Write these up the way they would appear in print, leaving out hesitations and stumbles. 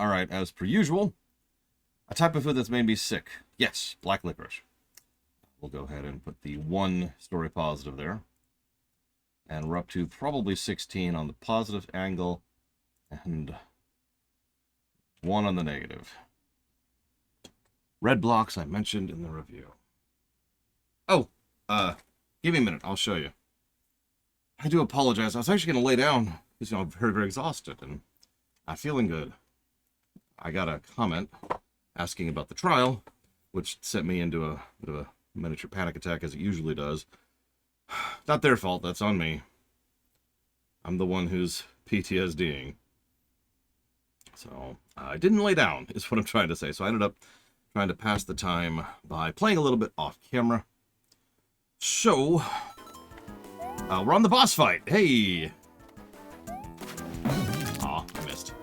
Alright, as per usual, a type of food that's made me sick. Yes, black licorice. We'll go ahead and put the 1 story positive there. And we're up to probably 16 on the positive angle, and 1 on the negative. Red blocks I mentioned in the review. Oh, give me a minute, I'll show you. I do apologize. I was actually going to lay down because, I'm very, very exhausted and not feeling good. I got a comment asking about the trial, which sent me into a bit of a miniature panic attack, as it usually does. Not their fault, that's on me. I'm the one who's PTSDing. So, I didn't lay down, is what I'm trying to say. So I ended up trying to pass the time by playing a little bit off camera. So, we're on the boss fight. Hey! Aw, I missed.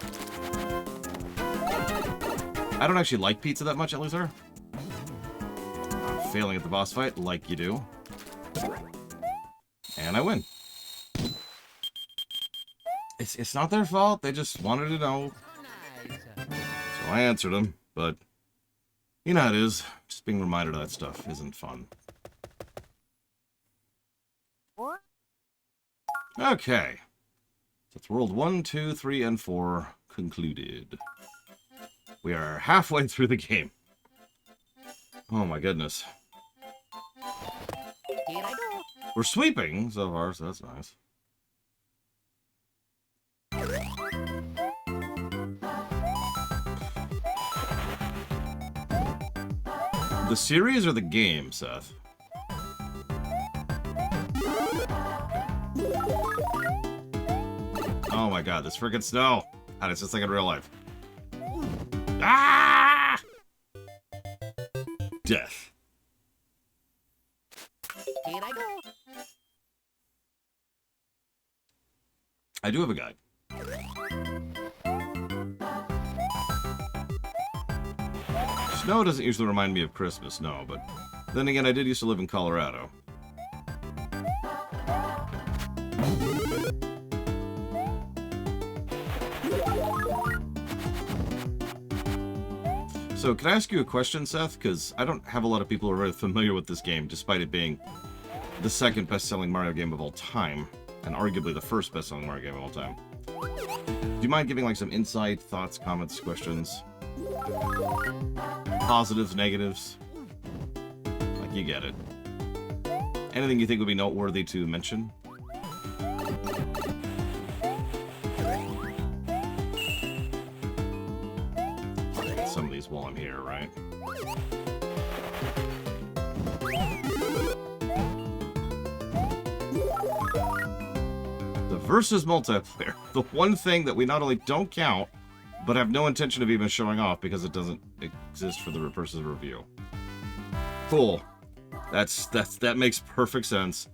I don't actually like pizza that much, at least there. I'm failing at the boss fight, like you do. And I win. It's not their fault, they just wanted to know. So I answered them, but you know how it is. Just being reminded of that stuff isn't fun. Okay. So it's world 1, 2, 3, and 4 concluded. We are halfway through the game. Oh my goodness. Here I go. We're sweeping so far, so that's nice. The series or the game, Seth? Oh my god, this freaking snow! God, it's just like in real life. Ah! Death. Here I go. I do have a guide. Snow doesn't usually remind me of Christmas, no, but then again, I did used to live in Colorado. So, can I ask you a question, Seth? Because I don't have a lot of people who are really familiar with this game, despite it being the 2nd best-selling Mario game of all time, and arguably the 1st best-selling Mario game of all time. Do you mind giving, like, some insight, thoughts, comments, questions? Positives, negatives? Like, you get it. Anything you think would be noteworthy to mention? Some of these while I'm here, right? The versus multiplayer. The one thing that we not only don't count, but have no intention of even showing off because it doesn't exist for the versus review. Cool. That makes perfect sense,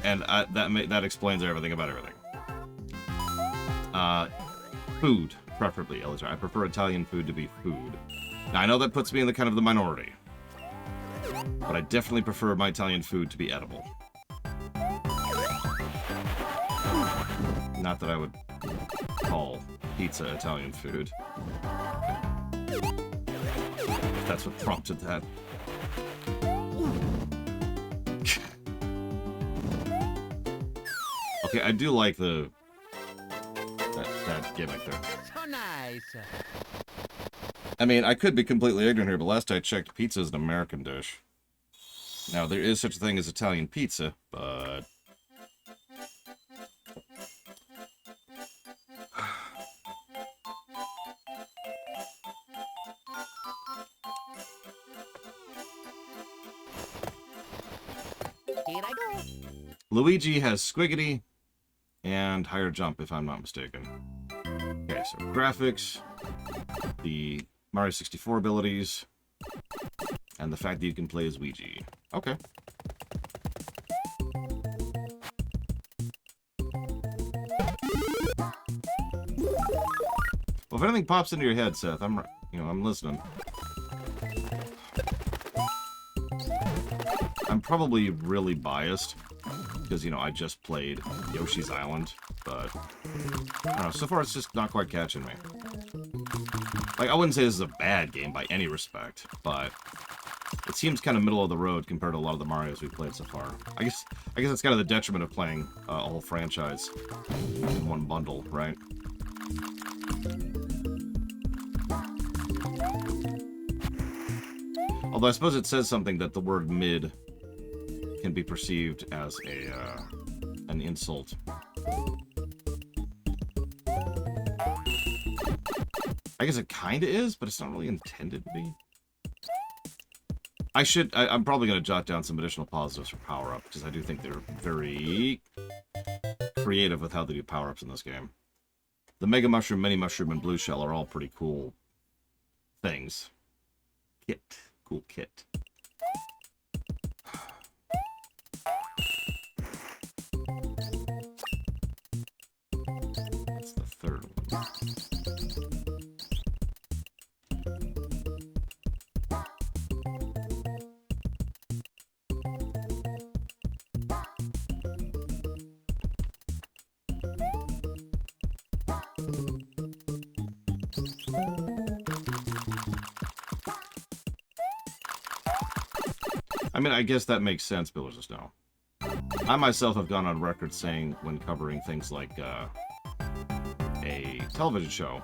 and that explains everything about everything. Food. Preferably, Elizar. I prefer Italian food to be food. Now, I know that puts me in the kind of the minority, but I definitely prefer my Italian food to be edible. Not that I would call pizza Italian food. If that's what prompted that. Okay, I do like that gimmick there. So nice. I mean, I could be completely ignorant here, but last I checked, pizza is an American dish. Now, there is such a thing as Italian pizza, but... Here I go. Luigi has Squiggity and higher jump, if I'm not mistaken. Okay, so graphics, the Mario 64 abilities, and the fact that you can play as Luigi. Okay. Well, if anything pops into your head, Seth, I'm listening. I'm probably really biased because, I just played Yoshi's Island, but I don't know, so far it's just not quite catching me. Like, I wouldn't say this is a bad game by any respect, but it seems kind of middle of the road compared to a lot of the Marios we've played so far. I guess that's kind of the detriment of playing a whole franchise in one bundle, right? Although I suppose it says something that the word mid can be perceived as an insult. I guess it kind of is, but it's not really intended to be. I'm probably going to jot down some additional positives for power-up, because I do think they're very creative with how they do power-ups in this game. The Mega Mushroom, Mini Mushroom, and Blue Shell are all pretty cool things. Cool kit. That's the third one. I mean, I guess that makes sense, Billers of Snow. I myself have gone on record saying, when covering things like a television show,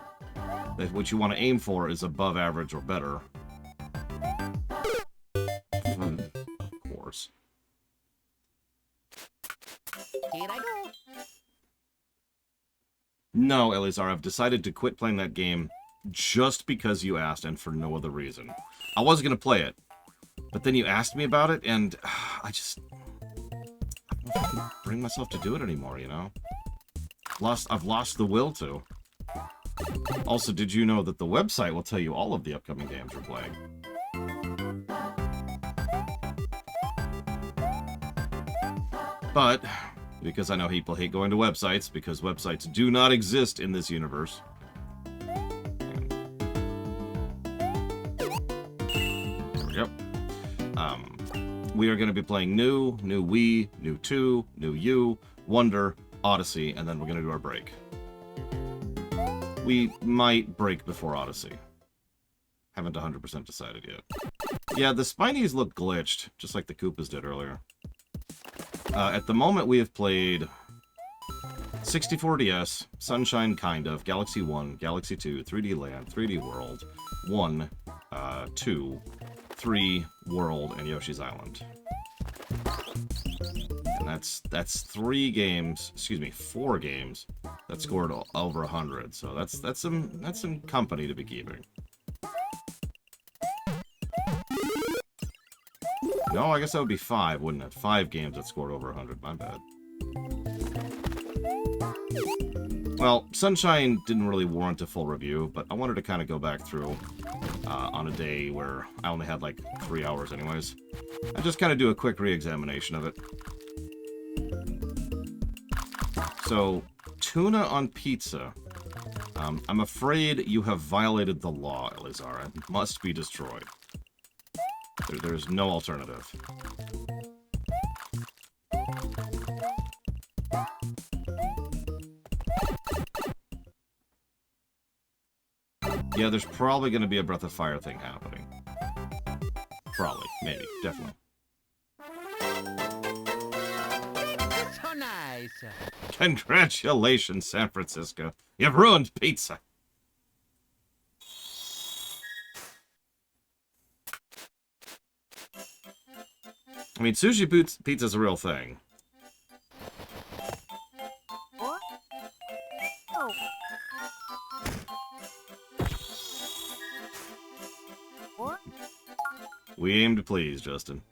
that what you want to aim for is above average or better. Of course. Here I go. No, Eleazar, I've decided to quit playing that game just because you asked and for no other reason. I was going to play it, but then you asked me about it, and I don't know if I can bring myself to do it anymore, you know? I've lost the will to. Also, did you know that the website will tell you all of the upcoming games we're playing? But, because I know people hate going to websites, because websites do not exist in this universe. There we go. We are going to be playing New Wii, New 2, New U, Wonder, Odyssey, and then we're going to do our break. We might break before Odyssey. Haven't 100% decided yet. Yeah, the Spinies look glitched, just like the Koopas did earlier. At the moment, we have played 64DS, Sunshine kind of, Galaxy 1, Galaxy 2, 3D Land, 3D World, 1, 2, 3, World, and Yoshi's Island. And that's 4 games that scored over 100. So that's some company to be keeping. No, I guess that would be 5, wouldn't it? 5 games that scored over 100. My bad. Well, Sunshine didn't really warrant a full review, but I wanted to kind of go back through on a day where I only had like 3 hours anyways. And just kind of do a quick re-examination of it. So, tuna on pizza. I'm afraid you have violated the law, Elizar. It must be destroyed. There's no alternative. Yeah, there's probably going to be a Breath of Fire thing happening. Probably. Maybe. Definitely. So nice. Congratulations, San Francisco. You've ruined pizza. I mean, sushi pizza's a real thing. What? Oh. What? We aim to please, Justin.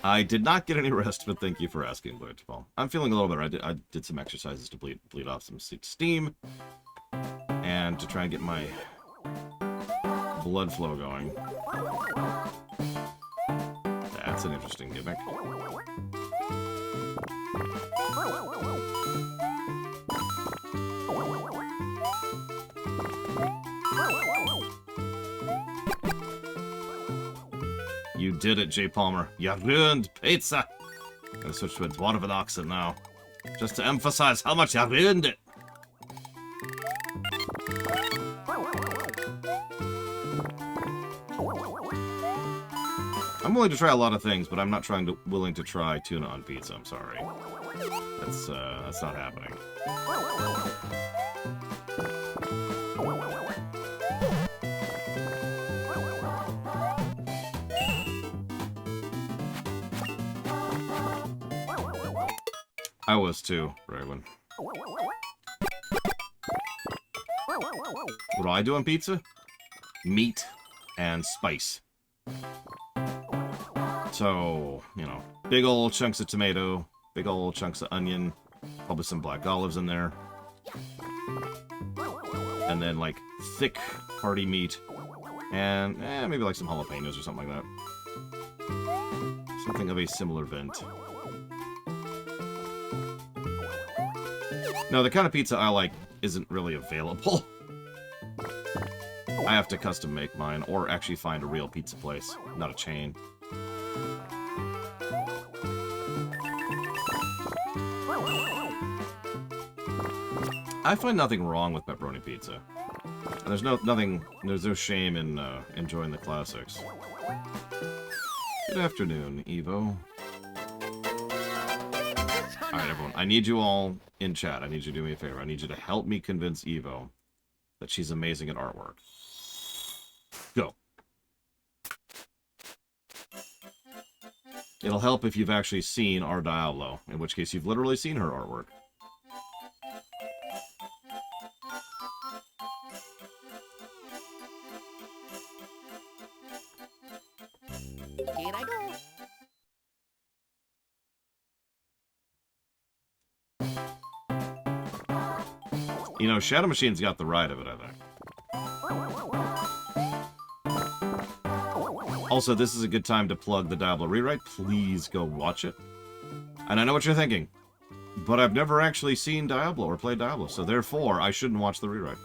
I did not get any rest, but thank you for asking, Blurtball. I'm feeling a little better. I did some exercises to bleed off some steam, and to try and get my blood flow going. That's an interesting gimmick. You did it, J. Palmer. You ruined pizza. I'm gonna switch to a Dwarven accent now, just to emphasize how much you ruined it. I'm willing to try a lot of things, but I'm not willing to try tuna on pizza. I'm sorry. That's not happening. I was too, Raven. What do I do on pizza? Meat and spice. So, you know, big old chunks of tomato, big old chunks of onion, probably some black olives in there. And then, like, thick, hearty meat. And, maybe like some jalapenos or something like that. Something of a similar vent. No, the kind of pizza I like isn't really available. I have to custom make mine, or actually find a real pizza place, not a chain. I find nothing wrong with pepperoni pizza. And there's no shame in enjoying the classics. Good afternoon, Evo. Alright, everyone. I need you all in chat. I need you to do me a favor. I need you to help me convince Evo that she's amazing at artwork. Go. It'll help if you've actually seen our Diablo, in which case you've literally seen her artwork. Here I go. You know, Shadow Machine's got the right of it, I think. Also, this is a good time to plug the Diablo rewrite. Please go watch it. And I know what you're thinking, but I've never actually seen Diablo or played Diablo, so therefore I shouldn't watch the rewrite.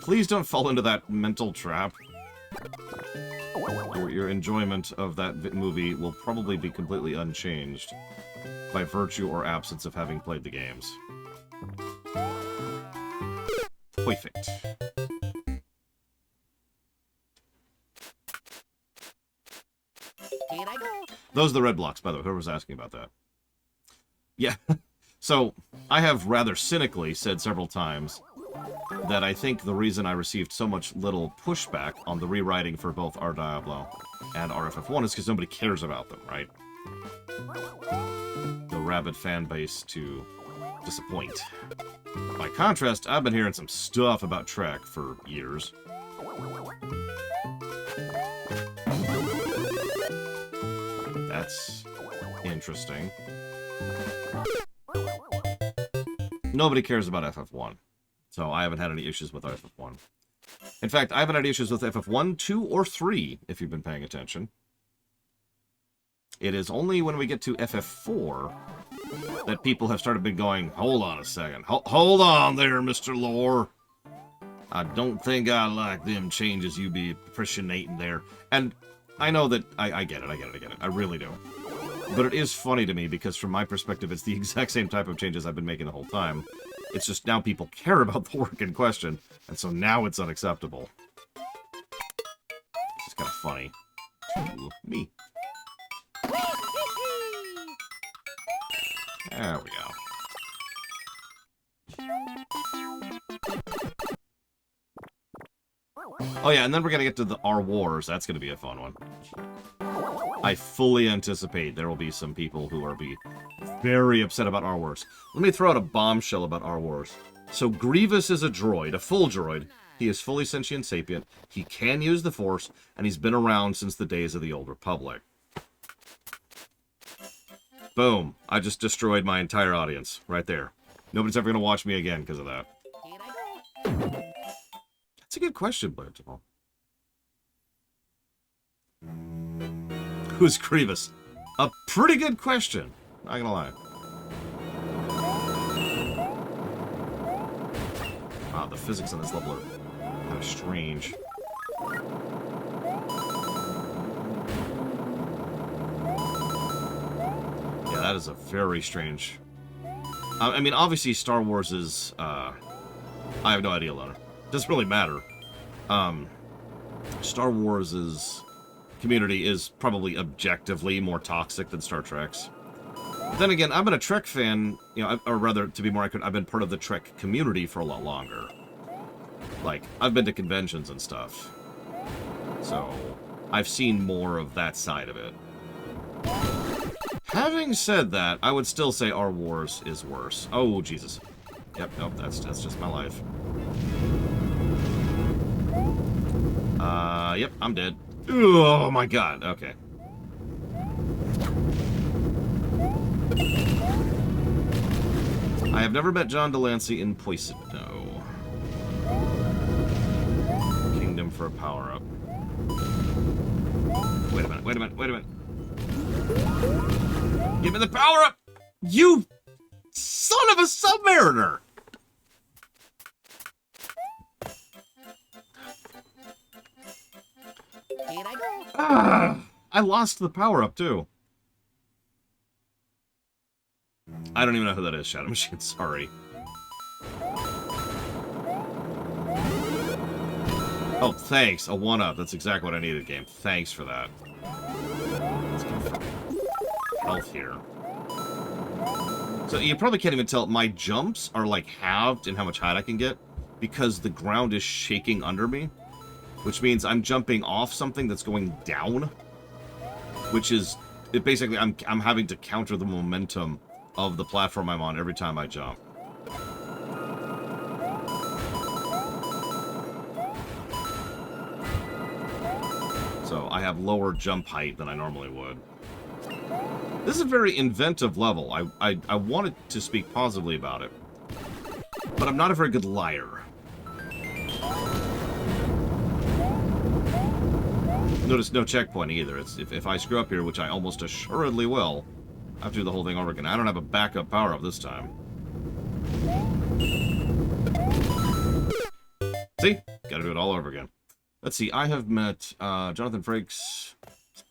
Please don't fall into that mental trap. Your enjoyment of that movie will probably be completely unchanged by virtue or absence of having played the games. Perfect. Here I go. Those are the red blocks, by the way. Whoever was asking about that. Yeah. So, I have rather cynically said several times that I think the reason I received so much little pushback on the rewriting for both our Diablo and RFF1 is because nobody cares about them, right? The rabid fan base to disappoint. By contrast, I've been hearing some stuff about Trek for years. That's interesting. Nobody cares about FF1, so I haven't had any issues with FF1. In fact, I haven't had issues with FF1, 2, or 3, if you've been paying attention. It is only when we get to FF4 that people have started been going, hold on a second, hold on there, Mr. Lore. I don't think I like them changes you be appreciating there. And I know that, I get it. I really do. But it is funny to me because from my perspective, it's the exact same type of changes I've been making the whole time. It's just now people care about the work in question, and so now it's unacceptable. It's kind of funny to me. There we go. Oh yeah, and then we're gonna get to the Our Wars. That's gonna be a fun one. I fully anticipate there will be some people who will be very upset about Our Wars. Let me throw out a bombshell about Our Wars. So Grievous is a droid, a full droid. He is fully sentient sapient. He can use the Force, and he's been around since the days of the Old Republic. Boom. I just destroyed my entire audience right there. Nobody's ever going to watch me again because of that. Here I go. That's a good question, Blair Jamal. Who's Grievous? A pretty good question. Not gonna lie. Wow, the physics on this level are kind of strange. Yeah, that is a very strange... I mean, obviously Star Wars is... I have no idea, Lona. Doesn't really matter. Star Wars' community is probably objectively more toxic than Star Trek's. But then again, I've been a Trek fan, you know, or rather, to be more accurate, I've been part of the Trek community for a lot longer. Like, I've been to conventions and stuff. So, I've seen more of that side of it. Having said that, I would still say our Wars is worse. Oh, Jesus. Yep, nope, that's just my life. Yep, I'm dead. Oh my god, okay. I have never met John Delancey in Poison, no. Kingdom for a power-up. Wait a minute, wait a minute, wait a minute. Give me the power-up! You son of a submariner! Here I go. I lost the power-up, too. I don't even know who that is, Shadow Machine, sorry. Oh, thanks. A 1-up. That's exactly what I needed, game. Thanks for that. Let's go for health here. So you probably can't even tell. My jumps are, like, halved in how much height I can get because the ground is shaking under me, which means I'm jumping off something that's going down, which is... basically, I'm having to counter the momentum of the platform I'm on every time I jump. So I have lower jump height than I normally would. This is a very inventive level. I wanted to speak positively about it, but I'm not a very good liar. Notice no checkpointing either. It's if I screw up here, which I almost assuredly will, I have to do the whole thing over again. I don't have a backup power-up this time. See? Gotta do it all over again. Let's see, I have met Jonathan Frakes,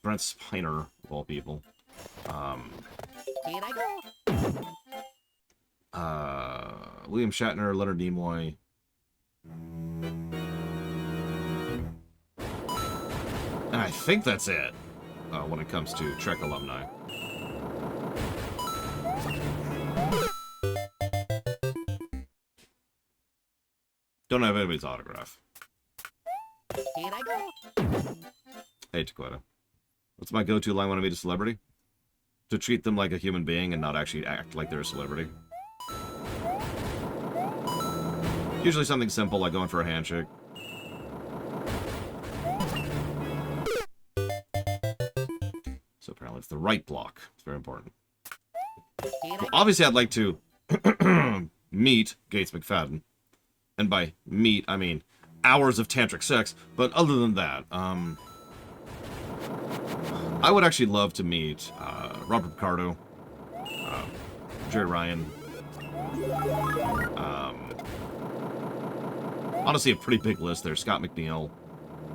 Brent Spiner, of all people. Here I go. William Shatner, Leonard Nimoy. And I think that's it when it comes to Trek alumni. Don't have anybody's autograph. Here I go. Hey, Taquetta. What's my go-to line when I meet a celebrity? To treat them like a human being and not actually act like they're a celebrity. Usually something simple like going for a handshake. So apparently it's the right block. It's very important. Well, obviously I'd like to meet Gates McFadden. And by meet, I mean hours of tantric sex. But other than that, I would actually love to meet Robert Picardo, Jerry Ryan. Honestly, a pretty big list there. Scott McNeil,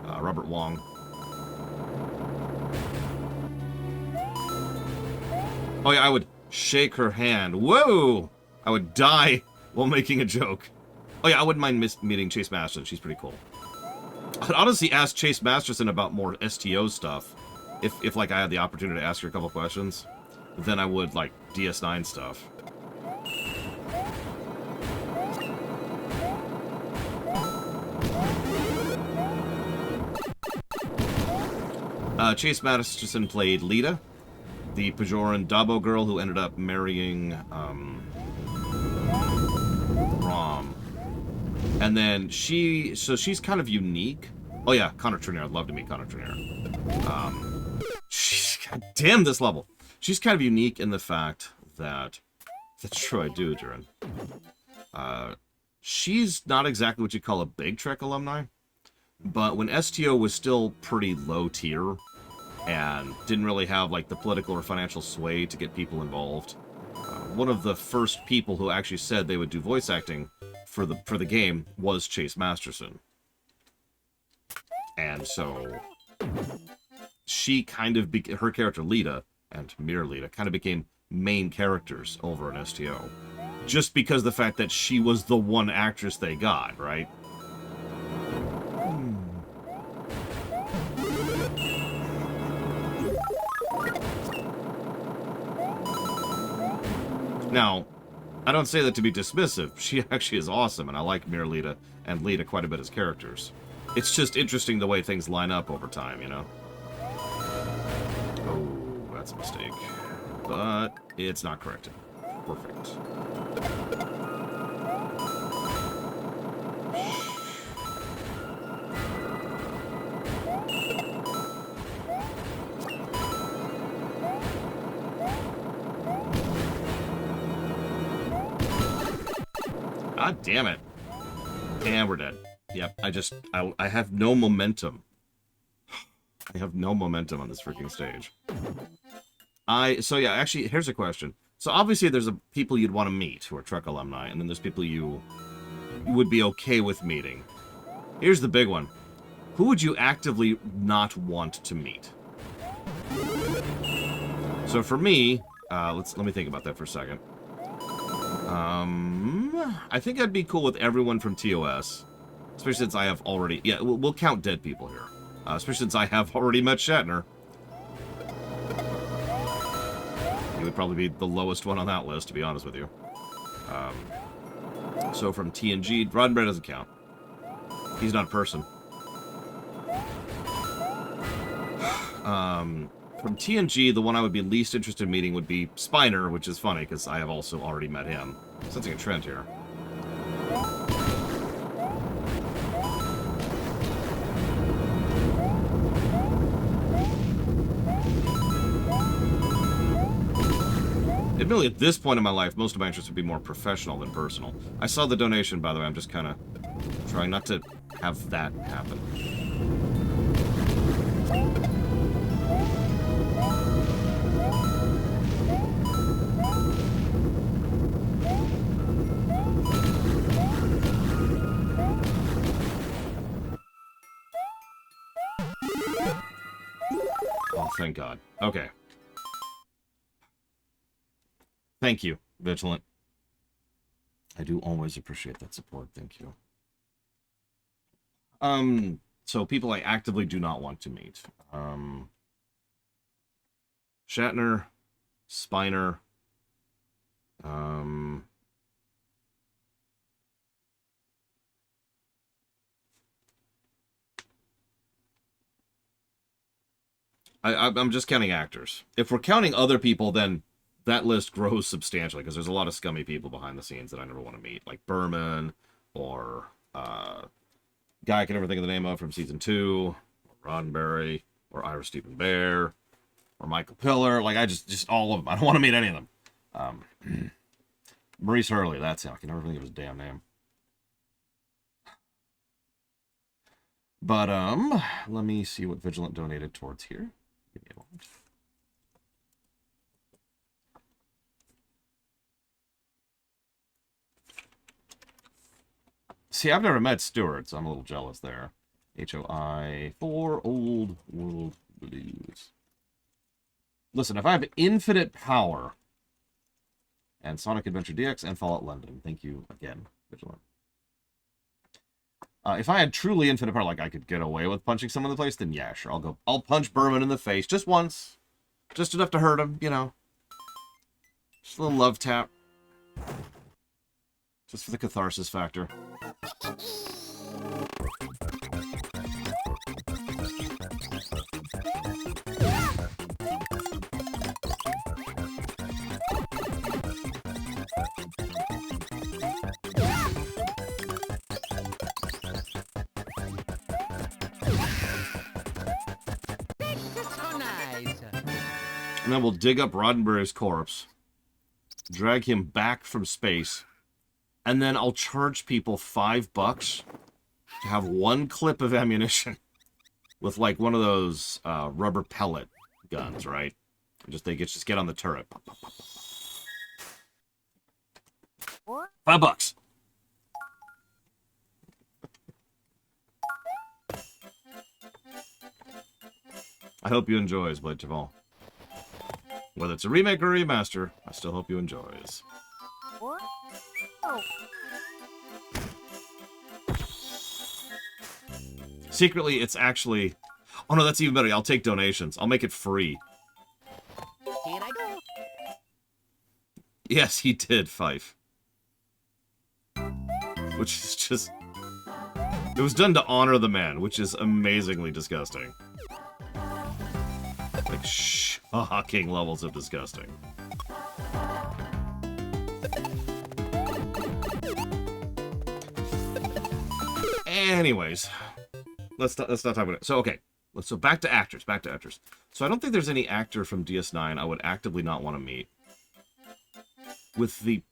Robert Wong. Oh yeah, I would shake her hand. Whoa! I would die while making a joke. Oh yeah, I wouldn't mind meeting Chase Masterson. She's pretty cool. I'd honestly ask Chase Masterson about more STO stuff. If like I had the opportunity to ask her a couple questions. Then I would, like, DS9 stuff. Chase Masterson played Lita, the Bajoran Dabo girl who ended up marrying, Rom. And then she's kind of unique. Oh yeah, Connor Trinier. I'd love to meet Connor Trinier. God damn this level. She's kind of unique in the fact that... That's true, I do, Duran. She's not exactly what you call a big Trek alumni, but when STO was still pretty low tier, and didn't really have, like, the political or financial sway to get people involved, one of the first people who actually said they would do voice acting for the game was Chase Masterson. And so... she kind of... her character, Lita, and Mir Lita, kind of became main characters over in STO. Just because of the fact that she was the one actress they got, right? Now, I don't say that to be dismissive. She actually is awesome, and I like Miralita and Lita quite a bit as characters. It's just interesting the way things line up over time, you know? Oh, that's a mistake. But it's not corrected. Perfect. God damn it. And we're dead. Yep, I have no momentum. I have no momentum on this freaking stage. So yeah, actually, here's a question. So obviously there's people you'd want to meet who are Trek alumni, and then there's people you would be okay with meeting. Here's the big one. Who would you actively not want to meet? So for me, let me think about that for a second. I think I'd be cool with everyone from TOS. Especially since I have already... Yeah, we'll count dead people here. Especially since I have already met Shatner. He would probably be the lowest one on that list, to be honest with you. So from TNG, Roddenberry doesn't count. He's not a person. From TNG, the one I would be least interested in meeting would be Spiner, which is funny, because I have also already met him. Sensing a trend here. Admittedly, at this point in my life, most of my interests would be more professional than personal. I saw the donation, by the way. I'm just kind of trying not to have that happen. Oh, thank God. Okay. Thank you, Vigilant. I do always appreciate that support. Thank you. So people I actively do not want to meet. Shatner, Spiner, I'm just counting actors. If we're counting other people, then that list grows substantially, because there's a lot of scummy people behind the scenes that I never want to meet, like Berman, or guy I can never think of the name of from season 2, or Roddenberry, or Ira Stephen Bear, or Michael Pillar. Like, I just all of them. I don't want to meet any of them. Maurice Hurley, that's him. I can never think of his damn name. But let me see what Vigilant donated towards here. Give me a moment. See, I've never met Stuart, so I'm a little jealous there. HOI for Old World Blues. Listen, if I have infinite power, and Sonic Adventure DX and Fallout London, thank you again, Vigilant. If I had truly infinite power, like I could get away with punching someone in the face, then yeah, sure, I'll punch Berman in the face just once. Just enough to hurt him, you know. Just a little love tap. Just for the catharsis factor. And then we'll dig up Roddenberry's corpse, drag him back from space, and then I'll charge people $5 to have one clip of ammunition with like one of those rubber pellet guns, right? They just get on the turret. Pop, pop, pop, pop. $5. I hope you enjoys Blade Chaval. Whether it's a remake or a remaster, I still hope you enjoys. Secretly, it's actually... Oh no, that's even better. I'll take donations. I'll make it free. Here I go. Yes, he did, Fife. Which is just... It was done to honor the man, which is amazingly disgusting. Like, shocking levels of disgusting. Anyways, let's not talk about it. So, okay. So, back to actors. So, I don't think there's any actor from DS9 I would actively not want to meet. With the...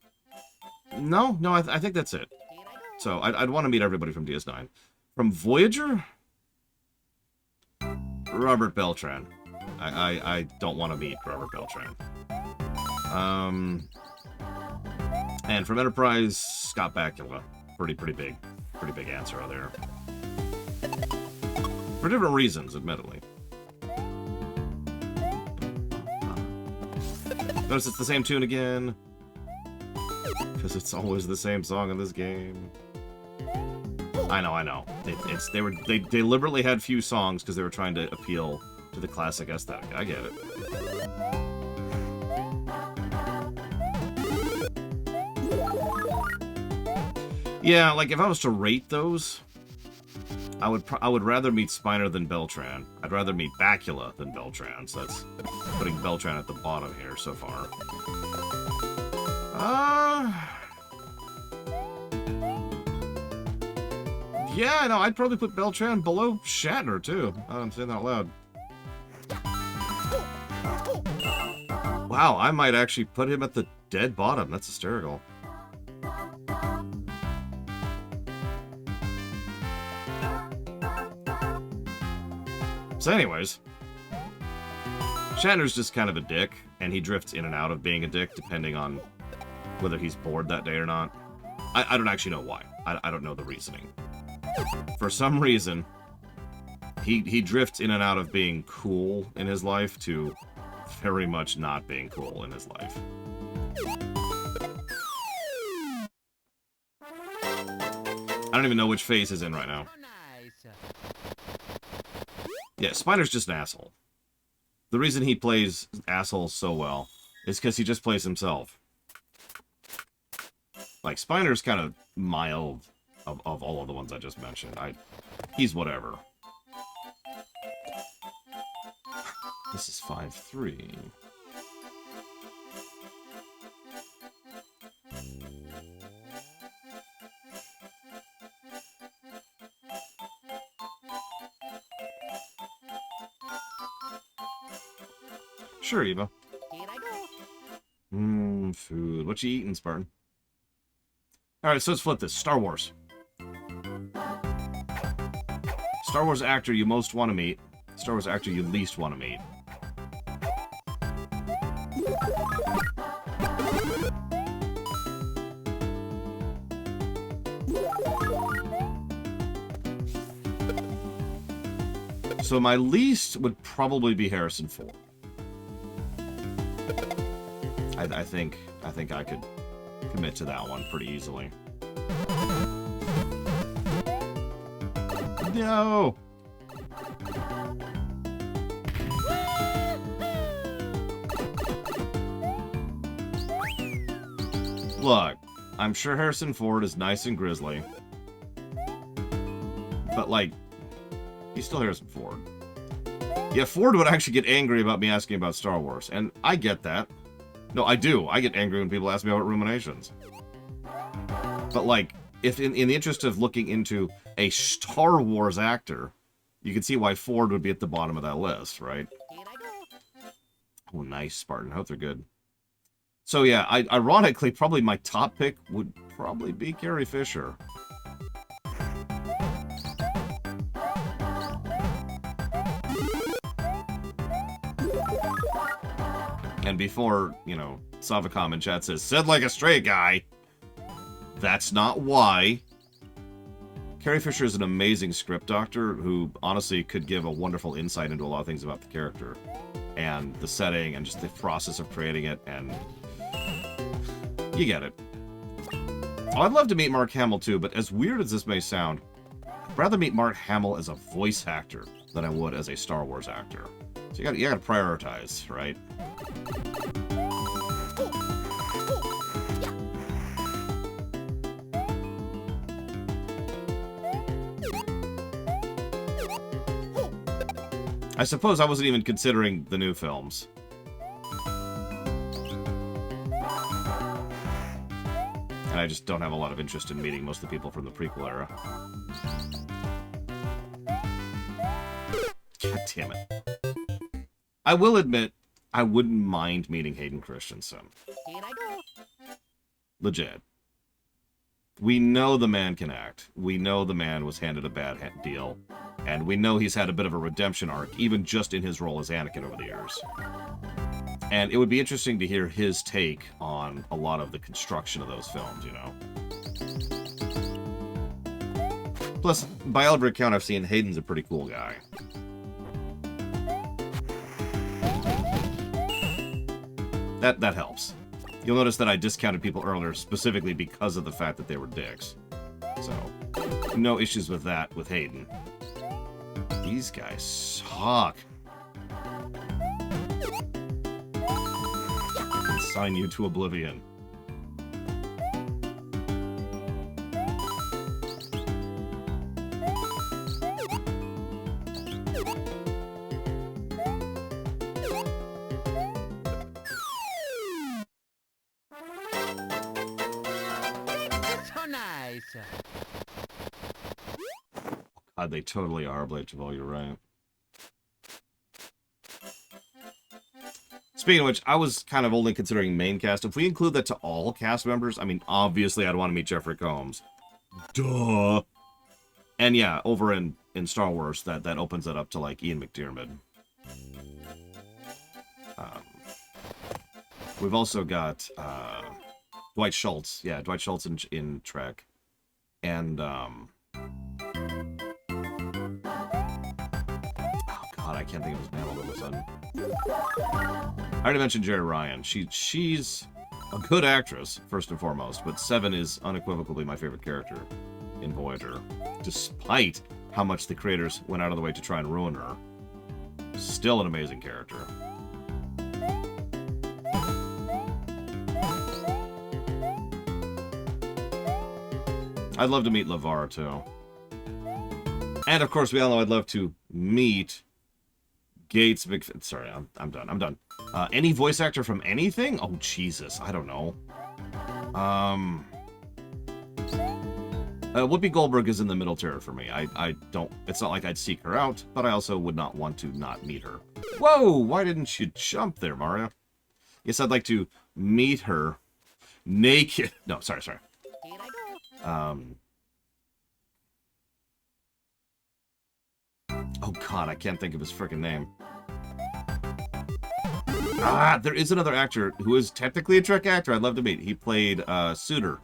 No, I think that's it. So, I'd want to meet everybody from DS9. From Voyager? Robert Beltran. I don't want to meet Robert Beltran. And from Enterprise, Scott Bakula. Pretty big answer out there. For different reasons, admittedly. Notice it's the same tune again. Because it's always the same song in this game. I know. They deliberately had few songs because they were trying to appeal to the classic aesthetic. I get it. Yeah, like if I was to rate those, I would rather meet Spiner than Beltran. I'd rather meet Bakula than Beltran. So that's putting Beltran at the bottom here so far. Yeah, no, I'd probably put Beltran below Shatner, too. I'm saying that out loud. Wow, I might actually put him at the dead bottom. That's hysterical. So anyways, Shatner's just kind of a dick, and he drifts in and out of being a dick depending on whether he's bored that day or not. I don't actually know why. I don't know the reasoning. For some reason, he drifts in and out of being cool in his life to very much not being cool in his life. I don't even know which phase he's in right now. Yeah, Spiner's just an asshole. The reason he plays assholes so well is because he just plays himself. Like, Spiner's kind of mild of all of the ones I just mentioned. He's whatever. This is 5-3. Sure, Eva. Here I go. Food. What you eating, Spartan? Alright, so let's flip this. Star Wars. Star Wars actor you most want to meet. Star Wars actor you least want to meet. So my least would probably be Harrison Ford. I think I could commit to that one pretty easily. No! Look, I'm sure Harrison Ford is nice and grizzly. But, like, he's still Harrison Ford. Yeah, Ford would actually get angry about me asking about Star Wars, and I get that. No, I do. I get angry when people ask me about Ruminations. But, like, if in the interest of looking into a Star Wars actor, you can see why Ford would be at the bottom of that list, right? Here I go. Oh, nice, Spartan. I hope they're good. So, yeah, ironically, probably my top pick would probably be Carrie Fisher. And before, you know, Savacom in chat says, said like a straight guy. That's not why. Carrie Fisher is an amazing script doctor who honestly could give a wonderful insight into a lot of things about the character. And the setting and just the process of creating it. And you get it. Oh, I'd love to meet Mark Hamill too, but as weird as this may sound, I'd rather meet Mark Hamill as a voice actor than I would as a Star Wars actor. So you gotta prioritize, right? I suppose I wasn't even considering the new films. And I just don't have a lot of interest in meeting most of the people from the prequel era. God damn it. I will admit, I wouldn't mind meeting Hayden Christensen. Here I go. Legit. We know the man can act. We know the man was handed a bad deal. And we know he's had a bit of a redemption arc, even just in his role as Anakin over the years. And it would be interesting to hear his take on a lot of the construction of those films, you know? Plus, by all every account I've seen, Hayden's a pretty cool guy. That helps. You'll notice that I discounted people earlier specifically because of the fact that they were dicks. So, no issues with that with Hayden. These guys suck. Sign you to oblivion. So nice. God, they totally are, Blade Javal, you're right. Speaking of which, I was kind of only considering main cast. If we include that to all cast members, I mean, obviously I'd want to meet Jeffrey Combs. Duh! And yeah, over in Star Wars, that opens it up to, like, Ian McDiarmid. We've also got Dwight Schultz. Yeah, Dwight Schultz in Trek. And, oh god, I can't think of his name all of a sudden. I already mentioned Jerry Ryan. She's a good actress, first and foremost, but Seven is unequivocally my favorite character in Voyager, despite how much the creators went out of the way to try and ruin her. Still an amazing character. I'd love to meet LeVar, too. And, of course, we all know I'd love to meet Gates McFadden. Sorry, I'm done. Any voice actor from anything? Oh, Jesus. I don't know. Whoopi Goldberg is in the middle tier for me. I don't... It's not like I'd seek her out, but I also would not want to not meet her. Whoa! Why didn't you jump there, Mario? Yes, I'd like to meet her naked. No, sorry. Here I go. Oh god, I can't think of his freaking name. Ah, there is another actor who is technically a Trek actor I'd love to meet. He played Suitor.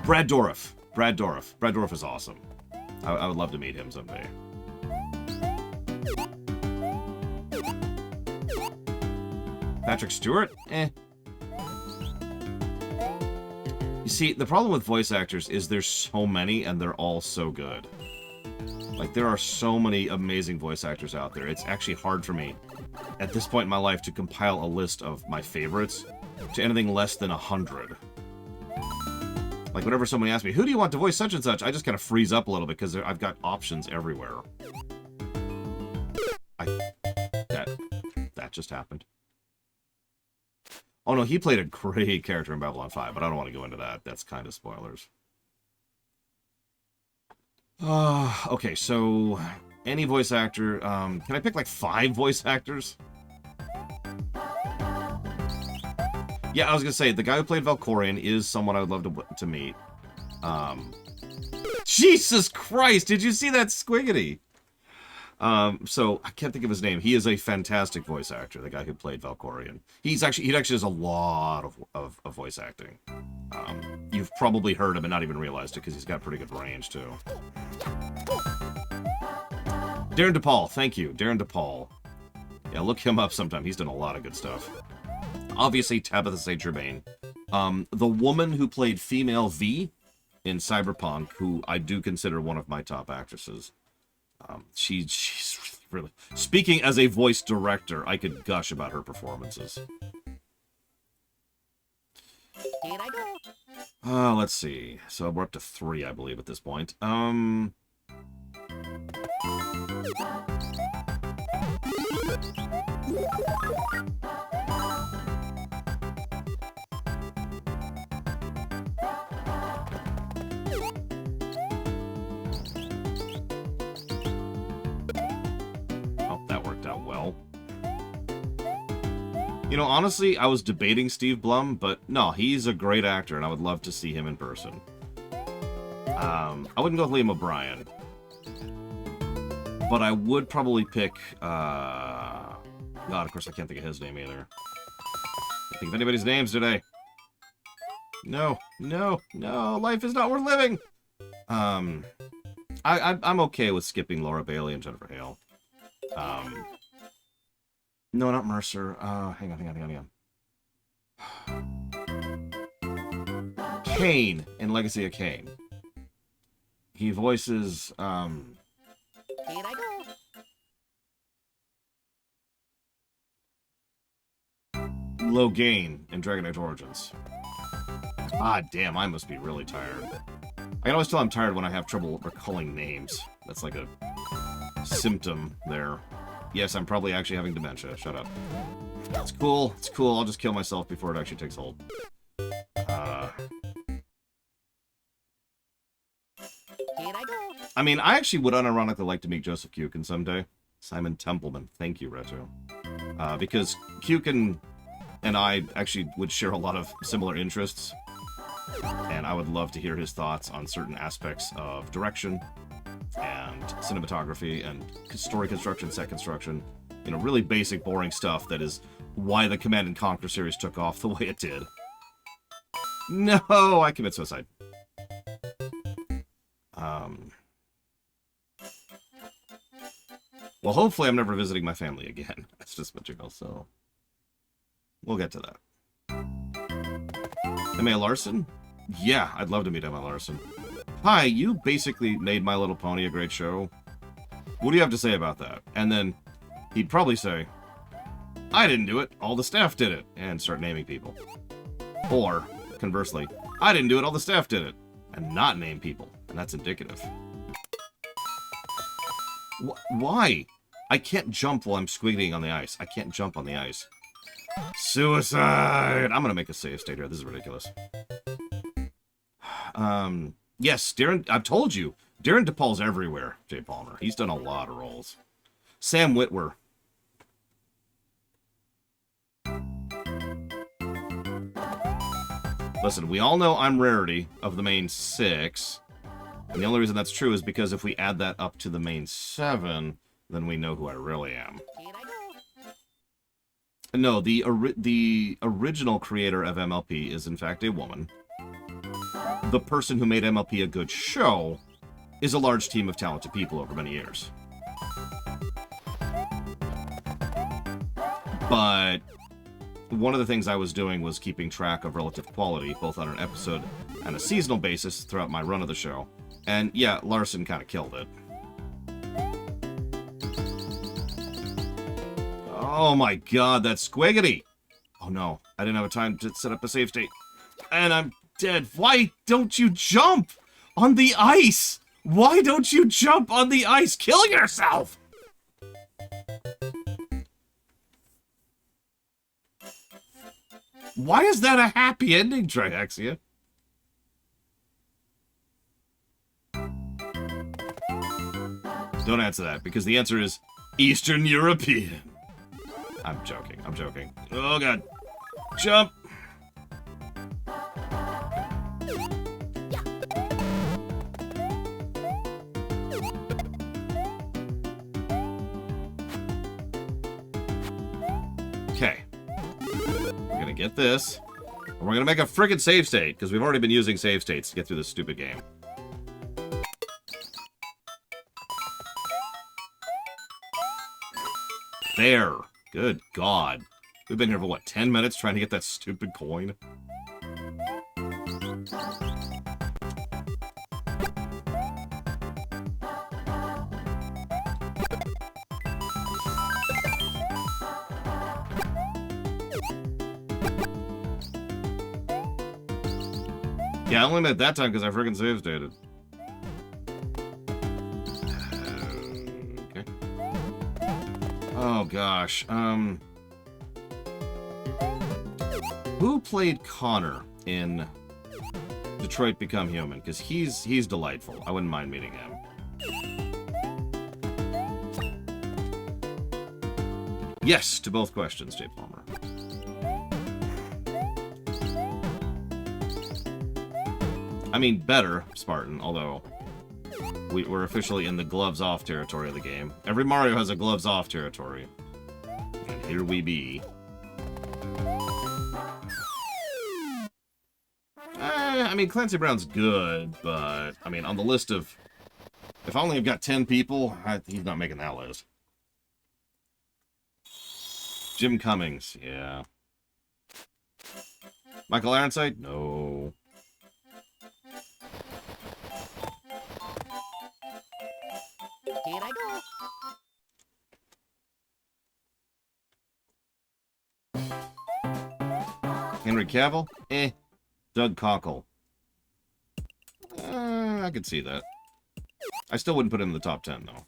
Brad Dourif. Brad Dourif is awesome. I would love to meet him someday. Patrick Stewart? Eh. You see, the problem with voice actors is there's so many, and they're all so good. Like, there are so many amazing voice actors out there. It's actually hard for me, at this point in my life, to compile a list of my favorites to anything less than 100. Like, whenever somebody asks me, who do you want to voice such and such, I just kind of freeze up a little bit, because I've got options everywhere. That just happened. Oh no, he played a great character in Babylon 5, but I don't want to go into that. That's kind of spoilers. Okay, so any voice actor. Can I pick like 5 voice actors? Yeah, I was gonna say the guy who played Valkorion is someone I would love to meet. Jesus Christ! Did you see that squiggity? So I can't think of his name. He is a fantastic voice actor. The guy who played Valkorion. He actually does a lot of voice acting. You've probably heard him and not even realized it because he's got pretty good range too. Darren DePaul, thank you, Darren DePaul. Yeah, look him up sometime. He's done a lot of good stuff. Obviously, Tabitha St. Germain. The woman who played Female V in Cyberpunk, who I do consider one of my top actresses. She's really... Speaking as a voice director, I could gush about her performances. Here I go. Let's see. So we're up to 3, I believe, at this point. Oh, that worked out well. You know, honestly, I was debating Steve Blum, but no, he's a great actor, and I would love to see him in person. I wouldn't go with Liam O'Brien, but I would probably pick, God, of course I can't think of his name either. Can't think of anybody's names today. No, no, no, life is not worth living! I'm okay with skipping Laura Bailey and Jennifer Hale. No, not Mercer. Hang on. Kane in Legacy of Kane. He voices, Here I go. Logain in Dragon Age Origins. Ah, damn, I must be really tired. I can always tell I'm tired when I have trouble recalling names. That's like a symptom there. Yes, I'm probably actually having dementia. Shut up. It's cool. It's cool. I'll just kill myself before it actually takes hold. Here I go. I mean, I actually would unironically like to meet Joseph Kukin someday. Simon Templeman. Thank you, Reto. Because Kukin and I actually would share a lot of similar interests. And I would love to hear his thoughts on certain aspects of direction and cinematography and story construction, set construction. You know, really basic, boring stuff that is why the Command & Conquer series took off the way it did. No, I commit suicide. Well, hopefully I'm never visiting my family again. That's just what you know, so... We'll get to that. M.A. Larson? Yeah, I'd love to meet M.A. Larson. Hi, you basically made My Little Pony a great show. What do you have to say about that? And then he'd probably say, I didn't do it, all the staff did it, and start naming people. Or, conversely, I didn't do it, all the staff did it, and not name people, and that's indicative. Why? I can't jump while I'm squiggling on the ice. I can't jump on the ice. Suicide! I'm gonna make a save state here. This is ridiculous. Yes, Darren... I've told you. Darren DePaul's everywhere, Jay Palmer. He's done a lot of roles. Sam Witwer. Listen, we all know I'm Rarity of the main 6. And the only reason that's true is because if we add that up to the main 7, then we know who I really am. Here I go. No, the original creator of MLP is in fact a woman. The person who made MLP a good show is a large team of talented people over many years. But one of the things I was doing was keeping track of relative quality, both on an episode and a seasonal basis throughout my run of the show. And yeah, Larson kind of killed it. Oh my god, that's squiggity! Oh no, I didn't have time to set up a save state. And I'm dead. Why don't you jump on the ice? Why don't you jump on the ice? Kill yourself! Why is that a happy ending, Triaxia? Don't answer that, because the answer is Eastern European. I'm joking, I'm joking. Oh god. Jump! Okay. We're gonna get this. And we're gonna make a frickin' save state, because we've already been using save states to get through this stupid game. There. Good God. We've been here for, what, 10 minutes trying to get that stupid coin? Yeah, I only made it that time because I freaking save stated. Okay. Oh gosh. Who played Connor in Detroit Become Human? Because he's delightful. I wouldn't mind meeting him. Yes to both questions, Jay Palmer. I mean, better, Spartan, although we're officially in the gloves-off territory of the game. Every Mario has a gloves-off territory. And here we be. I mean, Clancy Brown's good, but, I mean, on the list of... If I only have got 10 people, he's not making that list. Jim Cummings, yeah. Michael Ironside? No. Here I go. Henry Cavill? Eh. Doug Cockle. I could see that. I still wouldn't put him in the top 10, though.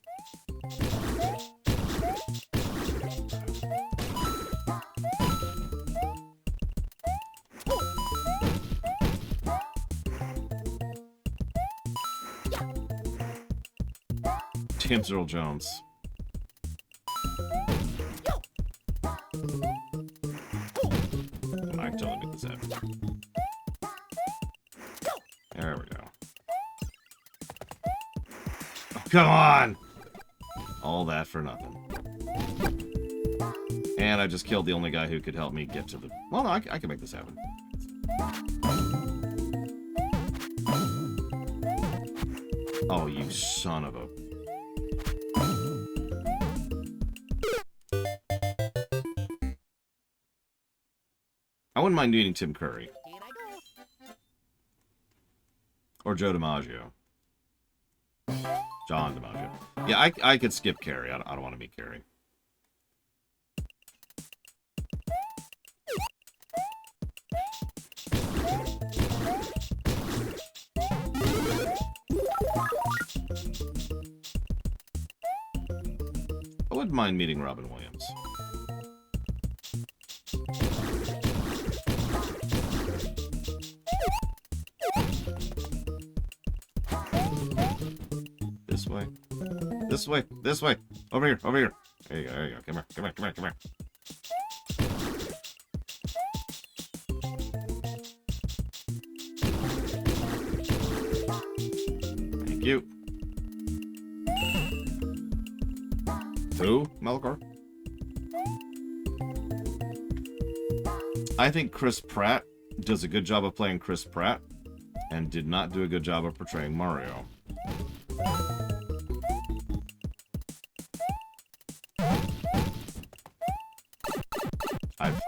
James Earl Jones. I totally make this happen. There we go. Oh, come on! All that for nothing. And I just killed the only guy who could help me get to the... Well, no, I can make this happen. Oh, you son of a... I wouldn't mind meeting Tim Curry. Here I go. Or Joe DiMaggio. John DiMaggio. Yeah, I could skip Carrie. I don't want to meet Carrie. I wouldn't mind meeting Robin Williams. This way. This way. This way. Over here. Over here. There you go. There you go. Come here. Come here. Come here. Come here. Thank you. Who? Melkor? I think Chris Pratt does a good job of playing Chris Pratt and did not do a good job of portraying Mario.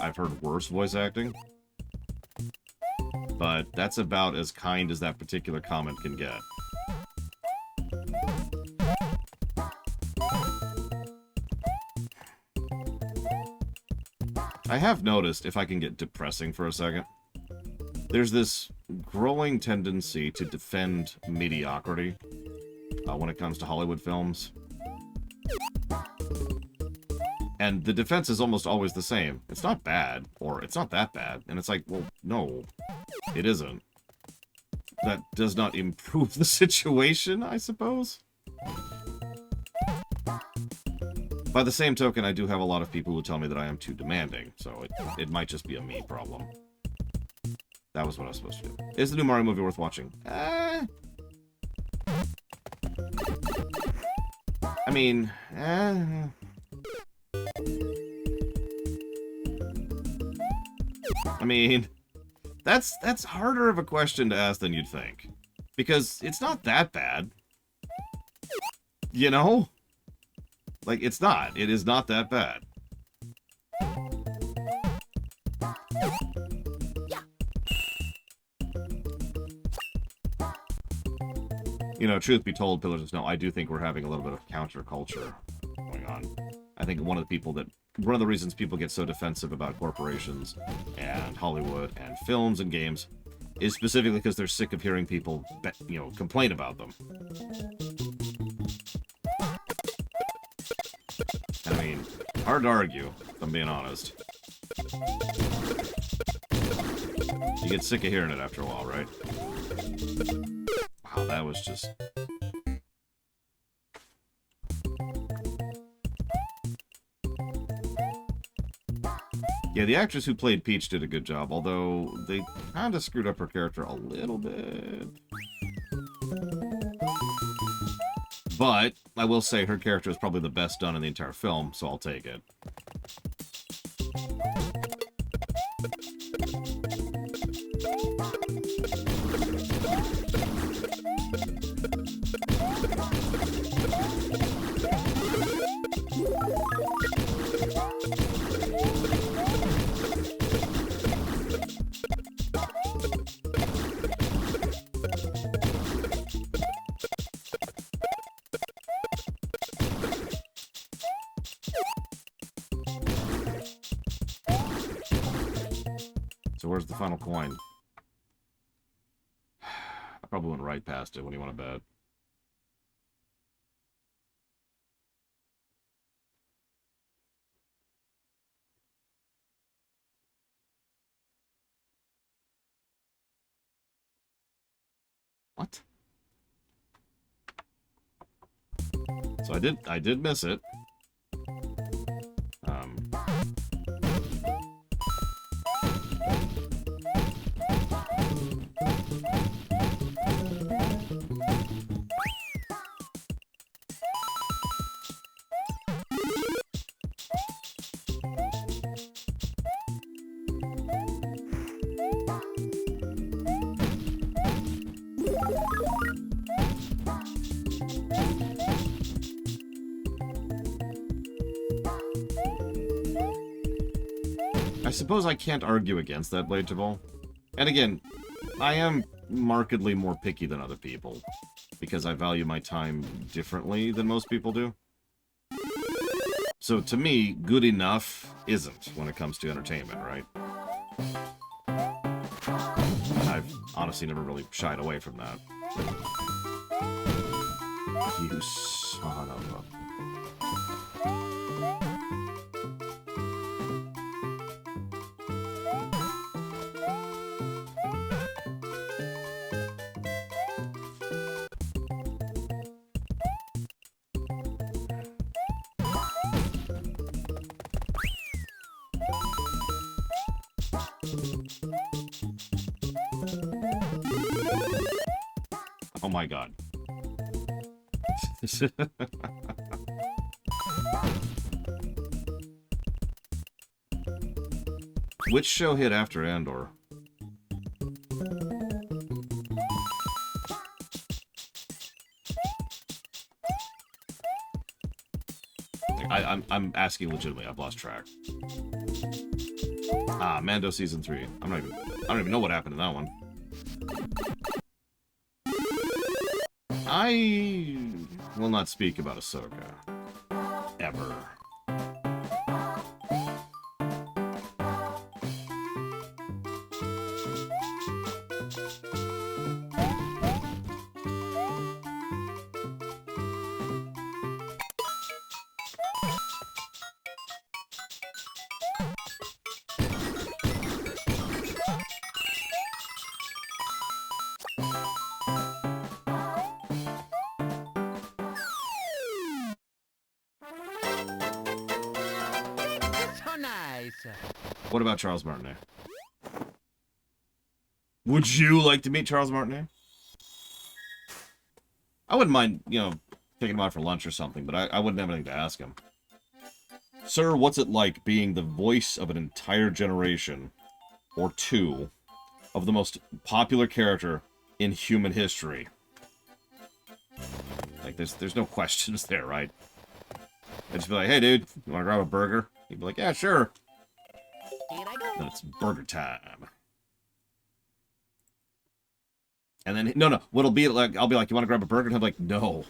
I've heard worse voice acting, but that's about as kind as that particular comment can get. I have noticed, if I can get depressing for a second, there's this growing tendency to defend mediocrity when it comes to Hollywood films. And the defense is almost always the same. It's not bad, or it's not that bad. And it's like, well, no, it isn't. That does not improve the situation, I suppose. By the same token, I do have a lot of people who tell me that I am too demanding, so it might just be a me problem. That was what I was supposed to do. Is the new Mario movie worth watching? I mean, I mean, that's harder of a question to ask than you'd think. Because it's not that bad. You know? Like, it's not. It is not that bad. You know, truth be told, Pillars of Snow, I do think we're having a little bit of counterculture going on. I think one of the reasons people get so defensive about corporations and Hollywood and films and games is specifically because they're sick of hearing people, you know, complain about them. I mean, Hard to argue, if I'm being honest. You get sick of hearing it after a while, right? Wow, that was just... Yeah, the actress who played Peach did a good job, although they kind of screwed up her character a little bit. But I will say her character is probably the best done in the entire film, so I'll take it. So where's the final coin? I probably went right past it. What do you want to bet? What? So I did miss it. I suppose I can't argue against that, Blade Jabal. And again, I am markedly more picky than other people, because I value my time differently than most people do. So to me, good enough isn't when it comes to entertainment, right? And I've honestly never really shied away from that. You son of a... Oh my god. Which show hit after Andor? I'm asking legitimately. I've lost track. Ah, Mando season 3. I don't even know what happened in that one. I will not speak about Ahsoka. Ever. What about Charles Martinet? Would you like to meet Charles Martinet? I wouldn't mind, you know, taking him out for lunch or something, but I wouldn't have anything to ask him. Sir, what's it like being the voice of an entire generation, or two, of the most popular character in human history? Like, there's no questions there, right? I'd just be like, hey, dude, you want to grab a burger? He'd be like, yeah, sure. Then it's burger time. And then, no, what'll be like, I'll be like, you want to grab a burger? And he'll be like, no,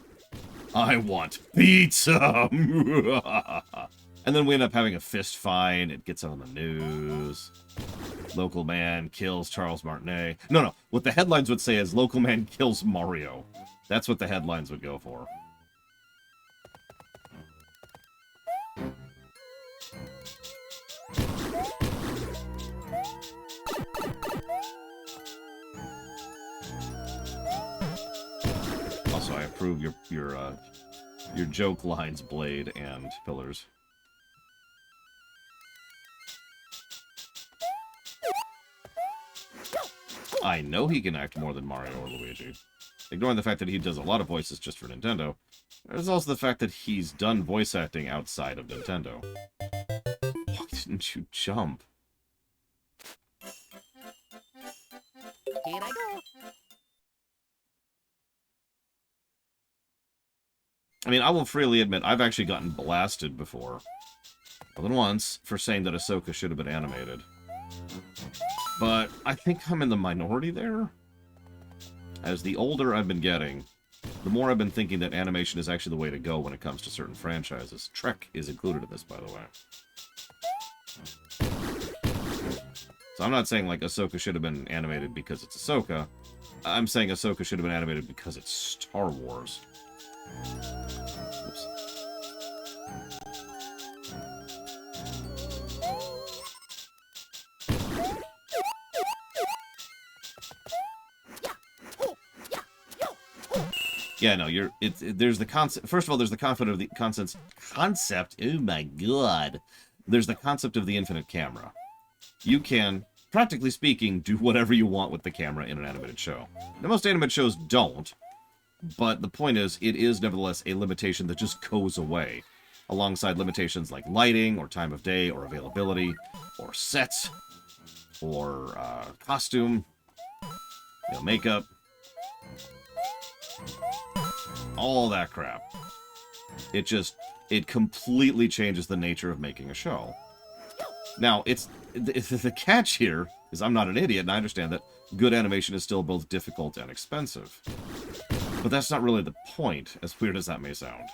I want pizza. And then we end up having a fist fight. It gets on the news. Local man kills Charles Martinet. No, what the headlines would say is local man kills Mario. That's what the headlines would go for. improve your joke lines, Blade and Pillars. I know he can act more than Mario or Luigi. Ignoring the fact that he does a lot of voices just for Nintendo, there's also the fact that he's done voice acting outside of Nintendo. Why didn't you jump? Here I go. I mean, I will freely admit, I've actually gotten blasted before. More than once, for saying that Ahsoka should have been animated. But I think I'm in the minority there. As the older I've been getting, the more I've been thinking that animation is actually the way to go when it comes to certain franchises. Trek is included in this, by the way. So I'm not saying, like, Ahsoka should have been animated because it's Ahsoka. I'm saying Ahsoka should have been animated because it's Star Wars. Oops. Yeah, no, there's the concept. First of all, there's the concept of the concept. Oh my god. There's the concept of the infinite camera. You can, practically speaking, do whatever you want with the camera in an animated show. Now, most animated shows don't, but the point is, it is nevertheless a limitation that just goes away, alongside limitations like lighting, or time of day, or availability, or sets, or costume, makeup, all that crap. It completely changes the nature of making a show. Now, the catch here is I'm not an idiot, and I understand that good animation is still both difficult and expensive. But that's not really the point, as weird as that may sound.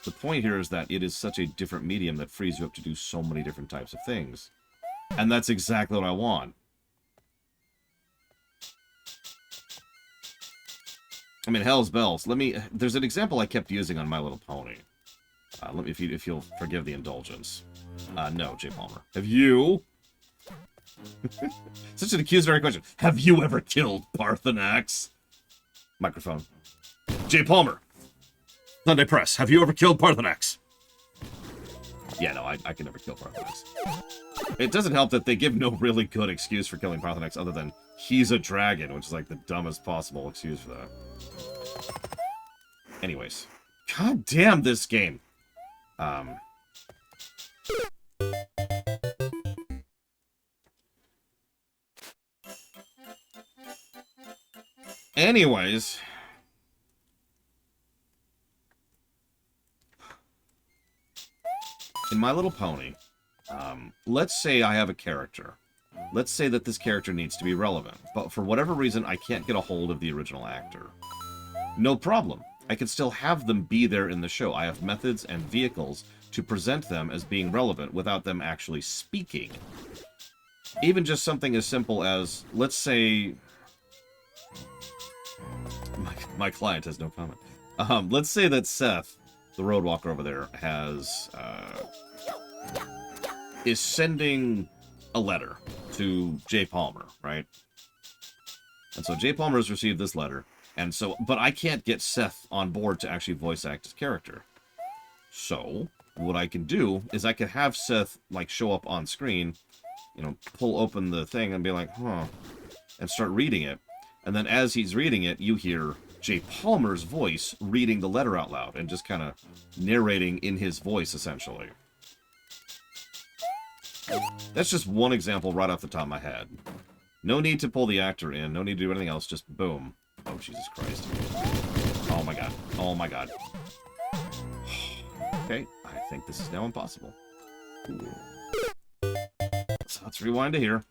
The point here is that it is such a different medium that frees you up to do so many different types of things. And that's exactly what I want. I mean, hell's bells. There's an example I kept using on My Little Pony. If you'll forgive the indulgence. No, Jay Palmer. Have you? Such an accusatory question. Have you ever killed Parthenax? Microphone. Jay Palmer. Sunday Press. Have you ever killed Parthenax? Yeah, no, I can never kill Parthenax. It doesn't help that they give no really good excuse for killing Parthenax other than he's a dragon, which is like the dumbest possible excuse for that. Anyways. God damn this game. Anyways. In My Little Pony, let's say I have a character. Let's say that this character needs to be relevant, but for whatever reason, I can't get a hold of the original actor. No problem. I can still have them be there in the show. I have methods and vehicles to present them as being relevant without them actually speaking. Even just something as simple as, let's say... My client has no comment. Let's say that Seth, the roadwalker over there, is sending a letter to Jay Palmer, right? And so Jay Palmer has received this letter, and so, but I can't get Seth on board to actually voice act his character. So, what I can do is I can have Seth, like, show up on screen, pull open the thing and be like, huh, and start reading it. And then as he's reading it, you hear Jay Palmer's voice reading the letter out loud and just kind of narrating in his voice, essentially. That's just one example right off the top of my head. No need to pull the actor in, no need to do anything else, just boom. Oh, Jesus Christ. Oh my god. Oh my god. Okay, I think this is now impossible. Ooh. So let's rewind to here.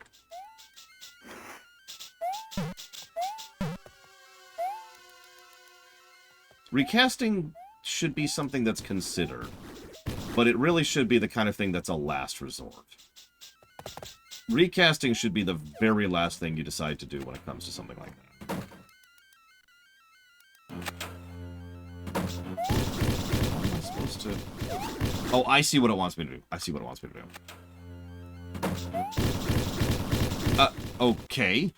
Recasting should be something that's considered, but it really should be the kind of thing that's a last resort. Recasting should be the very last thing you decide to do when it comes to something like that. How am I supposed to... Oh, I see what it wants me to do. I see what it wants me to do. Okay.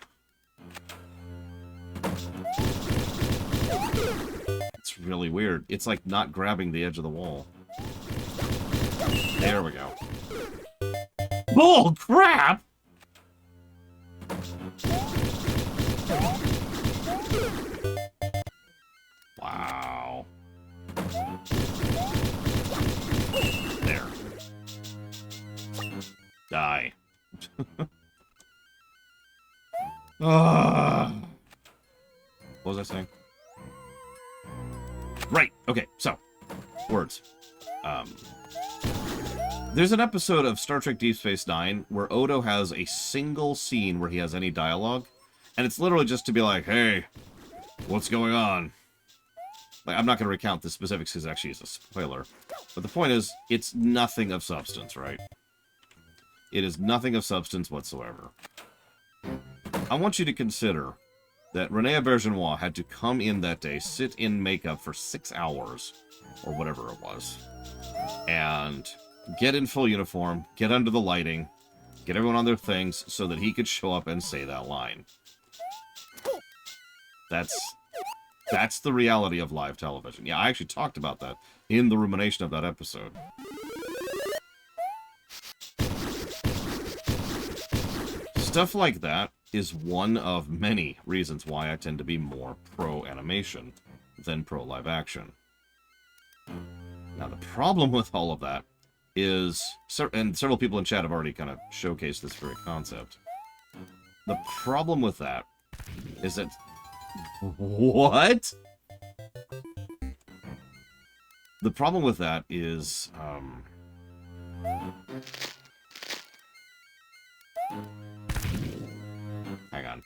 really weird. It's like not grabbing the edge of the wall. There we go. Bull crap! Wow. There. Die. What was I saying? Right. Okay. So, words. There's an episode of Star Trek Deep Space Nine where Odo has a single scene where he has any dialogue, and it's literally just to be like, "Hey, what's going on?" Like, I'm not going to recount the specifics because actually it's a spoiler, but the point is, it's nothing of substance, right? It is nothing of substance whatsoever. I want you to consider that Rene Aubergenois had to come in that day, sit in makeup for 6 hours, or whatever it was, and get in full uniform, get under the lighting, get everyone on their things, so that he could show up and say that line. That's the reality of live television. Yeah, I actually talked about that in the rumination of that episode. Stuff like that is one of many reasons why I tend to be more pro-animation than pro-live action. Now, the problem with all of that is, and several people in chat have already kind of showcased this very concept. The problem with that is that... What? The problem with that is... hang on.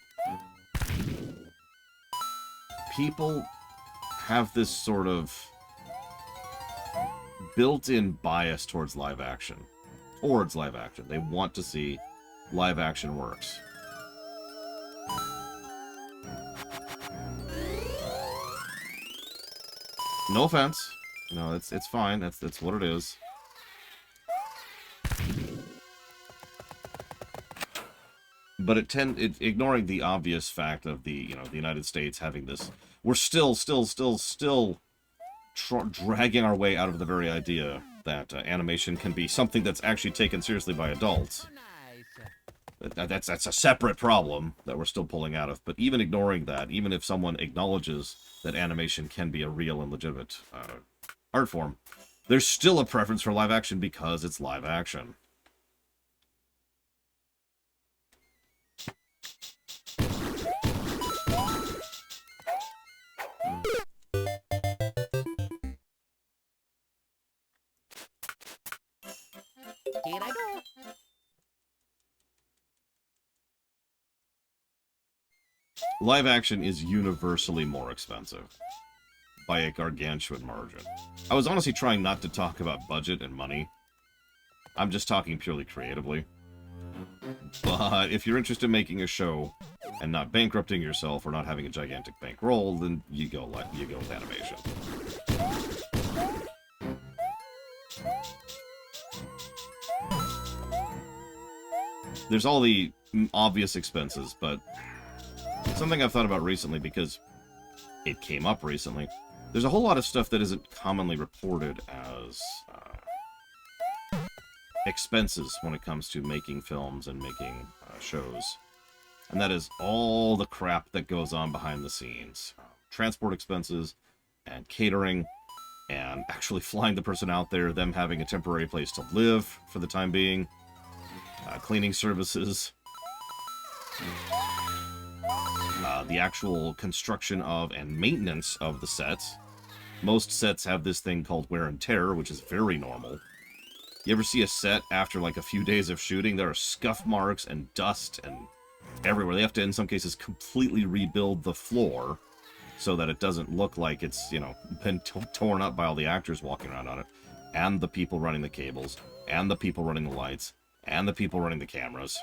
People have this sort of built-in bias towards live action. Towards live action. They want to see live action works. No offense. No, it's fine. That's what it is. But ignoring the obvious fact of the United States having this, we're still dragging our way out of the very idea that animation can be something that's actually taken seriously by adults. That's a separate problem that we're still pulling out of. But even ignoring that, even if someone acknowledges that animation can be a real and legitimate art form, there's still a preference for live action because it's live action. Here I go. Live action is universally more expensive by a gargantuan margin. I was honestly trying not to talk about budget and money. I'm just talking purely creatively. But if you're interested in making a show and not bankrupting yourself or not having a gigantic bankroll, then you go with animation. There's all the obvious expenses, but something I've thought about recently because it came up recently. There's a whole lot of stuff that isn't commonly reported as expenses when it comes to making films and making shows. And that is all the crap that goes on behind the scenes. Transport expenses, and catering, and actually flying the person out there, them having a temporary place to live for the time being, cleaning services, the actual construction of and maintenance of the sets. Most sets have this thing called wear and tear, which is very normal. You ever see a set after like a few days of shooting? There are scuff marks and dust and everywhere. They have to, in some cases, completely rebuild the floor so that it doesn't look like it's, been torn up by all the actors walking around on it, and the people running the cables, and the people running the lights, and the people running the cameras.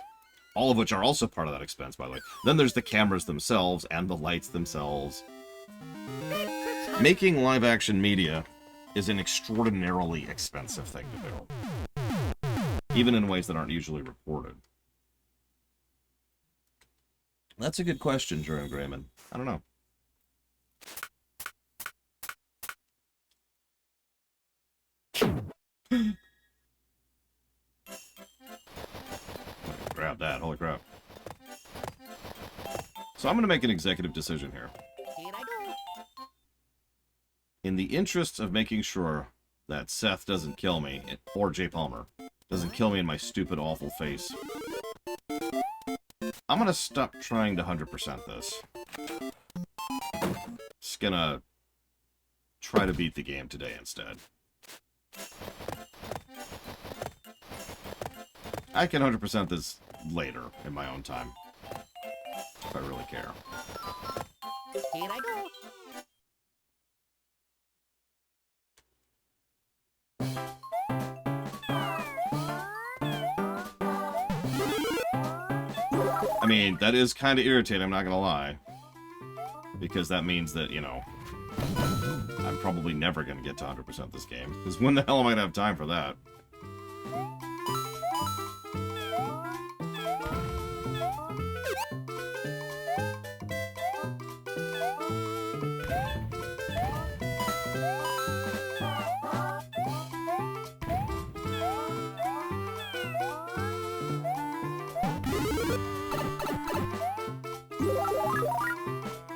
All of which are also part of that expense, by the way. Then there's the cameras themselves and the lights themselves. Making live-action media is an extraordinarily expensive thing to do. Even in ways that aren't usually reported. That's a good question, Jerome Grayman. I don't know. Grab that. Holy crap. So I'm going to make an executive decision here. Here I go. In the interests of making sure that Seth doesn't kill me, or Jay Palmer, doesn't kill me in my stupid, awful face, I'm going to stop trying to 100% this. Just going to try to beat the game today instead. I can 100% this later in my own time, if I really care. Here I go. I mean, that is kind of irritating, I'm not going to lie. Because that means that, you know, I'm probably never going to get to 100% this game. Because when the hell am I going to have time for that?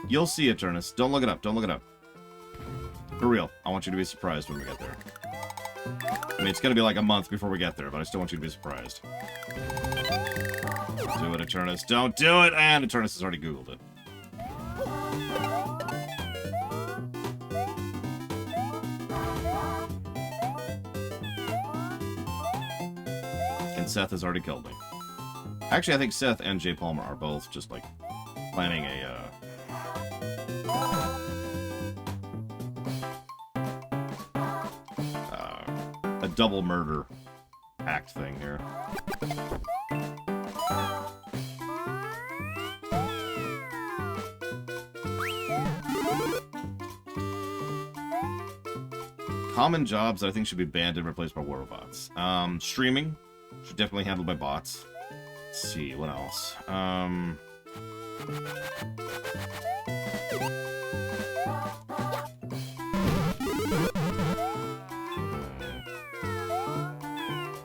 You'll see it, Ernest. Don't look it up. Don't look it up. For real. I want you to be surprised when we get there. I mean, it's going to be like a month before we get there, but I still want you to be surprised. Do it, Eternus. Don't do it! And Eternus has already Googled it. And Seth has already killed me. Actually, I think Seth and Jay Palmer are both just, like, planning a double murder act thing here. Common jobs that I think should be banned and replaced by war robots. Streaming should definitely be handled by bots. Let's see, what else?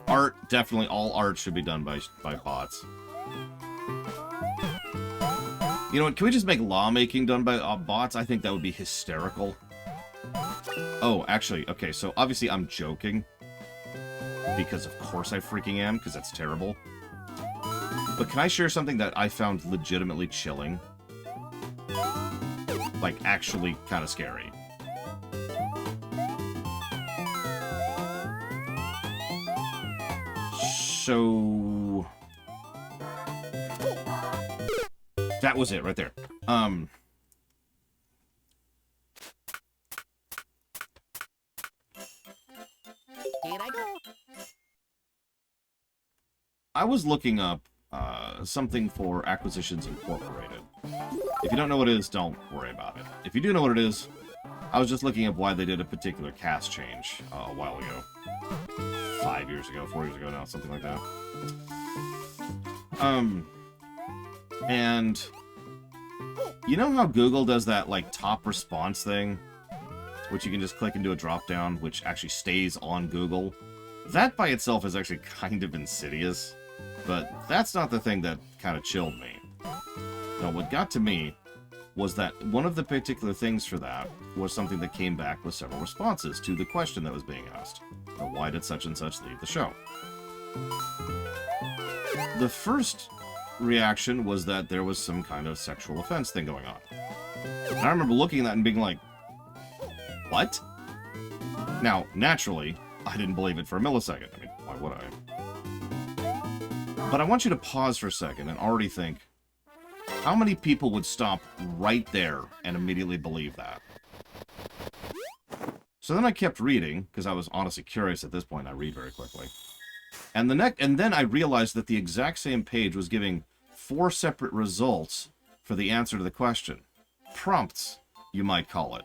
Art, definitely all art should be done by bots. You know what, can we just make lawmaking done by bots? I think that would be hysterical. Oh, actually, okay, so obviously I'm joking. Because of course I freaking am, because that's terrible. But can I share something that I found legitimately chilling? Like, actually kind of scary. So... that was it right there. Here I go. I was looking up something for Acquisitions Incorporated. If you don't know what it is, don't worry about it. If you do know what it is, I was just looking up why they did a particular cast change a while ago. 5 years ago, 4 years ago now, something like that. And you know how Google does that, like, top response thing? Which you can just click and do a drop-down, which actually stays on Google? That by itself is actually kind of insidious. But that's not the thing that kind of chilled me. Now, what got to me was that one of the particular things for that was something that came back with several responses to the question that was being asked. Now, why did such and such leave the show? The first reaction was that there was some kind of sexual offense thing going on. And I remember looking at that and being like, what? Now, naturally, I didn't believe it for a millisecond. I mean, why would I? But I want you to pause for a second and already think, how many people would stop right there and immediately believe that? So then I kept reading, because I was honestly curious at this point. I read very quickly. And then I realized that the exact same page was giving 4 separate results for the answer to the question. Prompts, you might call it.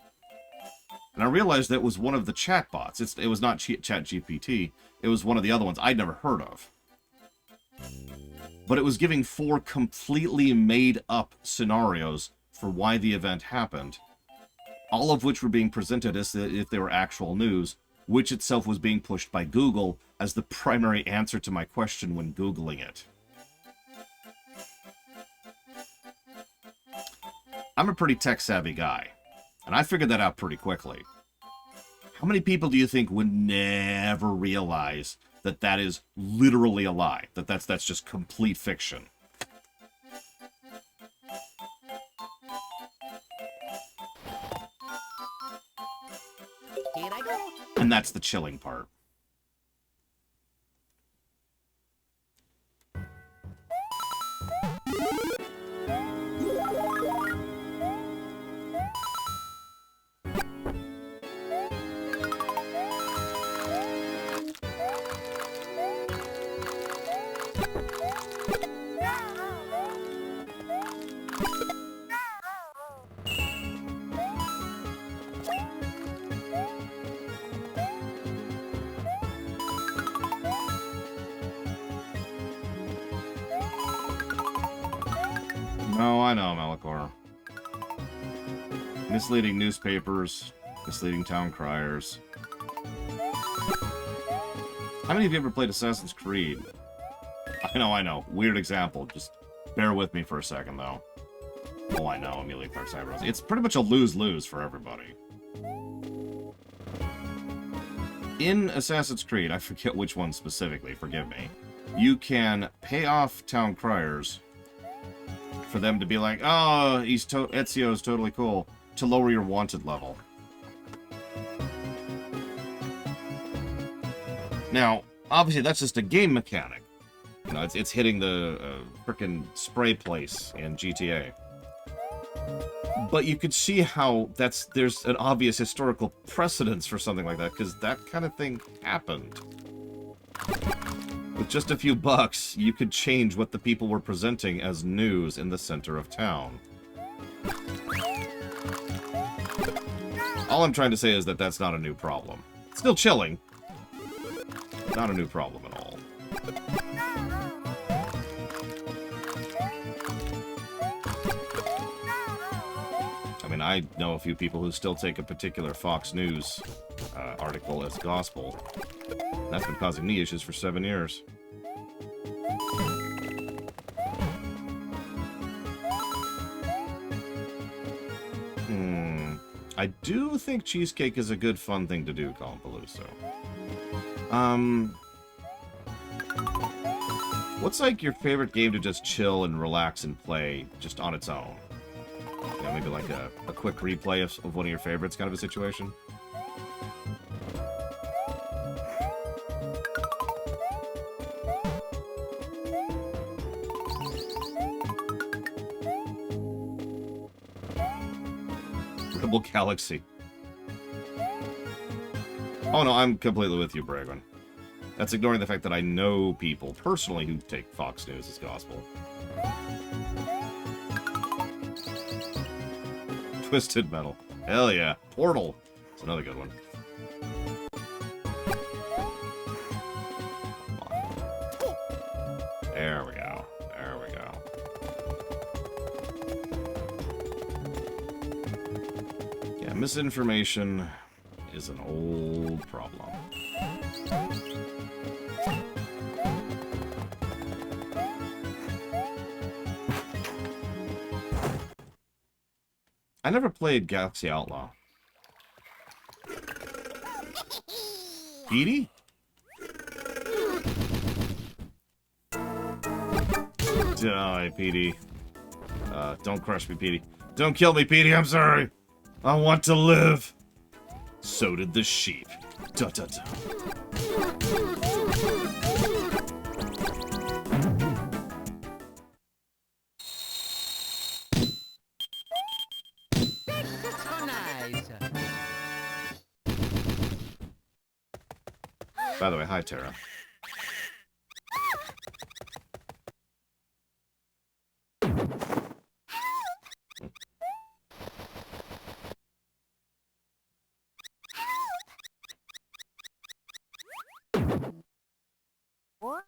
And I realized that it was one of the chatbots. It was not ChatGPT. It was one of the other ones I'd never heard of. But it was giving 4 completely made-up scenarios for why the event happened, all of which were being presented as if they were actual news, which itself was being pushed by Google as the primary answer to my question when Googling it. I'm a pretty tech-savvy guy, and I figured that out pretty quickly. How many people do you think would never realize that that is literally a lie? That's just complete fiction? Here I go. And that's the chilling part. No, I know, Melikor. Misleading newspapers, misleading town criers. How many of you ever played Assassin's Creed? I know. Weird example. Just bear with me for a second, though. Oh, I know, Amelia Clark's eyebrows. It's pretty much a lose-lose for everybody. In Assassin's Creed, I forget which one specifically, forgive me, you can pay off town criers for them to be like, oh, Ezio's totally cool, to lower your wanted level. Now, obviously, that's just a game mechanic. You know, it's hitting the frickin' spray place in GTA. But you could see how there's an obvious historical precedence for something like that, because that kind of thing happened. With just a few bucks, you could change what the people were presenting as news in the center of town. All I'm trying to say is that that's not a new problem. It's still chilling. Not a new problem at all. I mean, I know a few people who still take a particular Fox News article as gospel. That's been causing me issues for 7 years. I do think cheesecake is a good fun thing to do, Colin Peluso. What's like your favorite game to just chill and relax and play just on its own? You know, maybe like a quick replay of one of your favorites kind of a situation? Rebel Galaxy. Oh no, I'm completely with you, Bragwin. That's ignoring the fact that I know people personally who take Fox News as gospel. Twisted Metal. Hell yeah. Portal. It's another good one. There we go. There we go. Yeah, misinformation is an old problem. I never played Galaxy Outlaw. Petey? Die, Petey. Don't crush me, Petey. Don't kill me, Petey, I'm sorry. I want to live. So did the sheep. Da da da. So nice. By the way, hi, Tara. What?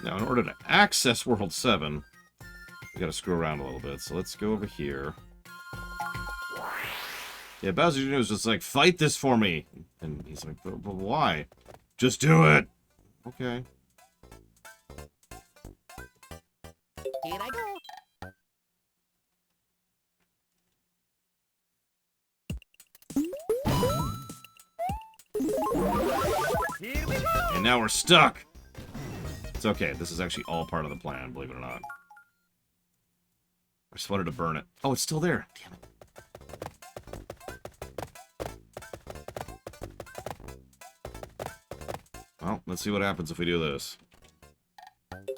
Now, in order to access World 7, We gotta screw around a little bit. So let's go over here. Yeah, Bowser Jr. was just like, fight this for me. And he's like, but why? Just do it. Okay. Here I go. Here we go. And now we're stuck. It's okay. This is actually all part of the plan, believe it or not. I just wanted to burn it. Oh, it's still there. Damn it. Well, let's see what happens if we do this.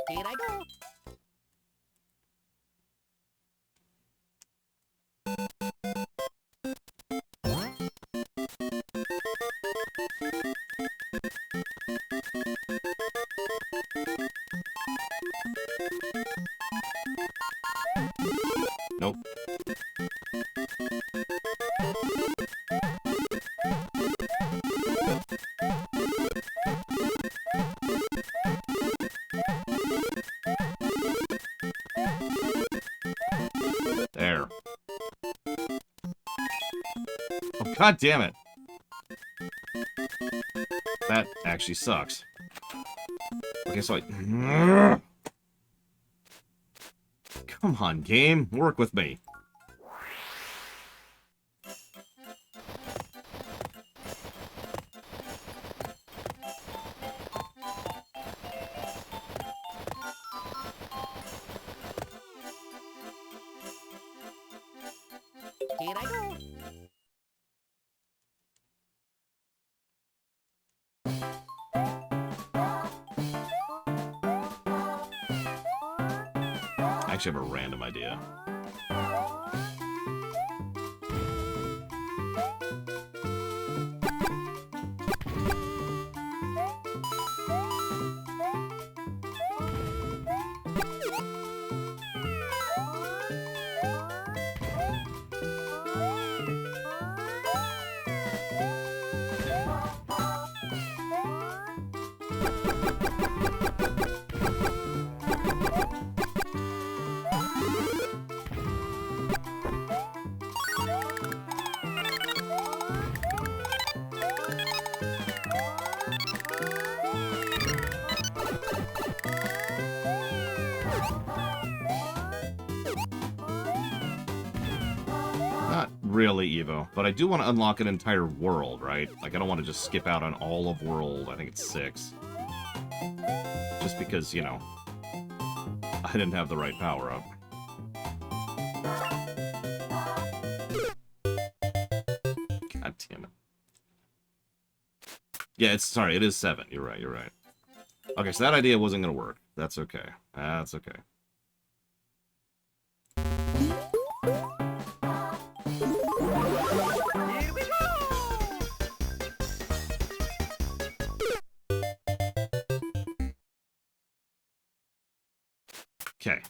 Here I go. Nope. There. Oh, god damn it. That actually sucks. Okay, so I... Come on, game. Work with me. Here I go. I actually have a random idea. Not really, Evo, but I do want to unlock an entire world, right? Like, I don't want to just skip out on all of world. I think it's 6. Just because, you know, I didn't have the right power-up. God damn it. Yeah, it is 7. You're right, you're right. Okay, so that idea wasn't going to work. That's okay. That's okay. Here we go. Okay.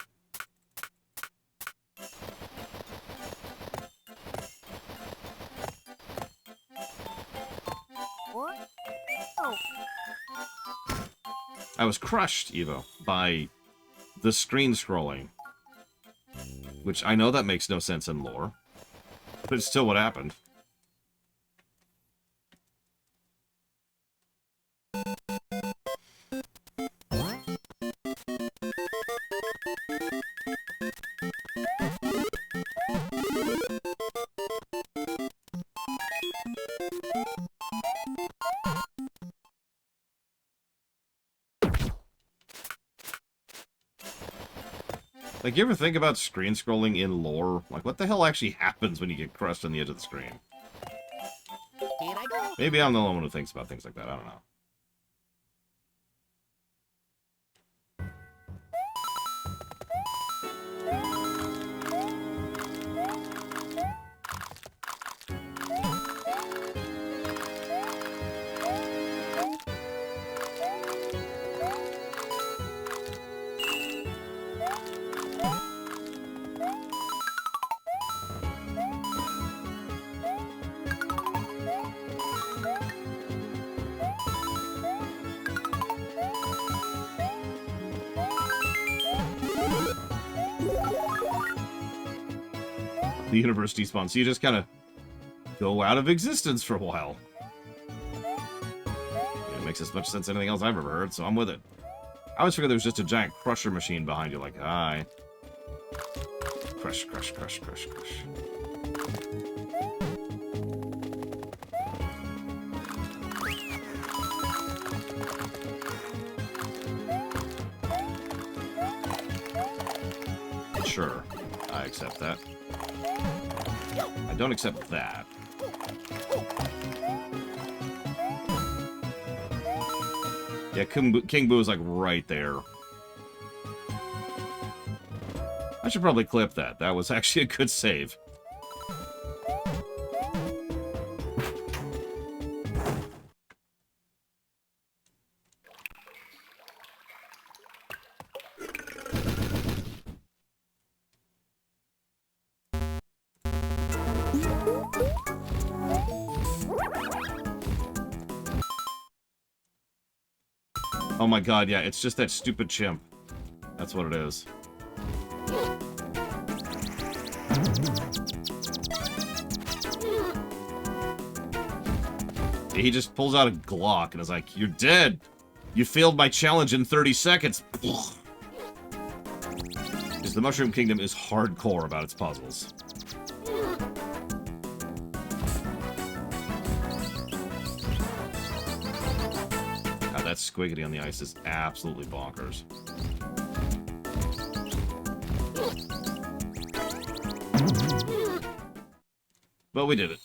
What? Oh. I was crushed, Evo, by the screen scrolling. Which I know that makes no sense in lore. But it's still what happened. Like, you ever think about screen scrolling in lore? Like, what the hell actually happens when you get crushed on the edge of the screen? Here I go. Maybe I'm the only one who thinks about things like that. I don't know. the universe despawns. So you just kind of go out of existence for a while. It makes as much sense as anything else I've ever heard, so I'm with it. I always figured there was just a giant crusher machine behind you, like, hi. Crush, crush, crush, crush, crush. Sure, I accept that. I don't accept that. Yeah, King Boo is like right there. I should probably clip that. That was actually a good save. Oh my god, yeah, it's just that stupid chimp. That's what it is. He just pulls out a Glock and is like, "You're dead! You failed my challenge in 30 seconds!" Because the Mushroom Kingdom is hardcore about its puzzles. God, that squiggity on the ice is absolutely bonkers. But we did it.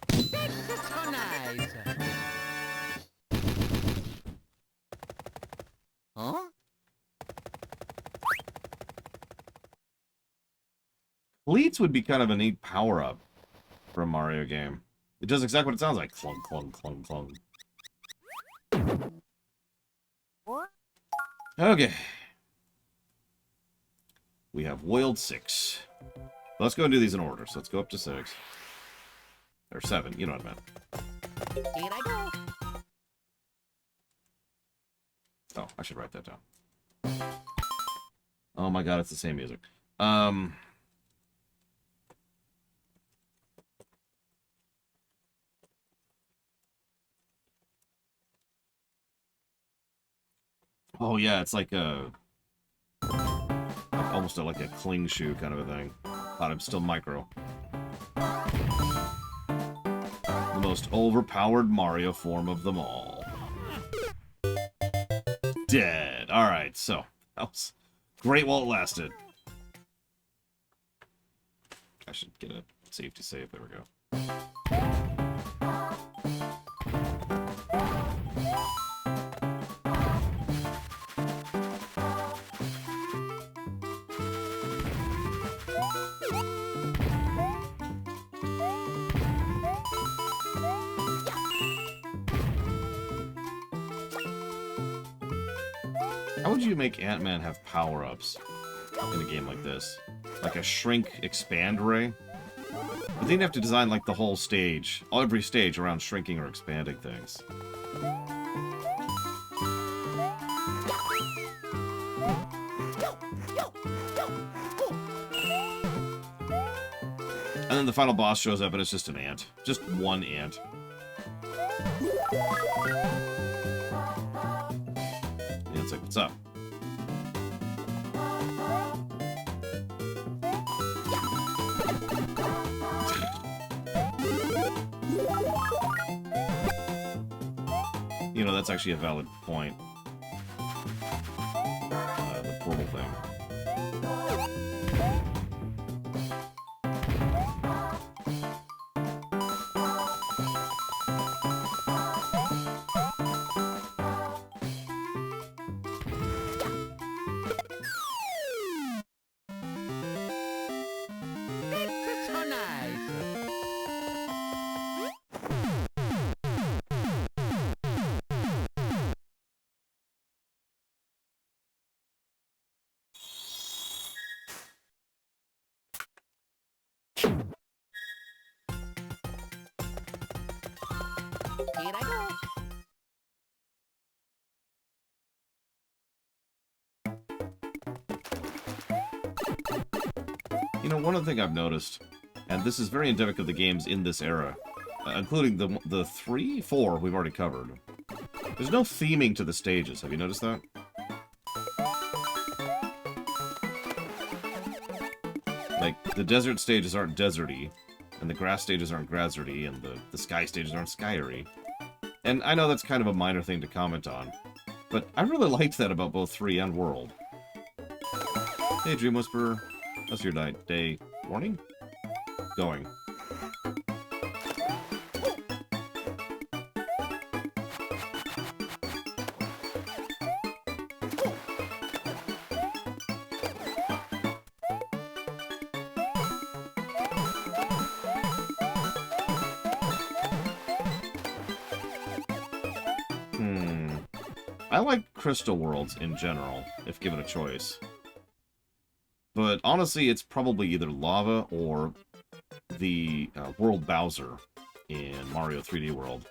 So nice. Huh? Fleets would be kind of a neat power-up for a Mario game. It does exactly what it sounds like. Clunk, clunk, clunk, clunk. What? Okay. We have Woiled 6. Let's go and do these in order. So let's go up to 6. Or 7, you know what I meant. Here I go. Oh, I should write that down. Oh my god, it's the same music. Oh yeah, it's like a... almost like a cling shoe kind of a thing. But I'm still micro. The most overpowered Mario form of them all. Dead. Alright, so. That was great while it lasted. I should get a safety save. There we go. How would you make Ant-Man have power-ups in a game like this? Like a shrink expand ray? But then you'd have to design like the whole stage, every stage around shrinking or expanding things. And then the final boss shows up and it's just an ant. Just one ant. And it's like, what's up? You know, that's actually a valid point. The portal thing. So nice. Here I go. You know, one other thing I've noticed, and this is very endemic of the games in this era, including the 3, 4 we've already covered. There's no theming to the stages. Have you noticed that? Like, the desert stages aren't deserty, and the grass stages aren't grassarty, and the sky stages aren't skyery. And I know that's kind of a minor thing to comment on, but I really liked that about both 3 and World. Hey, Dream Whisperer. How's your day? Morning? Going. I like Crystal Worlds in general, if given a choice. But honestly, it's probably either Lava or the World Bowser in Mario 3D World.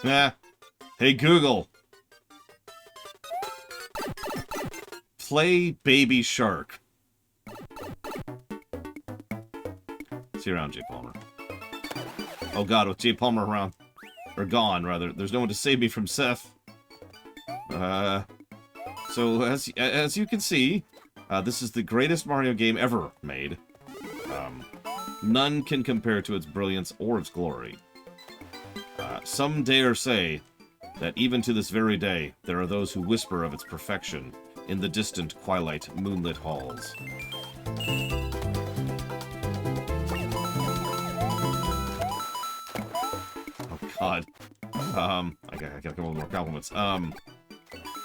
Nah. Hey, Google. Play Baby Shark. See you around, J. Palmer. Oh god, with J. Palmer around. Or gone, rather. There's no one to save me from Seth. So, as you can see, this is the greatest Mario game ever made. None can compare to its brilliance or its glory. Some dare say that even to this very day, there are those who whisper of its perfection in the distant twilight moonlit halls. Oh god. I gotta come up with more compliments.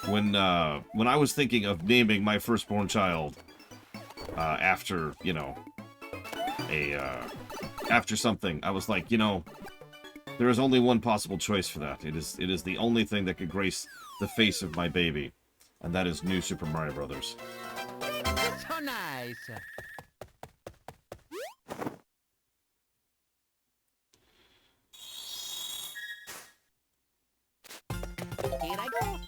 When I was thinking of naming my firstborn child, after, you know, after something, I was like, you know, there is only one possible choice for that. It is the only thing that could grace the face of my baby, and that is New Super Mario Brothers. So nice. Here I go.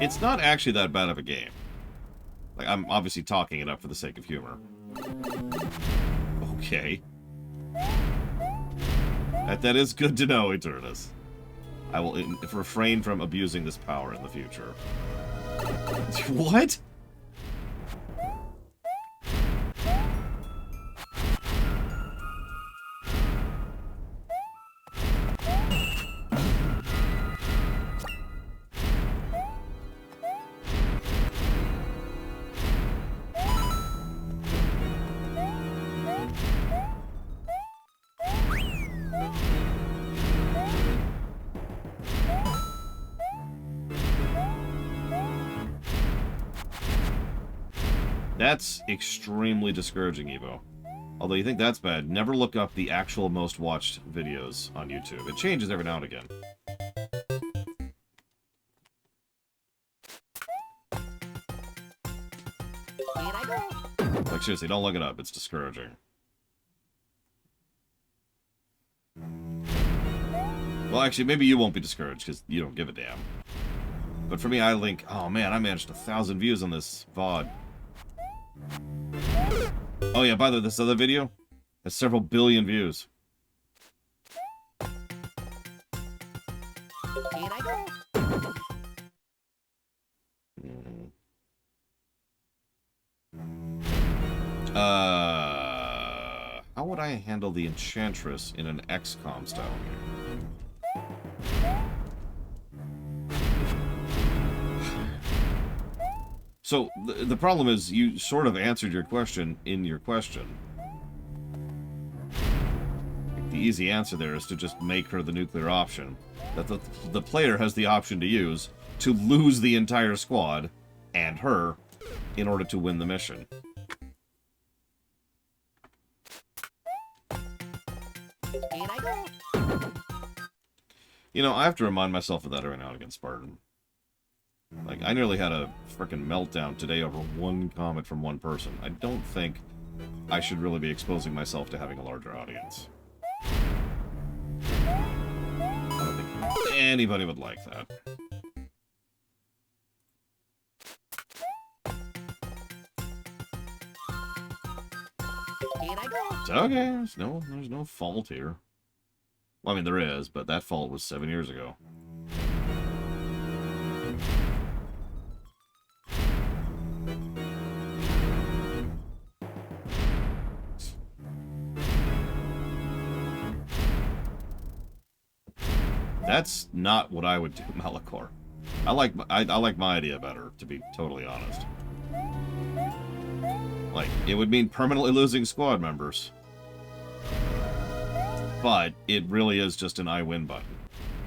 It's not actually that bad of a game. Like, I'm obviously talking it up for the sake of humor. Okay. That is good to know, Eternus. I will refrain from abusing this power in the future. What? That's extremely discouraging, Evo. Although you think that's bad, never look up the actual most watched videos on YouTube. It changes every now and again. Here I go. Like, seriously, don't look it up. It's discouraging. Well, actually, maybe you won't be discouraged, because you don't give a damn. But for me, I think, oh man, I managed 1,000 views on this VOD. Oh yeah, by the way, this other video has several billion views. Here I go. How would I handle the Enchantress in an XCOM style game? So, the problem is, you sort of answered your question in your question. The easy answer there is to just make her the nuclear option. That the player has the option to use to lose the entire squad and her in order to win the mission. Here I go. You know, I have to remind myself of that every now and again, Spartan. Like, I nearly had a frickin' meltdown today over one comment from one person. I don't think I should really be exposing myself to having a larger audience. I don't think anybody would like that. Here I go. It's okay, there's no fault here. Well, I mean, there is, but that fault was 7 years ago. That's not what I would do, Malachor. I like my idea better, to be totally honest. Like, it would mean permanently losing squad members. But it really is just an I win button.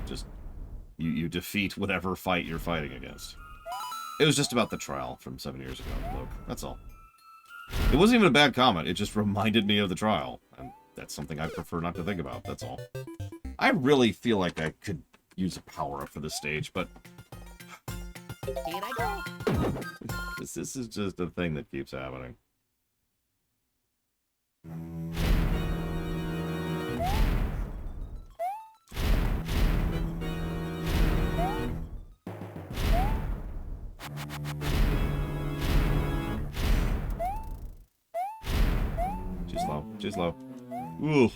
Just, you defeat whatever fight you're fighting against. It was just about the trial from 7 years ago, Luke. That's all. It wasn't even a bad comment, it just reminded me of the trial. And that's something I prefer not to think about, that's all. I really feel like I could use a power-up for this stage, but... Here I go. This is just a thing that keeps happening. Too slow. Too slow. Ooh.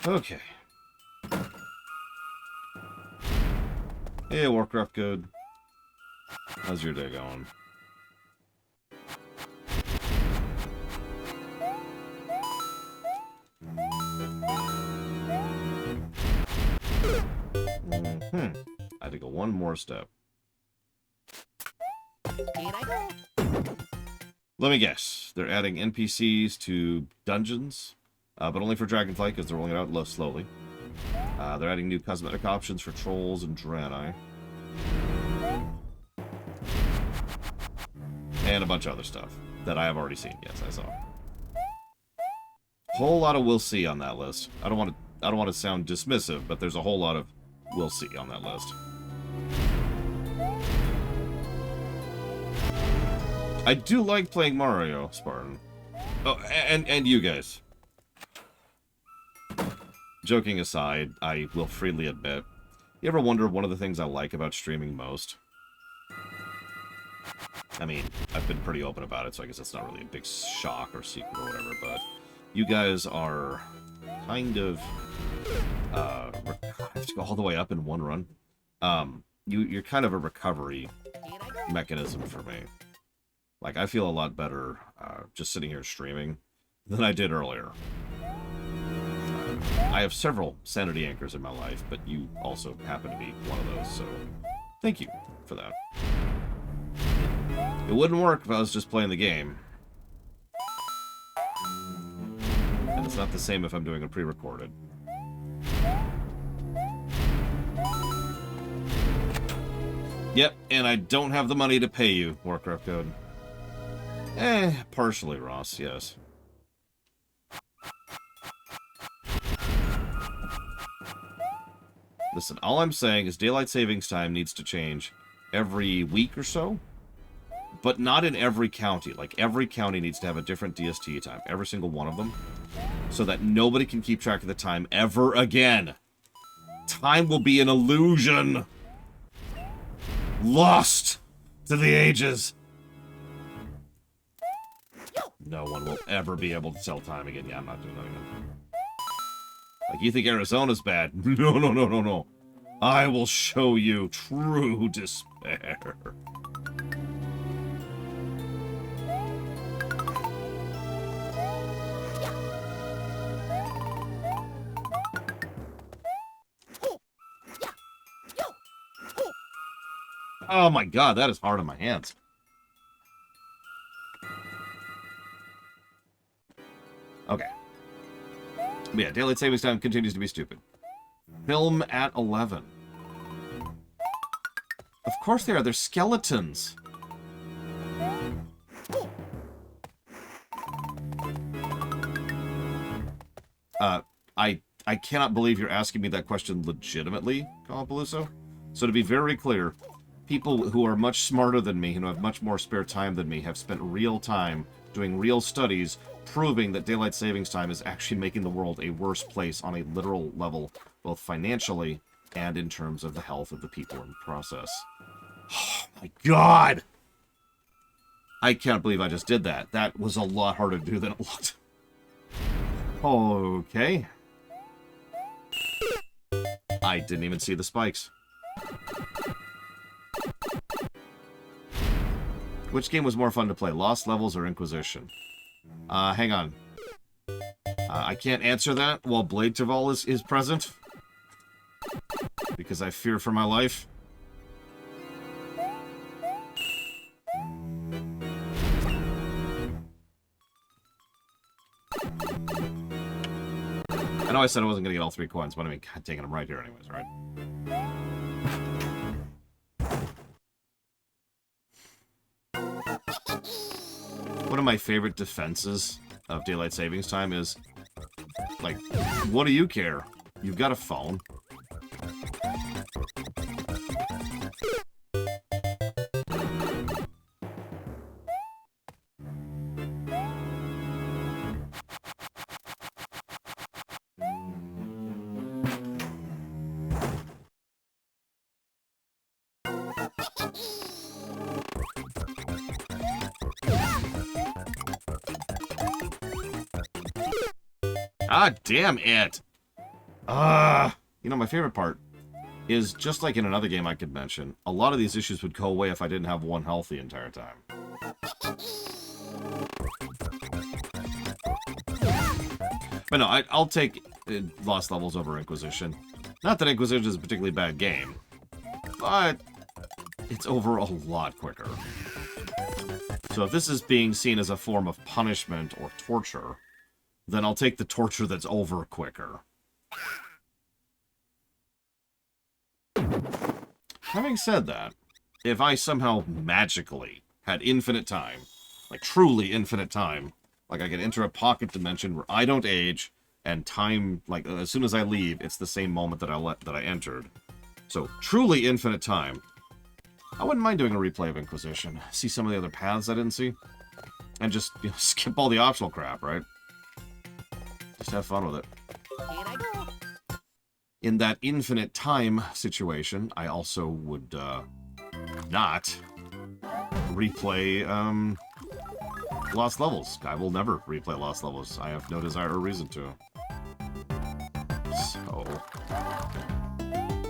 Okay. Hey, Warcraft Code. How's your day going? I had to go one more step. Here I go. Let me guess. They're adding NPCs to dungeons, but only for Dragonflight because they're rolling it out slowly. They're adding new cosmetic options for trolls and Draenei. And a bunch of other stuff that I have already seen. Yes, I saw. Whole lot of we'll see on that list. I don't want to sound dismissive, but there's a whole lot of we'll see on that list. I do like playing Mario, Spartan. Oh, and you guys. Joking aside, I will freely admit, you ever wonder one of the things I like about streaming most? I mean, I've been pretty open about it, so I guess it's not really a big shock or secret or whatever, but you guys are kind of, I have to go all the way up in one run. You're kind of a recovery mechanism for me. Like, I feel a lot better just sitting here streaming than I did earlier. I have several sanity anchors in my life, but you also happen to be one of those, so thank you for that. It wouldn't work if I was just playing the game. And it's not the same if I'm doing a pre-recorded. Yep, and I don't have the money to pay you, Warcraft Code. Partially, Ross, yes. Listen, all I'm saying is daylight savings time needs to change every week or so, but not in every county. Like, every county needs to have a different DST time, every single one of them, so that nobody can keep track of the time ever again. Time will be an illusion. Lost to the ages. No one will ever be able to tell time again. Yeah, I'm not doing that again. Like, you think Arizona's bad? No, no, no, no, no. I will show you true despair. Oh my god, that is hard on my hands. Okay. But yeah, daylight savings time continues to be stupid. Film at 11. Of course they are. They're skeletons. I cannot believe you're asking me that question legitimately, Calapaluso. So to be very clear, people who are much smarter than me, who have much more spare time than me, have spent real time doing real studies proving that daylight savings time is actually making the world a worse place on a literal level, both financially and in terms of the health of the people in the process. Oh my god! I can't believe I just did that. That was a lot harder to do than it looked. Okay. I didn't even see the spikes. Which game was more fun to play, Lost Levels or Inquisition? Hang on. I can't answer that while Blade Travel is present. Because I fear for my life. I know I said I wasn't going to get all 3 coins, but I mean, God dang it, I'm right here anyways, right? One of my favorite defenses of daylight savings time is, like, what do you care? You've got a phone. Ah, damn it! You know, my favorite part is, just like in another game I could mention, a lot of these issues would go away if I didn't have 1 health the entire time. But no, I'll take Lost Levels over Inquisition. Not that Inquisition is a particularly bad game, but it's over a lot quicker. So if this is being seen as a form of punishment or torture, then I'll take the torture that's over quicker. Having said that, if I somehow magically had infinite time, like truly infinite time, like I could enter a pocket dimension where I don't age, and time, like as soon as I leave, it's the same moment that I entered. So truly infinite time. I wouldn't mind doing a replay of Inquisition. See some of the other paths I didn't see, and just, you know, skip all the optional crap, right? Just have fun with it. Here I go. In that infinite time situation, I also would not replay Lost Levels. I will never replay Lost Levels. I have no desire or reason to. So,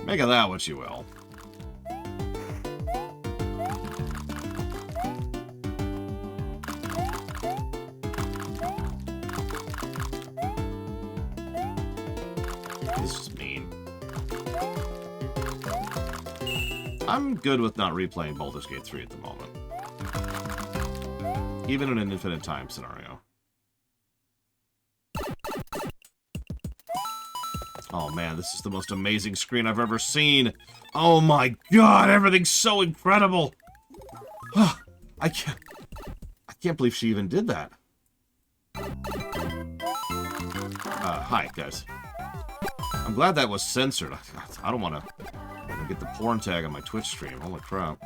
make of that what you will. This is mean. I'm good with not replaying Baldur's Gate 3 at the moment. Even in an infinite time scenario. Oh man, this is the most amazing screen I've ever seen. Oh my god, everything's so incredible. I can't believe she even did that. Hi, guys. I'm glad that was censored. I don't want to get the porn tag on my Twitch stream. Holy crap.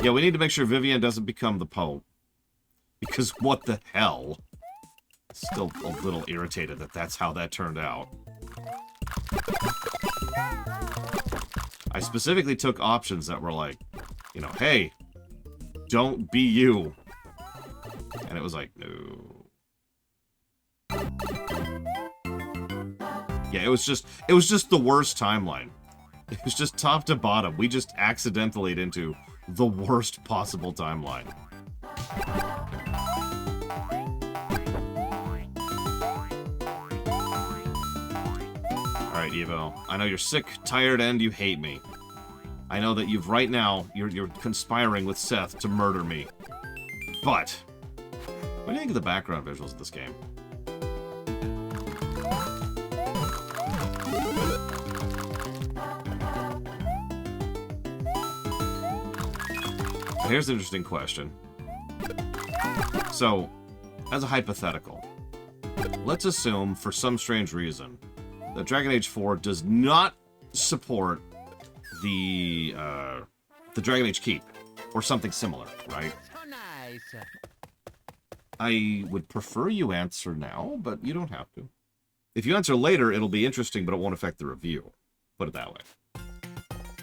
Yeah, we need to make sure Vivian doesn't become the Pope. Because what the hell? Still a little irritated that that's how that turned out. I specifically took options that were like, you know, hey, don't be you. And it was like, no. Yeah, it was just the worst timeline. It was just top to bottom. We just accidentally into the worst possible timeline. Alright, Evo. I know you're sick, tired, and you hate me. I know that right now, you're conspiring with Seth to murder me. But, what do you think of the background visuals of this game? Here's an interesting question. So, as a hypothetical, let's assume, for some strange reason, that Dragon Age 4 does not support the Dragon Age Keep, or something similar, right? So nice. I would prefer you answer now, but you don't have to. If you answer later, it'll be interesting, but it won't affect the review. Put it that way.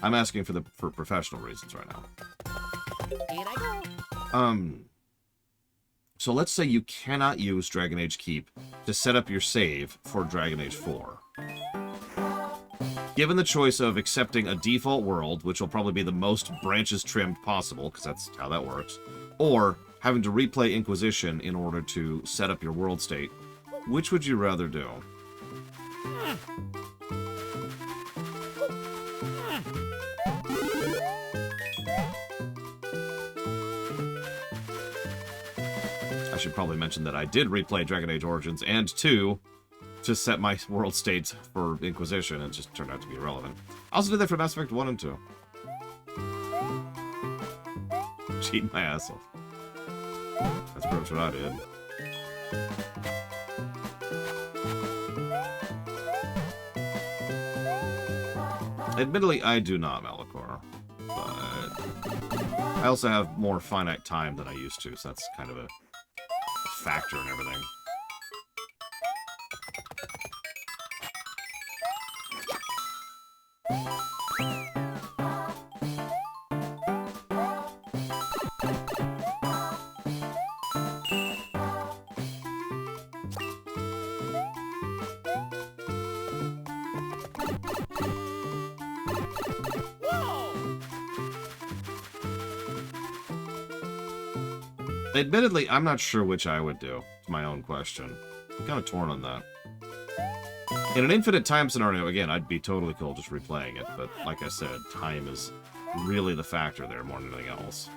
I'm asking for professional reasons right now. Here I go. So let's say you cannot use Dragon Age Keep to set up your save for Dragon Age 4. Given the choice of accepting a default world, which will probably be the most branches trimmed possible, because that's how that works, or having to replay Inquisition in order to set up your world state, which would you rather do? I should probably mention that I did replay Dragon Age Origins and 2 to set my world states for Inquisition. It just turned out to be irrelevant. I also did that for Mass Effect 1 and 2. Cheating my ass off. That's pretty much what I did. Admittedly, I do not, Malachor. But I also have more finite time than I used to, so that's kind of a factor in everything. Admittedly, I'm not sure which I would do. It's my own question. I'm kind of torn on that. In an infinite time scenario, again, I'd be totally cool just replaying it, but like I said, time is really the factor there more than anything else.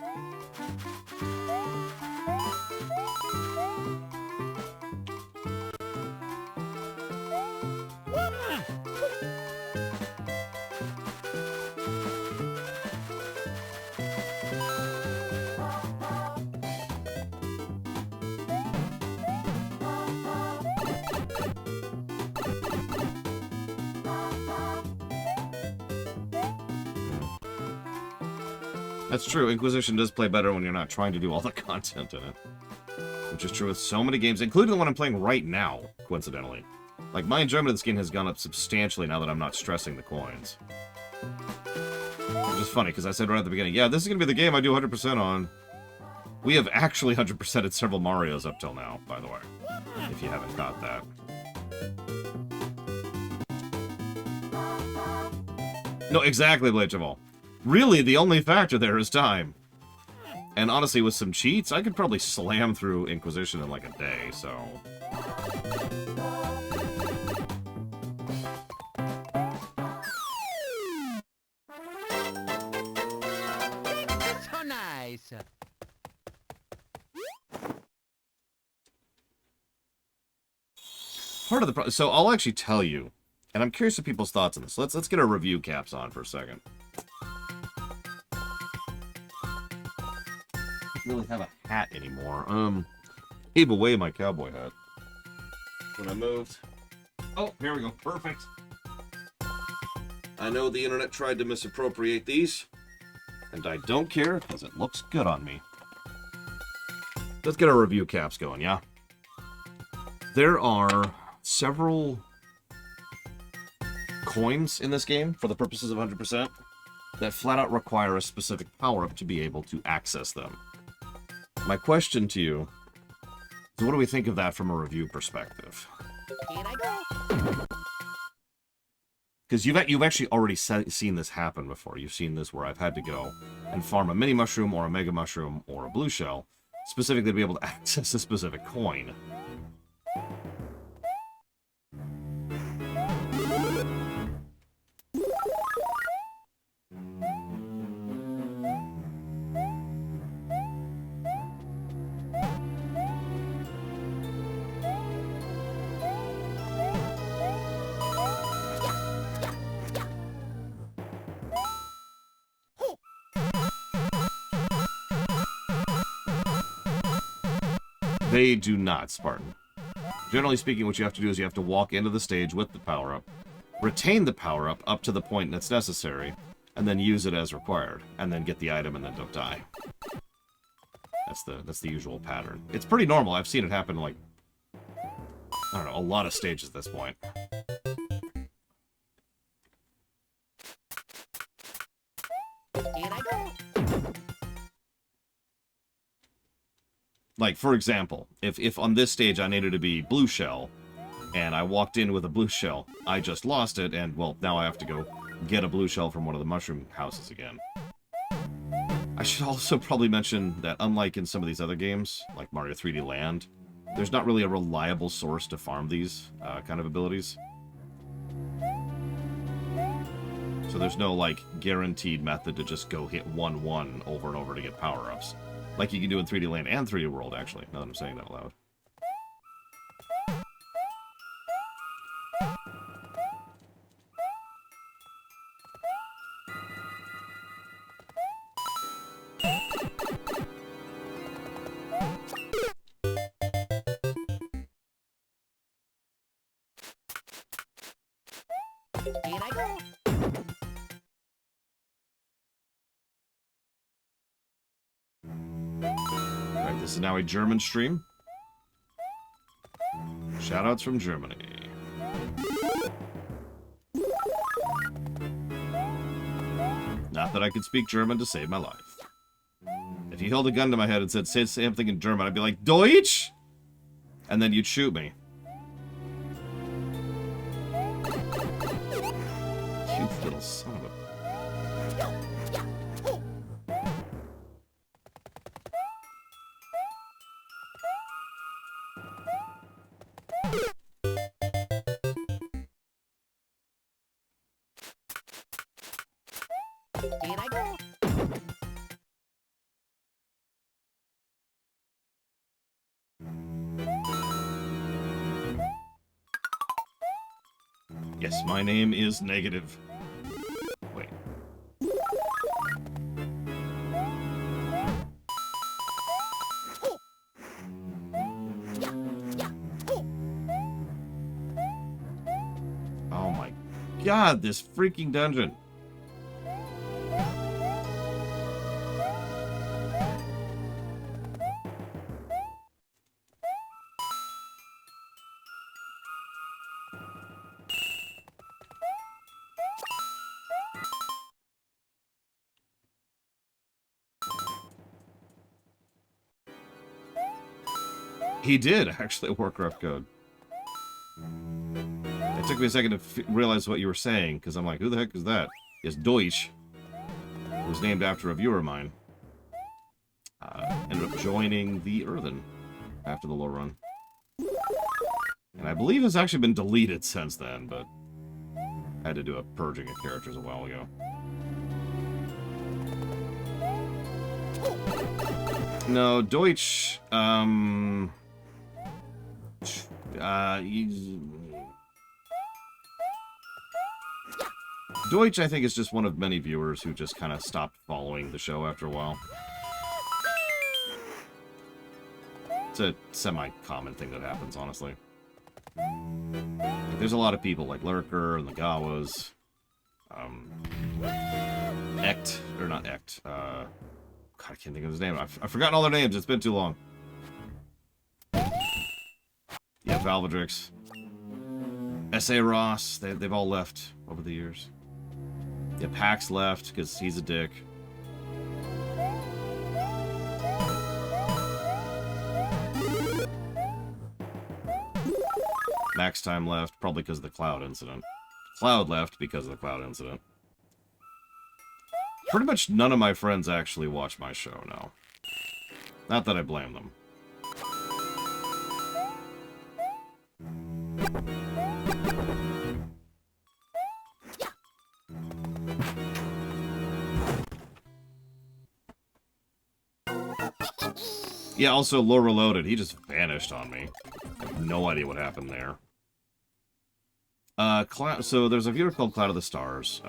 That's true. Inquisition does play better when you're not trying to do all the content in it. Which is true with so many games, including the one I'm playing right now, coincidentally. Like, my enjoyment of this game has gone up substantially now that I'm not stressing the coins. Which is funny, because I said right at the beginning, yeah, this is going to be the game I do 100% on. We have actually 100%ed several Marios up till now, by the way. If you haven't caught that. No, exactly, Blade Jamal. Really, the only factor there is time. And honestly, with some cheats, I could probably slam through Inquisition in like a day, so... So nice. Part of the problem... So, I'll actually tell you, and I'm curious of people's thoughts on this. Let's get our review caps on for a second. Really have a hat anymore. Gave away my cowboy hat when I moved. Oh, here we go. Perfect. I know the internet tried to misappropriate these, and I don't care because it looks good on me. Let's get our review caps going, yeah? There are several coins in this game for the purposes of 100% that flat out require a specific power-up to be able to access them. My question to you is, what do we think of that from a review perspective? Here I go. Because you've actually already seen this happen before. You've seen this where I've had to go and farm a mini mushroom or a mega mushroom or a blue shell, specifically to be able to access a specific coin. They do not, Spartan. Generally speaking, what you have to do is you have to walk into the stage with the power-up, retain the power-up up to the point that's necessary, and then use it as required, and then get the item and then don't die. That's the usual pattern. It's pretty normal. I've seen it happen, like, I don't know, a lot of stages at this point. In I go. Like, for example, if on this stage I needed to be blue shell, and I walked in with a blue shell, I just lost it, and, well, now I have to go get a blue shell from one of the mushroom houses again. I should also probably mention that unlike in some of these other games, like Mario 3D Land, there's not really a reliable source to farm these kind of abilities. So there's no, like, guaranteed method to just go hit 1-1 over and over to get power-ups. Like you can do in 3D Land and 3D World, actually, now that I'm saying that aloud. In I go. Alright, this is now a German stream. Shoutouts from Germany. Not that I could speak German to save my life. If you held a gun to my head and said, say something in German, I'd be like, Deutsch? And then you'd shoot me. You little son of a... In I go. Yes, my name is Negative. Wait. Oh my god, this freaking dungeon. He did actually work rough code. It took me a second to realize what you were saying, because I'm like, who the heck is that? It's Deutsch. It was named after a viewer of mine. Ended up joining the Earthen after the low run. And I believe it's actually been deleted since then, but I had to do a purging of characters a while ago. No, Deutsch, Deutsch, I think, is just one of many viewers who just kind of stopped following the show after a while. It's a semi-common thing that happens, honestly. Like, there's a lot of people like Lurker and the Gawas, Ect, or not Ect, God, I can't think of his name. I've forgotten all their names. It's been too long. Yeah, Valvedrix. S.A. Ross. They've all left over the years. Yeah, Pax left because he's a dick. Max Time left, probably because of the Cloud incident. Cloud left because of the Cloud incident. Pretty much none of my friends actually watch my show now. Not that I blame them. Yeah, also, Lore Reloaded, he just vanished on me. I have no idea what happened there. So there's a viewer called Cloud of the Stars.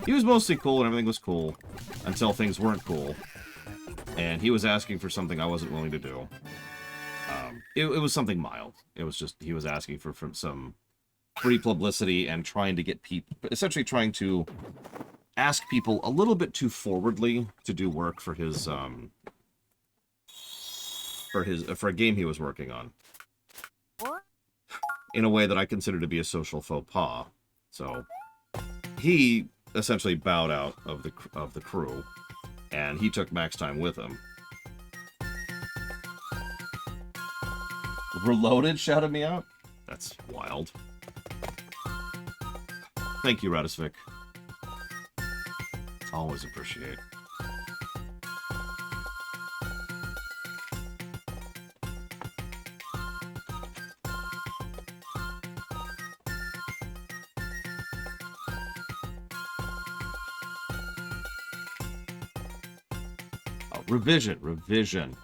He was mostly cool and everything was cool until things weren't cool. And he was asking for something I wasn't willing to do. It was something mild. It was just, he was asking for some free publicity and trying to get people, essentially trying to ask people a little bit too forwardly to do work for his, for a game he was working on. In a way that I consider to be a social faux pas. So he essentially bowed out of the crew, and he took max time with him. Reloaded shouted me out? That's wild. Thank you, Radisvik. Always appreciate. Revision.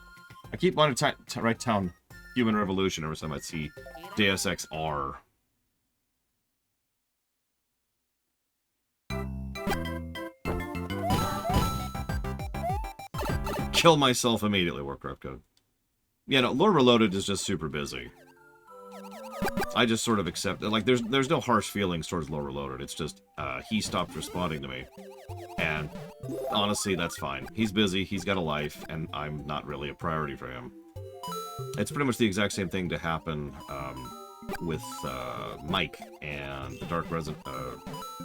I keep wanting to write down Human Revolution every time I see Deus Ex R. Kill myself immediately, Warcraft code. Yeah, no, Lore Reloaded is just super busy. I just sort of accept it. Like, there's no harsh feelings towards Lore Reloaded. It's just, he stopped responding to me. And honestly, that's fine. He's busy, he's got a life, and I'm not really a priority for him. It's pretty much the exact same thing to happen with Mike and the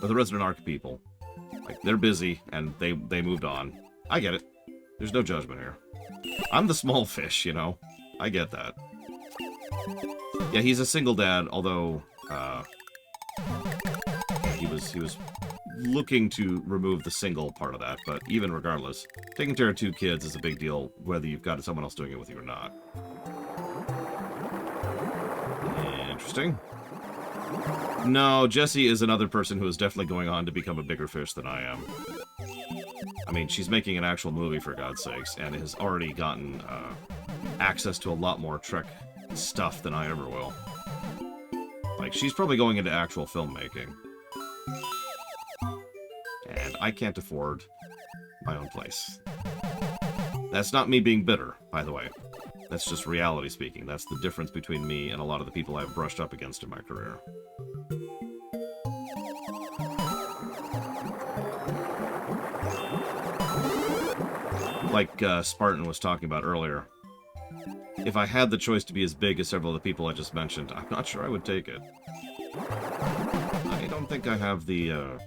the Resident Arc people. Like, they're busy, and they moved on. I get it. There's no judgment here. I'm the small fish, you know? I get that. Yeah, he's a single dad, although he was looking to remove the single part of that, but even regardless, taking care of 2 kids is a big deal, whether you've got someone else doing it with you or not. Interesting. No, Jessie is another person who is definitely going on to become a bigger fish than I am. I mean, she's making an actual movie, for God's sakes, and has already gotten access to a lot more Trek stuff than I ever will. Like, she's probably going into actual filmmaking. And I can't afford my own place. That's not me being bitter, by the way. That's just reality speaking. That's the difference between me and a lot of the people I've brushed up against in my career. Like Spartan was talking about earlier, if I had the choice to be as big as several of the people I just mentioned, I'm not sure I would take it. I don't think I have the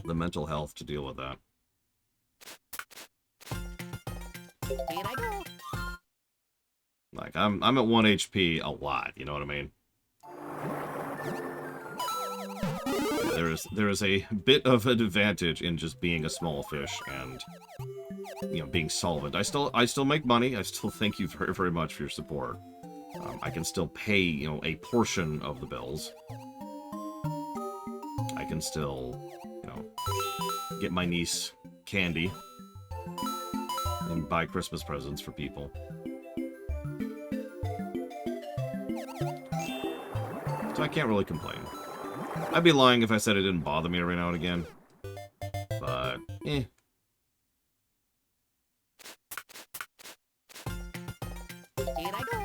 mental health to deal with that. Here I go. Like, I'm at 1 HP a lot, you know what I mean? There is a bit of an advantage in just being a small fish and, you know, being solvent. I still make money. I still thank you very, very much for your support. I can still pay, you know, a portion of the bills. I can still, you know, get my niece candy and buy Christmas presents for people. So I can't really complain. I'd be lying if I said it didn't bother me every now and again. But, eh. Here I go.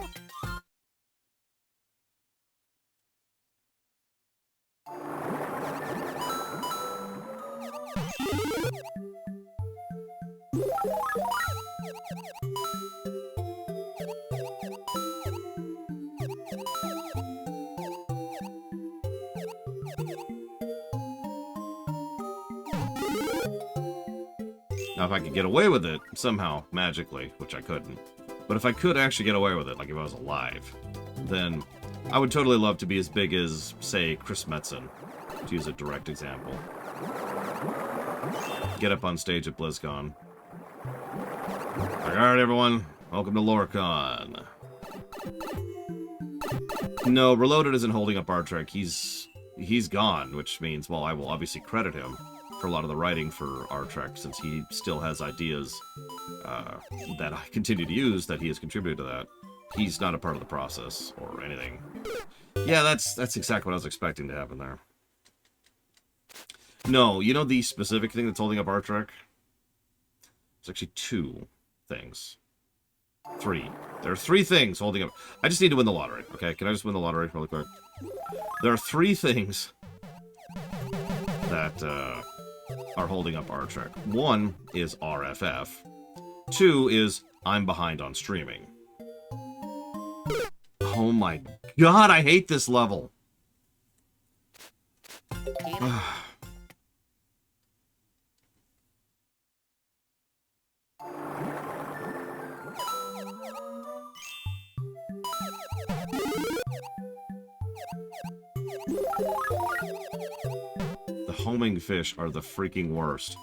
Now, if I could get away with it, somehow, magically, which I couldn't, but if I could actually get away with it, like if I was alive, then I would totally love to be as big as, say, Chris Metzen. to use a direct example. Get up on stage at BlizzCon. Alright, everyone. Welcome to LoreCon. No, Reloaded isn't holding up our track. He's gone, which means, well, I will obviously credit him for a lot of the writing for our track, since he still has ideas that I continue to use, that he has contributed to that. He's not a part of the process or anything. Yeah, that's exactly what I was expecting to happen there. No, you know the specific thing that's holding up our track? It's actually 2 things. 3. There are 3 things holding up. I just need to win the lottery, okay? Can I just win the lottery really quick? There are 3 things that are holding up our track. 1 is RFF. 2 is I'm behind on streaming. Oh my god, I hate this level. The homing fish are the freaking worst.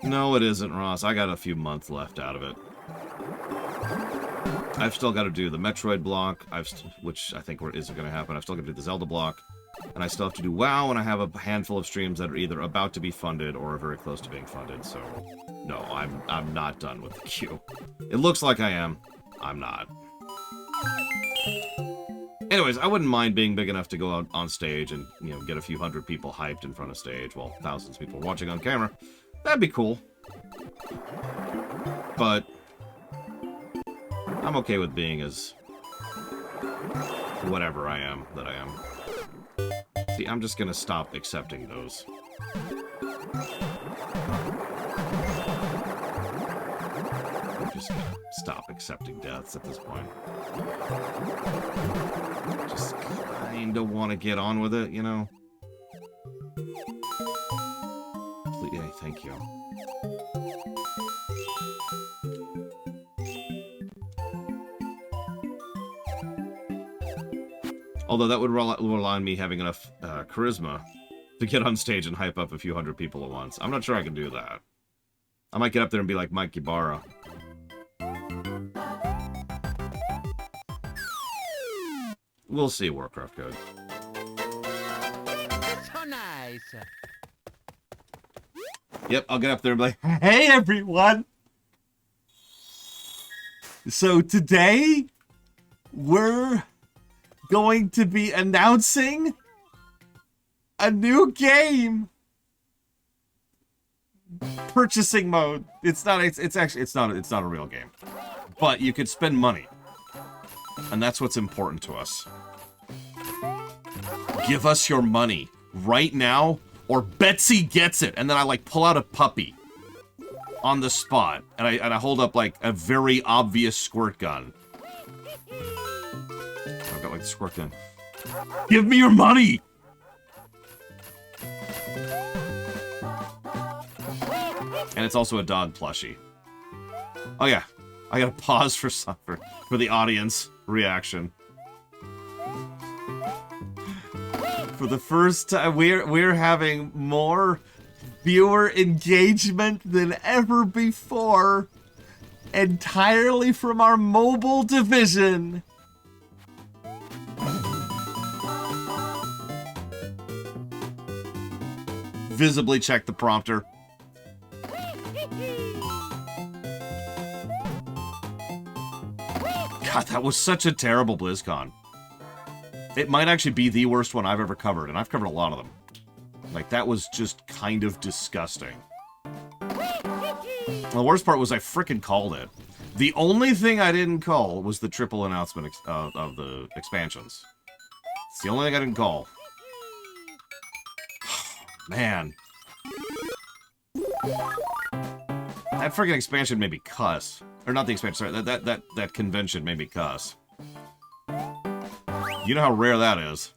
No, it isn't, Ross. I got a few months left out of it. I've still got to do the Metroid block, which I think isn't going to happen. I've still got to do the Zelda block, and I still have to do WoW, and I have a handful of streams that are either about to be funded or are very close to being funded. So, no, I'm not done with the queue. It looks like I am. I'm not. Anyways, I wouldn't mind being big enough to go out on stage and, you know, get a few hundred people hyped in front of stage while thousands of people are watching on camera. That'd be cool. But I'm okay with being as whatever I am that I am. See, I'm just gonna stop accepting those. I'm just gonna stop accepting deaths at this point. Just kinda wanna get on with it, you know? Please, yeah, thank you. Although that would rely on me having enough charisma to get on stage and hype up a few hundred people at once. I'm not sure I can do that. I might get up there and be like Mike Ibarra. We'll see, Warcraft Code. So nice. Yep, I'll get up there and be like, hey everyone! So today, we're going to be announcing a new game. Purchasing mode. It's not a real game. But you could spend money. And that's what's important to us. Give us your money right now, or Betsy gets it. And then I like pull out a puppy on the spot, and I hold up like a very obvious squirt gun. I've got like the squirt gun. Give me your money! And it's also a dog plushie. Oh yeah, I gotta pause for the audience reaction. For the first time, we're having more viewer engagement than ever before, entirely from our mobile division. Visibly check the prompter. God, that was such a terrible BlizzCon. It might actually be the worst one I've ever covered, and I've covered a lot of them. Like, that was just kind of disgusting. The worst part was I frickin' called it. The only thing I didn't call was the triple announcement of the expansions. It's the only thing I didn't call. Man. That friggin' expansion made me cuss. Or not the expansion, sorry, that convention made me cuss. You know how rare that is.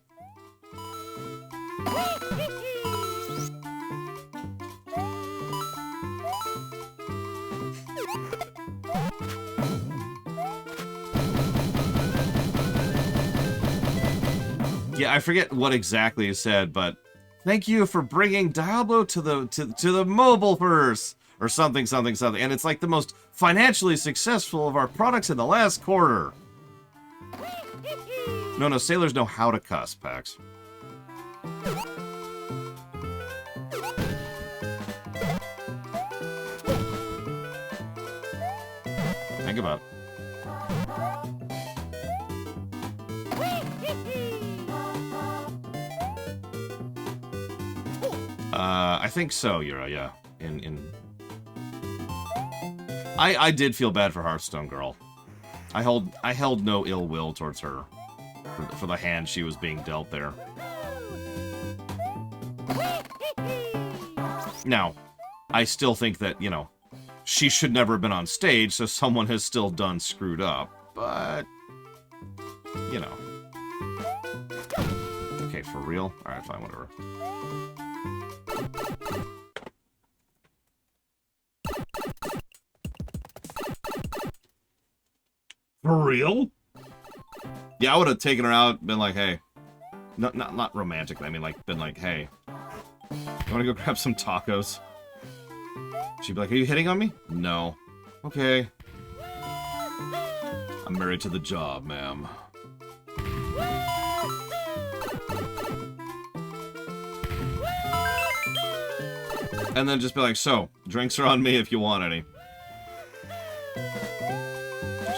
Yeah, I forget what exactly he said, but thank you for bringing Diablo to the mobile verse or something, something, something. And it's like the most financially successful of our products in the last quarter. No, sailors know how to cuss, Pax. Think about it. I think so, Yura, yeah. I did feel bad for Hearthstone Girl. I held no ill will towards her for the hand she was being dealt there. Now, I still think that, you know, she should never have been on stage, so someone has still done screwed up, but, you know. Okay, for real? Alright, fine, whatever. For real? Yeah, I would have taken her out, been like, hey. Not romantically, I mean, like, been like, hey. You wanna go grab some tacos? She'd be like, are you hitting on me? No. Okay. I'm married to the job, ma'am. And then just be like, so, drinks are on me if you want any.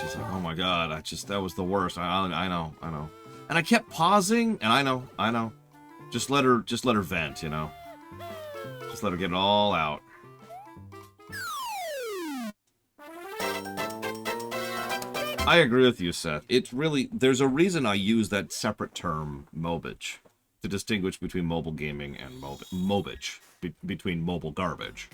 She's like, oh my god, that was the worst. I know. And I kept pausing, and I know. Just let her vent, you know? Just let her get it all out. I agree with you, Seth. It's really, there's a reason I use that separate term, mobage, to distinguish between mobile gaming and mobage, between mobile garbage.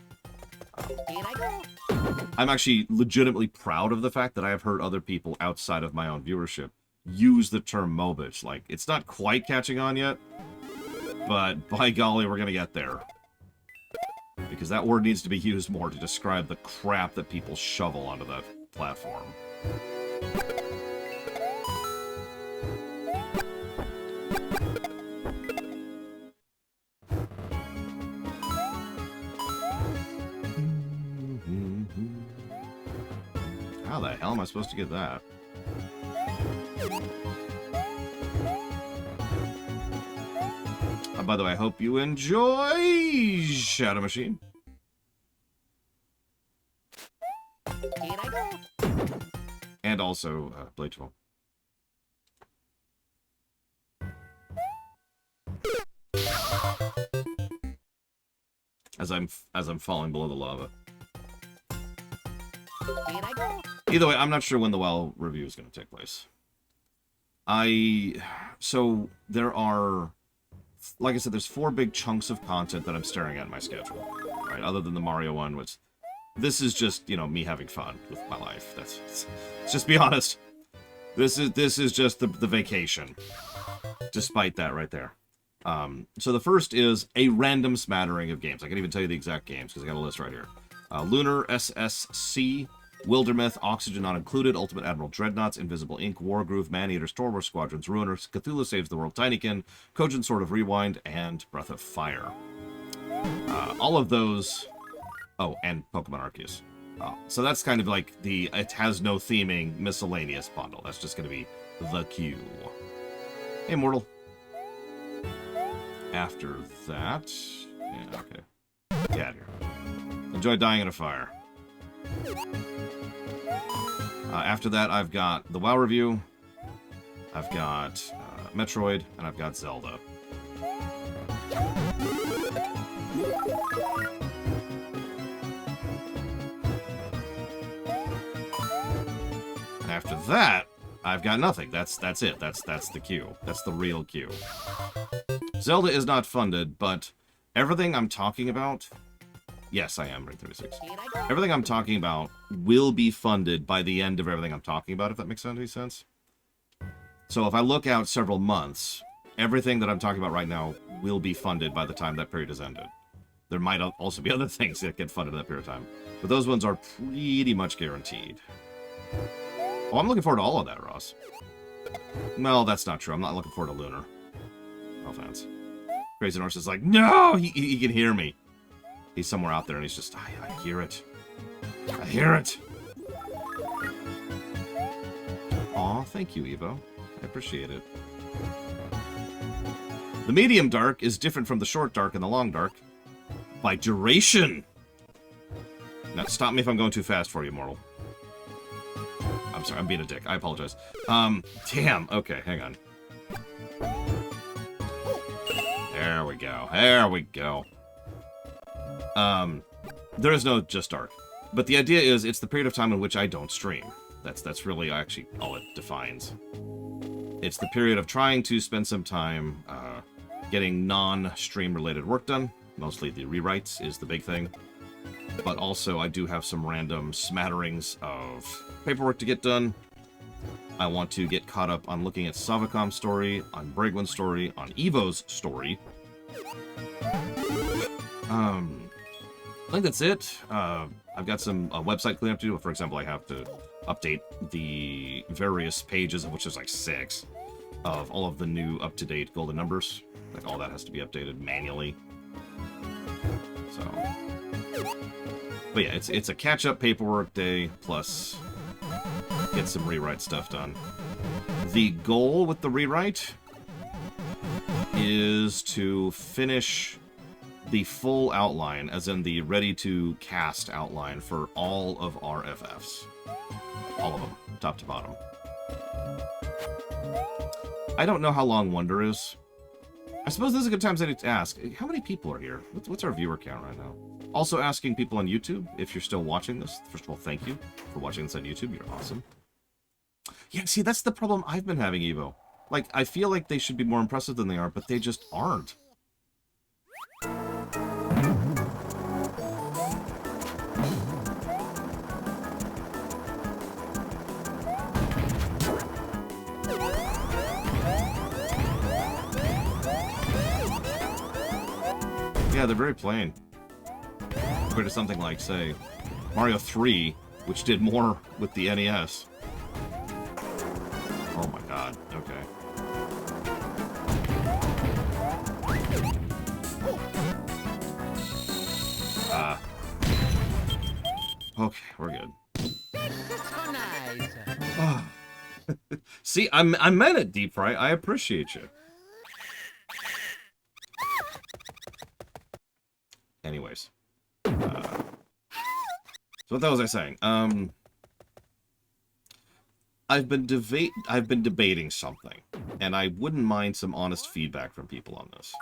I'm actually legitimately proud of the fact that I have heard other people outside of my own viewership use the term mobage. Like, it's not quite catching on yet, but by golly, we're gonna get there. Because that word needs to be used more to describe the crap that people shovel onto that platform. How the hell am I supposed to get that? By the way, I hope you enjoy Shadow Machine. Here I go. And also, Blade 12. As I'm falling below the lava. Here I go. Either way, I'm not sure when the WoW review is going to take place. So there are, like I said, there's 4 big chunks of content that I'm staring at in my schedule, right? Other than the Mario one, which this is just, you know, me having fun with my life. Let's just be honest. This is just the vacation. Despite that right there. So the first is a random smattering of games. I can even tell you the exact games because I got a list right here. Lunar SSC, Wildermyth, Oxygen Not Included, Ultimate Admiral Dreadnoughts, Invisible Ink, Wargroove, Maneater, Star Wars Squadrons, Ruiners, Cthulhu Saves the World, Tinykin, Cogent Sword of Rewind, and Breath of Fire. All of those... Oh, and Pokemon Arceus. So that's kind of like the it has no theming miscellaneous bundle. That's just going to be the queue. Hey, Mortal. After that... Yeah, okay. Get out of here. Enjoy dying in a fire. After that, I've got the WoW review, I've got Metroid, and I've got Zelda. After that, I've got nothing. That's it. That's the queue. That's the real queue. Zelda is not funded, but everything I'm talking about... Yes, I am, Ring 36. Everything I'm talking about will be funded by the end of everything I'm talking about, if that makes any sense. So if I look out several months, everything that I'm talking about right now will be funded by the time that period is ended. There might also be other things that get funded in that period of time. But those ones are pretty much guaranteed. Oh, I'm looking forward to all of that, Ross. Well, that's not true. I'm not looking forward to Lunar. No offense. Crazy Norse is like, no! He can hear me. He's somewhere out there, and he's just, I hear it. I hear it. Aw, thank you, Evo. I appreciate it. The medium dark is different from the short dark and the long dark by duration. Now, stop me if I'm going too fast for you, Mortal. I'm sorry, I'm being a dick. I apologize. Damn. Okay, hang on. There we go. There we go. There is no just dark. But the idea is it's the period of time in which I don't stream. That's really actually all it defines. It's the period of trying to spend some time getting non-stream related work done. Mostly the rewrites is the big thing. But also I do have some random smatterings of paperwork to get done. I want to get caught up on looking at Savacom's story, on Bragwin's story, on Evo's story. I think that's it. I've got some website cleanup to do. For example, I have to update the various pages, of which there's like 6, of all of the new up-to-date golden numbers. Like, all that has to be updated manually. So, but yeah, it's a catch-up paperwork day, plus get some rewrite stuff done. The goal with the rewrite is to finish the full outline, as in the ready-to-cast outline for all of our FFs. All of them, top to bottom. I don't know how long Wonder is. I suppose this is a good time to ask, how many people are here? What's our viewer count right now? Also asking people on YouTube, if you're still watching this. First of all, thank you for watching this on YouTube. You're awesome. Yeah, see, that's the problem I've been having, Evo. Like, I feel like they should be more impressive than they are, but they just aren't. Yeah, they're very plain. Compared to something like, say, Mario 3, which did more with the NES. Oh my god, okay. Okay, we're good. So nice. Oh. See, I meant it, Deep Fry. I appreciate you. Anyways. So what was I saying? I've been debating something, and I wouldn't mind some honest feedback from people on this.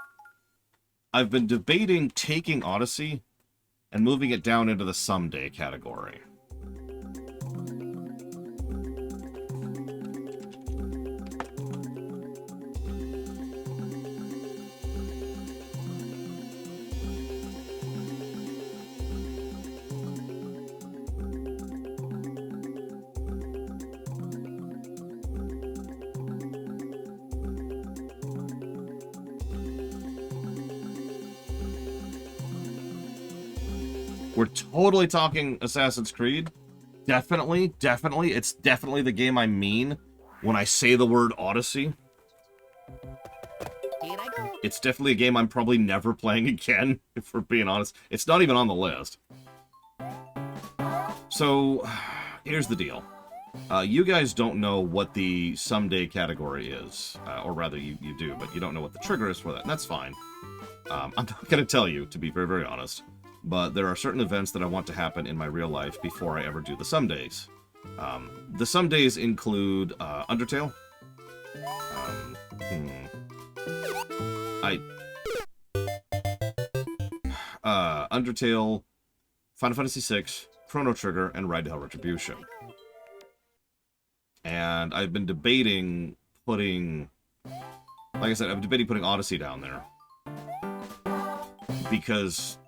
I've been debating taking Odyssey and moving it down into the someday category. We're totally talking Assassin's Creed. Definitely. It's definitely the game I mean when I say the word Odyssey. Here I go. It's definitely a game I'm probably never playing again, if we're being honest. It's not even on the list. So, here's the deal. You guys don't know what the someday category is. Or rather, you do, but you don't know what the trigger is for that, and that's fine. I'm not going to tell you, to be very, very honest. But there are certain events that I want to happen in my real life before I ever do the somedays. The somedays include Undertale. Undertale, Final Fantasy VI, Chrono Trigger, and Ride to Hell Retribution. And I've been debating putting... Like I said, I've been debating putting Odyssey down there. Because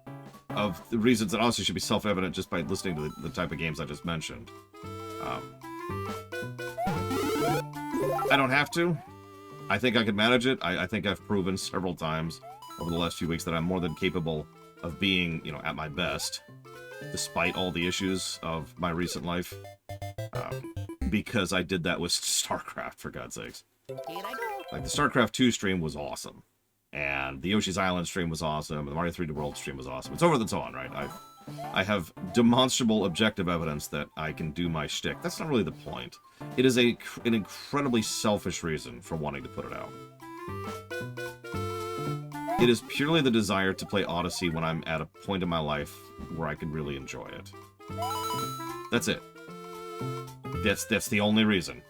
of the reasons that Odyssey should be self-evident just by listening to the type of games I just mentioned. I don't have to. I think I can manage it. I think I've proven several times over the last few weeks that I'm more than capable of being, you know, at my best, despite all the issues of my recent life. Because I did that with StarCraft, for God's sakes. Here I go. Like, the StarCraft 2 stream was awesome. And the Yoshi's Island stream was awesome, and the Mario 3D World stream was awesome, and so forth and so on, right? I have demonstrable objective evidence that I can do my shtick. That's not really the point. It is an incredibly selfish reason for wanting to put it out. It is purely the desire to play Odyssey when I'm at a point in my life where I can really enjoy it. That's it. That's the only reason.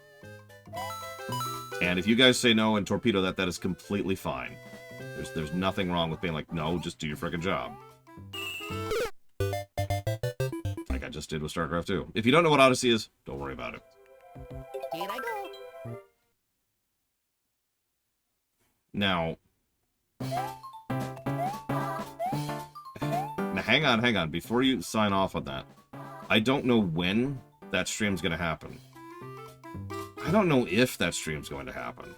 And if you guys say no and torpedo that, that is completely fine. There's nothing wrong with being like, no, just do your frickin' job. Like I just did with StarCraft 2. If you don't know what Odyssey is, don't worry about it. Here I go. Now, hang on. Before you sign off on that, I don't know when that stream's going to happen. I don't know if that stream's going to happen.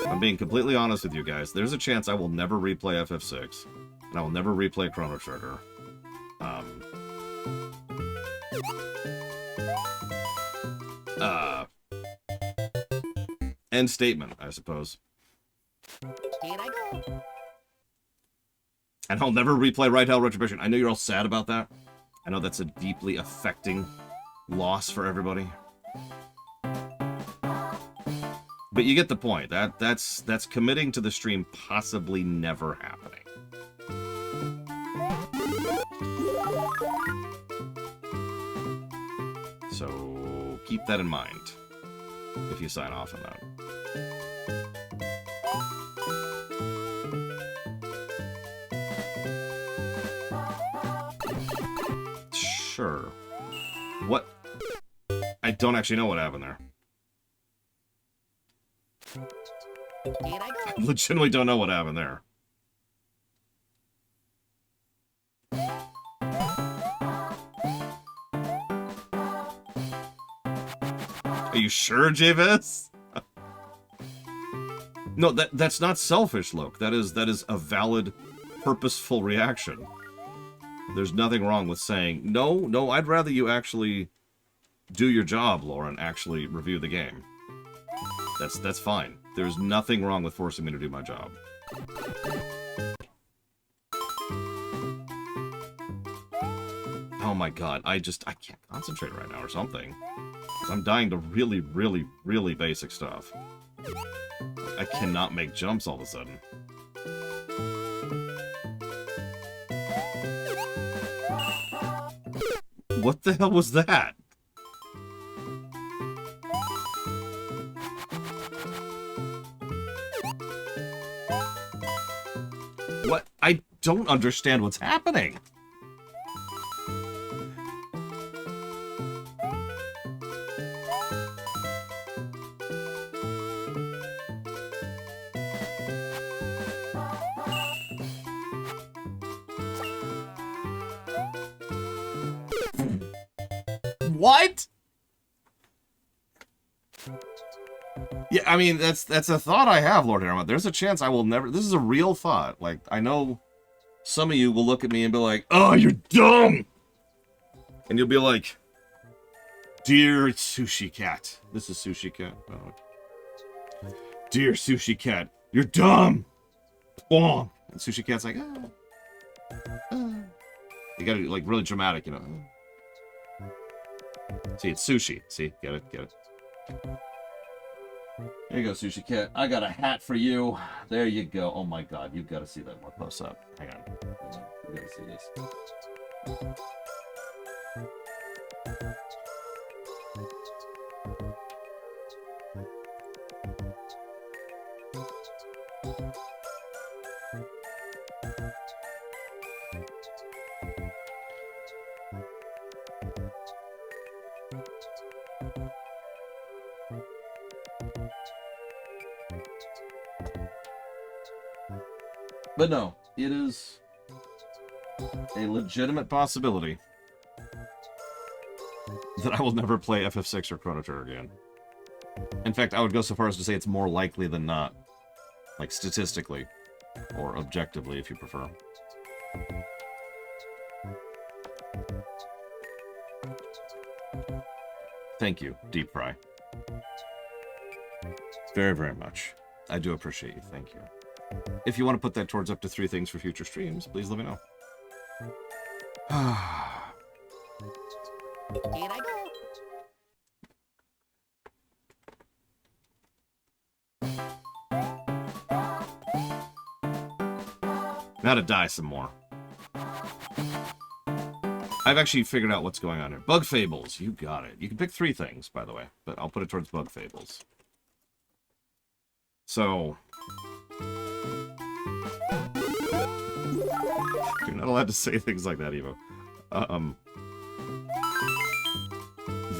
I'm being completely honest with you guys. There's a chance I will never replay FF6, and I will never replay Chrono Trigger. End statement, I suppose. Here I go. And I'll never replay Right Hell Retribution. I know you're all sad about that. I know that's a deeply affecting loss for everybody. But you get the point. That's committing to the stream possibly never happening. So keep that in mind if you sign off on that. Sure. What? I don't actually know what happened there. Here I I go. legitimately don't know what happened there. Are you sure, Javis? No, that's not selfish, Loke. That is a valid, purposeful reaction. There's nothing wrong with saying, no, I'd rather you actually do your job, Lauren, actually review the game. That's fine. There's nothing wrong with forcing me to do my job. Oh my god, I can't concentrate right now or something. I'm dying to really, really, really basic stuff. I cannot make jumps all of a sudden. What the hell was that? What? I don't understand what's happening. What? Yeah, I mean, that's a thought I have, Lord Harriman. There's a chance I will never... This is a real thought. Like, I know some of you will look at me and be like, oh, you're dumb! And you'll be like, dear Sushi Cat. This is Sushi Cat. Oh. Dear Sushi Cat, you're dumb! Bonk! And Sushi Cat's like, You gotta, like, really dramatic, you know. See, it's sushi. See, get it, get it. There you go, Sushi Cat. I got a hat for you. There you go. Oh my god, you've got to see that more close up. Hang on. You gotta see this. But no, it is a legitimate possibility that I will never play FF6 or Chrono Trigger again. In fact, I would go so far as to say it's more likely than not. Like, statistically. Or objectively, if you prefer. Thank you, Deep Fry. Very, very much. I do appreciate you. Thank you. If you want to put that towards up to 3 things for future streams, please let me know. Here I go. Now to die some more. I've actually figured out what's going on here. Bug Fables, you got it. You can pick 3 things, by the way, but I'll put it towards Bug Fables. So... You're not allowed to say things like that, Evo.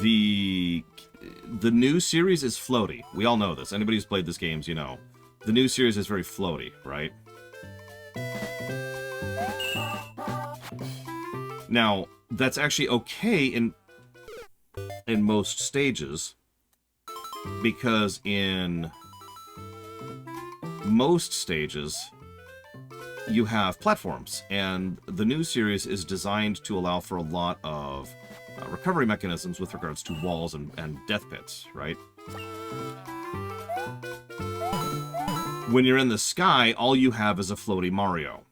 The new series is floaty. We all know this. Anybody who's played this games, you know. The new series is very floaty, right? Now, that's actually okay in most stages, because in most stages you have platforms, and the new series is designed to allow for a lot of recovery mechanisms with regards to walls and death pits, right? When you're in the sky, all you have is a floaty Mario.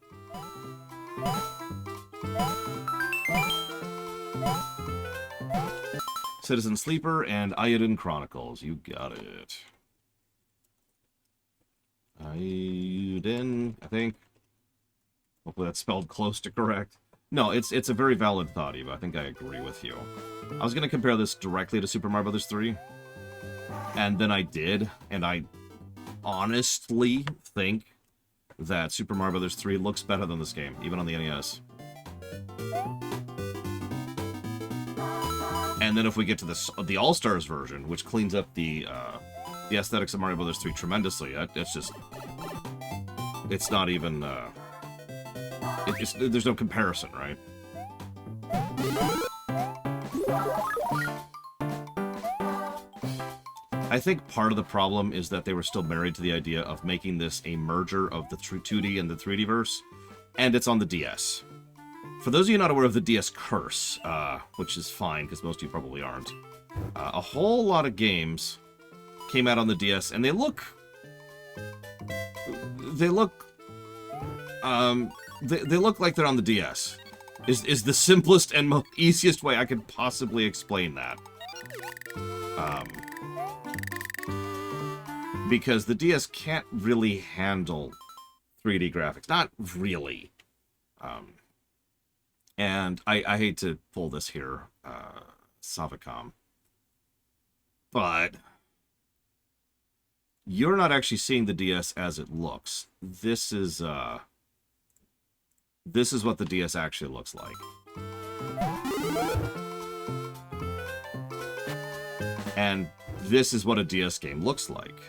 Citizen Sleeper and Ayuden Chronicles. You got it. Ayuden, I think. Hopefully that's spelled close to correct. No, it's a very valid thought, Eva. I think I agree with you. I was going to compare this directly to Super Mario Bros. 3. And then I did. And I honestly think that Super Mario Bros. 3 looks better than this game, even on the NES. And then if we get to the All-Stars version, which cleans up the aesthetics of Mario Bros. 3 tremendously, it's just... It's not even... there's no comparison, right? I think part of the problem is that they were still married to the idea of making this a merger of the 2D and the 3D verse, and it's on the DS. For those of you not aware of the DS curse, which is fine, because most of you probably aren't, a whole lot of games came out on the DS, and they look like they're on the DS. Is the simplest and most easiest way I could possibly explain that. Because the DS can't really handle 3D graphics. Not really. And I hate to pull this here, Savicom. But you're not actually seeing the DS as it looks. This is what the DS actually looks like. And this is what a DS game looks like.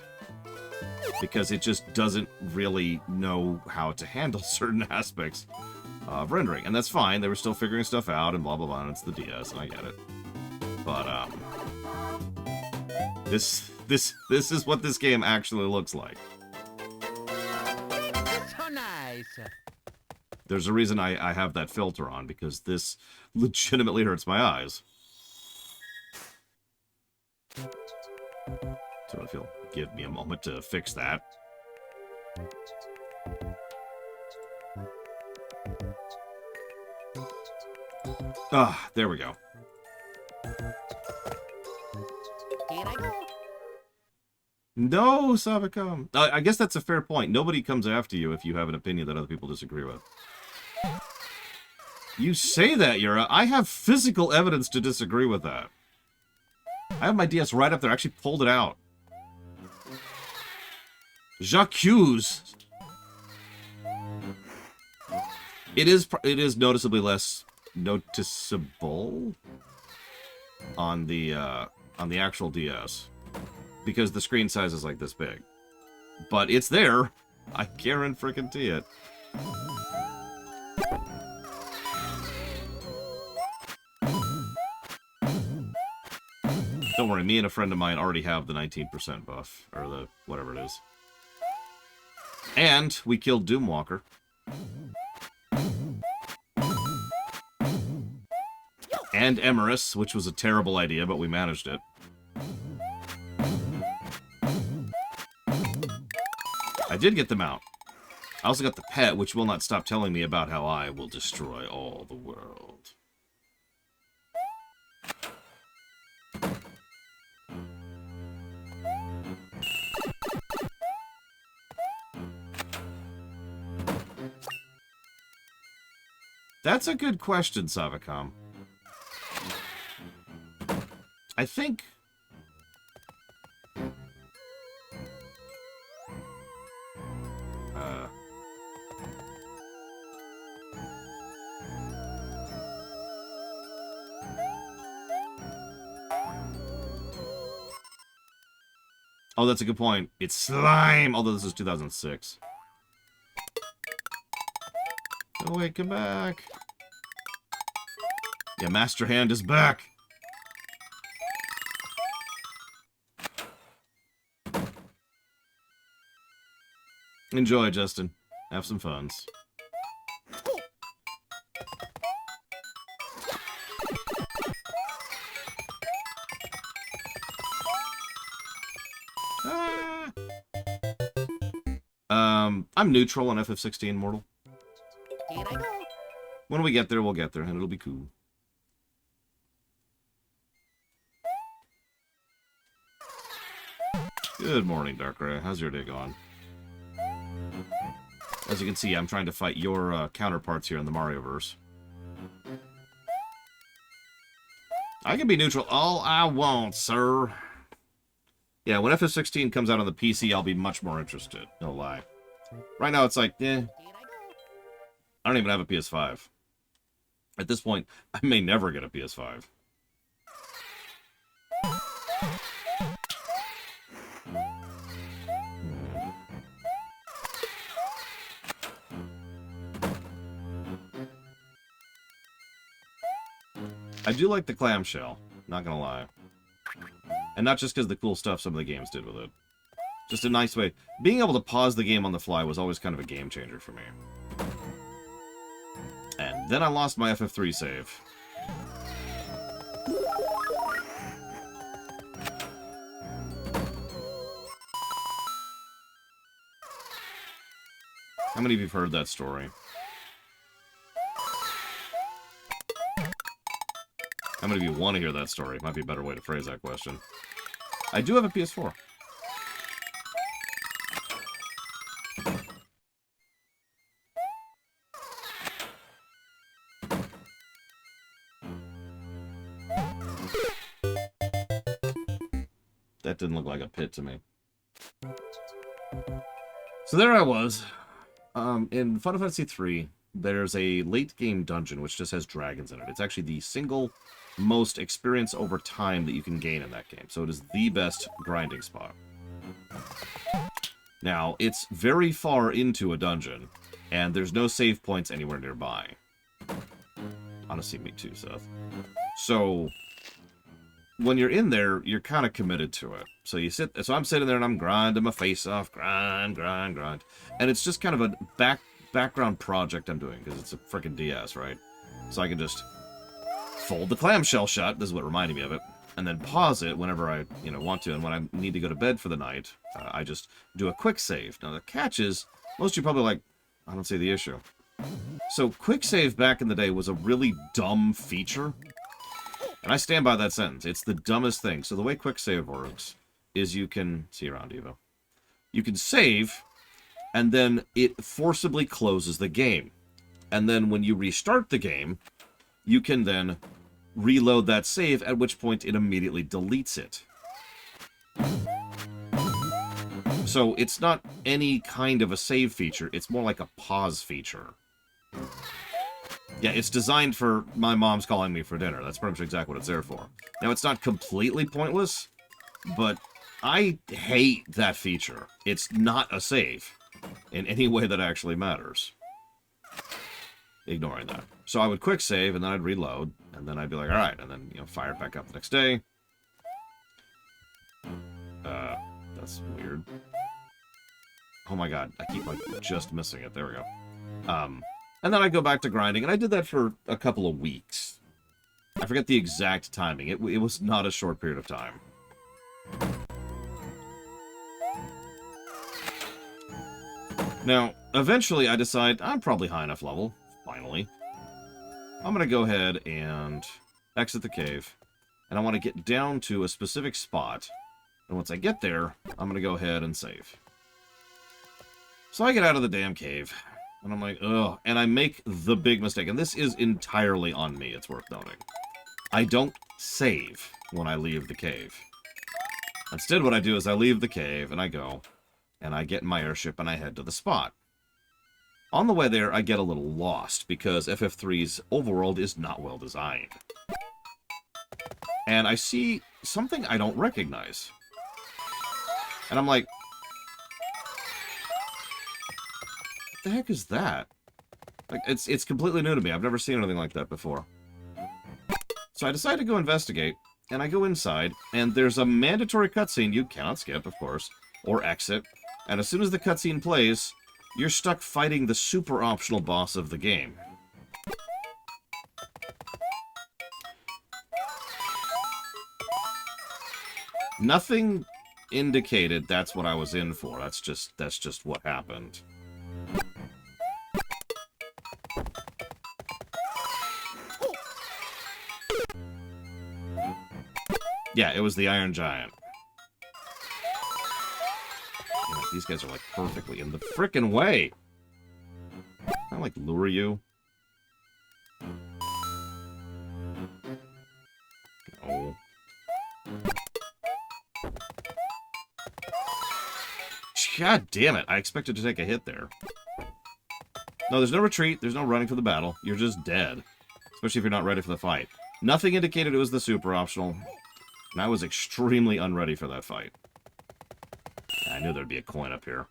Because it just doesn't really know how to handle certain aspects of rendering. And that's fine, they were still figuring stuff out and blah blah blah, and it's the DS, and I get it. But, this is what this game actually looks like. So nice. There's a reason I have that filter on, because this legitimately hurts my eyes. So if you'll give me a moment to fix that. Ah, there we go. Here I go. No, Savicom. I guess that's a fair point. Nobody comes after you if you have an opinion that other people disagree with. You say that, Yura. I have physical evidence to disagree with that. I have my DS right up there. I actually pulled it out. J'accuse. It is noticeably less noticeable on the actual DS, because the screen size is like this big. But it's there. I guarantee it. Don't worry, me and a friend of mine already have the 19% buff, or the whatever it is. And we killed Doomwalker. And Emerus, which was a terrible idea, but we managed it. I did get them out. I also got the pet, which will not stop telling me about how I will destroy all the world. That's a good question, Savacom. I think... Oh, that's a good point. It's slime! Although this is 2006. Oh, wait, come back. Yeah, Master Hand is back. Enjoy, Justin. Have some funs. I'm neutral on FF16 Mortal. Here I go. When we get there, we'll get there, and it'll be cool. Good morning, Darkrai. How's your day going? As you can see, I'm trying to fight your counterparts here in the Marioverse. I can be neutral all I want, sir. Yeah, when FF16 comes out on the PC, I'll be much more interested. No lie. Right now, it's like, Here I go. I don't even have a PS5. At this point, I may never get a PS5. I do like the clamshell, not gonna lie. And not just because of the cool stuff some of the games did with it. Just a nice way. Being able to pause the game on the fly was always kind of a game changer for me. And then I lost my FF3 save. How many of you have heard that story? How many of you want to hear that story? Might be a better way to phrase that question. I do have a PS4. That didn't look like a pit to me. So there I was. In Final Fantasy III, there's a late-game dungeon which just has dragons in it. It's actually the single most experience over time that you can gain in that game. So it is the best grinding spot. Now, it's very far into a dungeon, and there's no save points anywhere nearby. Honestly, me too, Seth. So when you're in there, you're kind of committed to it. So so I'm sitting there and I'm grinding my face off, grind. And it's just kind of a background project I'm doing, because it's a freaking DS, right? So I can just fold the clamshell shut, this is what reminded me of it, and then pause it whenever I want to, and when I need to go to bed for the night, I just do a quick save. Now the catch is, most of you probably like, I don't see the issue. So quick save back in the day was a really dumb feature, and I stand by that sentence. It's the dumbest thing. So the way quick save works is you can, see you around, Evo. You can save, and then it forcibly closes the game. And then when you restart the game, you can then reload that save, at which point it immediately deletes it. So it's not any kind of a save feature, it's more like a pause feature. Yeah, it's designed for my mom's calling me for dinner. That's pretty much exactly what it's there for. Now, it's not completely pointless, but I hate that feature. It's not a save in any way that actually matters. Ignoring that. So I would quick save, and then I'd reload, and then I'd be like, alright, and then, fire it back up the next day. That's weird. Oh my god, I keep, just missing it. There we go. And then I go back to grinding, and I did that for a couple of weeks. I forget the exact timing. It was not a short period of time. Now, eventually I decide I'm probably high enough level, finally. I'm going to go ahead and exit the cave. And I want to get down to a specific spot. And once I get there, I'm going to go ahead and save. So I get out of the damn cave. And I'm like, ugh. And I make the big mistake. And this is entirely on me, it's worth noting. I don't save when I leave the cave. Instead, what I do is I leave the cave and I go. And I get in my airship and I head to the spot. On the way there, I get a little lost because FF3's overworld is not well designed. And I see something I don't recognize. And I'm like, what the heck is that? Like, it's completely new to me. I've never seen anything like that before. So I decide to go investigate, and I go inside, and there's a mandatory cutscene you cannot skip, of course, or exit. And as soon as the cutscene plays, you're stuck fighting the super optional boss of the game. Nothing indicated that's what I was in for. That's just what happened. Yeah, it was the Iron Giant. You know, these guys are like perfectly in the frickin' way. Can I like lure you? No. God damn it, I expected to take a hit there. No, there's no retreat, there's no running for the battle. You're just dead. Especially if you're not ready for the fight. Nothing indicated it was the super optional. And I was extremely unready for that fight. I knew there'd be a coin up here.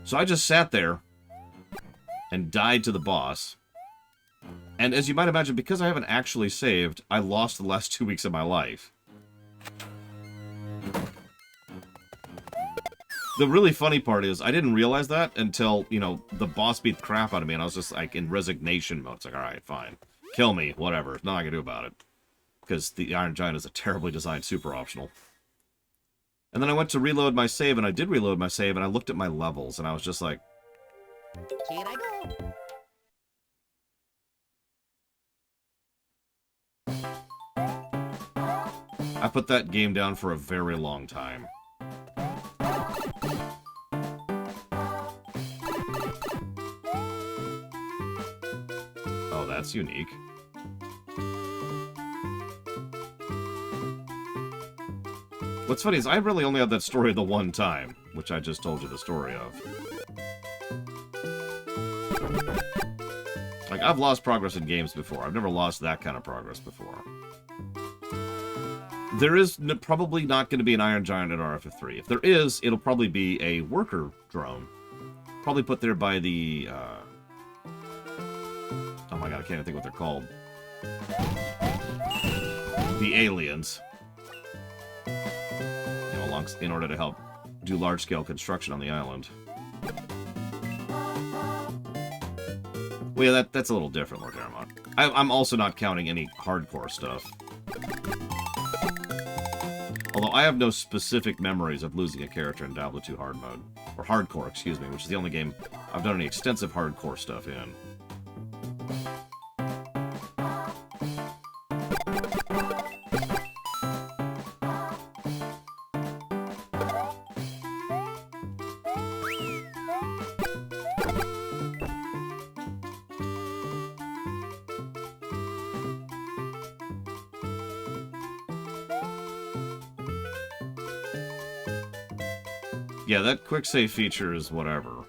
So I just sat there and died to the boss. And as you might imagine, because I haven't actually saved, I lost the last 2 weeks of my life. The really funny part is, I didn't realize that until, you know, the boss beat the crap out of me, and I was just, like, in resignation mode. It's like, alright, fine. Kill me, whatever. Nothing I can do about it. Because the Iron Giant is a terribly designed super optional. And then I went to reload my save, and I did reload my save, and I looked at my levels, and I was just like... Here I go. I put that game down for a very long time. Oh, that's unique. What's funny is I really only had that story the one time, which I just told you the story of. Like, I've lost progress in games before. I've never lost that kind of progress before. There is probably not going to be an Iron Giant at RFF3. If there is, it'll probably be a worker drone. Probably put there by the, oh my god, I can't even think what they're called. The aliens. You know, in order to help do large-scale construction on the island. Well, yeah, that's a little different, Lord Garamond. I'm also not counting any hardcore stuff. Although I have no specific memories of losing a character in Diablo 2 hard mode. Or hardcore, excuse me, which is the only game I've done any extensive hardcore stuff in. Yeah, that quick save feature is whatever.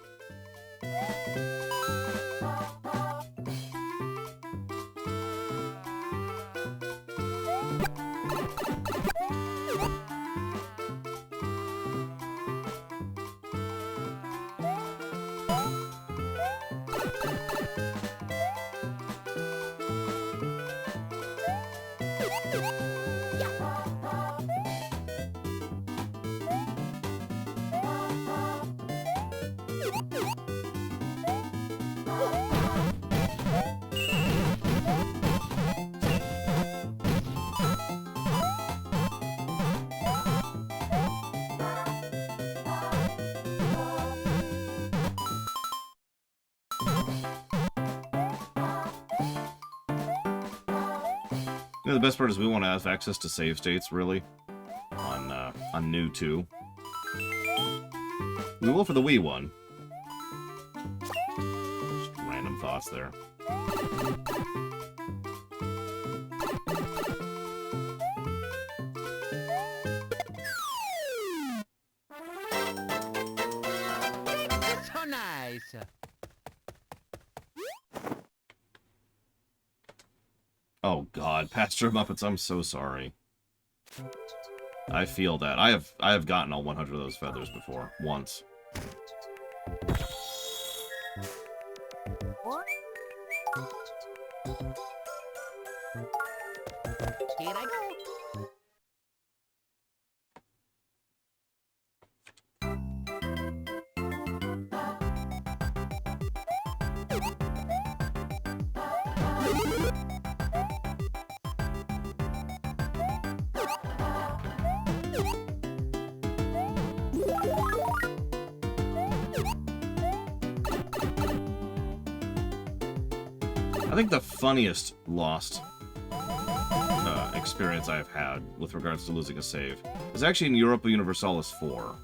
the best part is we won't have access to save states, really, on New 2. We will for the Wii one. Just random thoughts there. So nice. Oh God, Pastor Muppets, I'm so sorry. I feel that. I have gotten all 100 of those feathers before, once. Here I go. I think the funniest lost experience I've had with regards to losing a save is actually in Europa Universalis 4.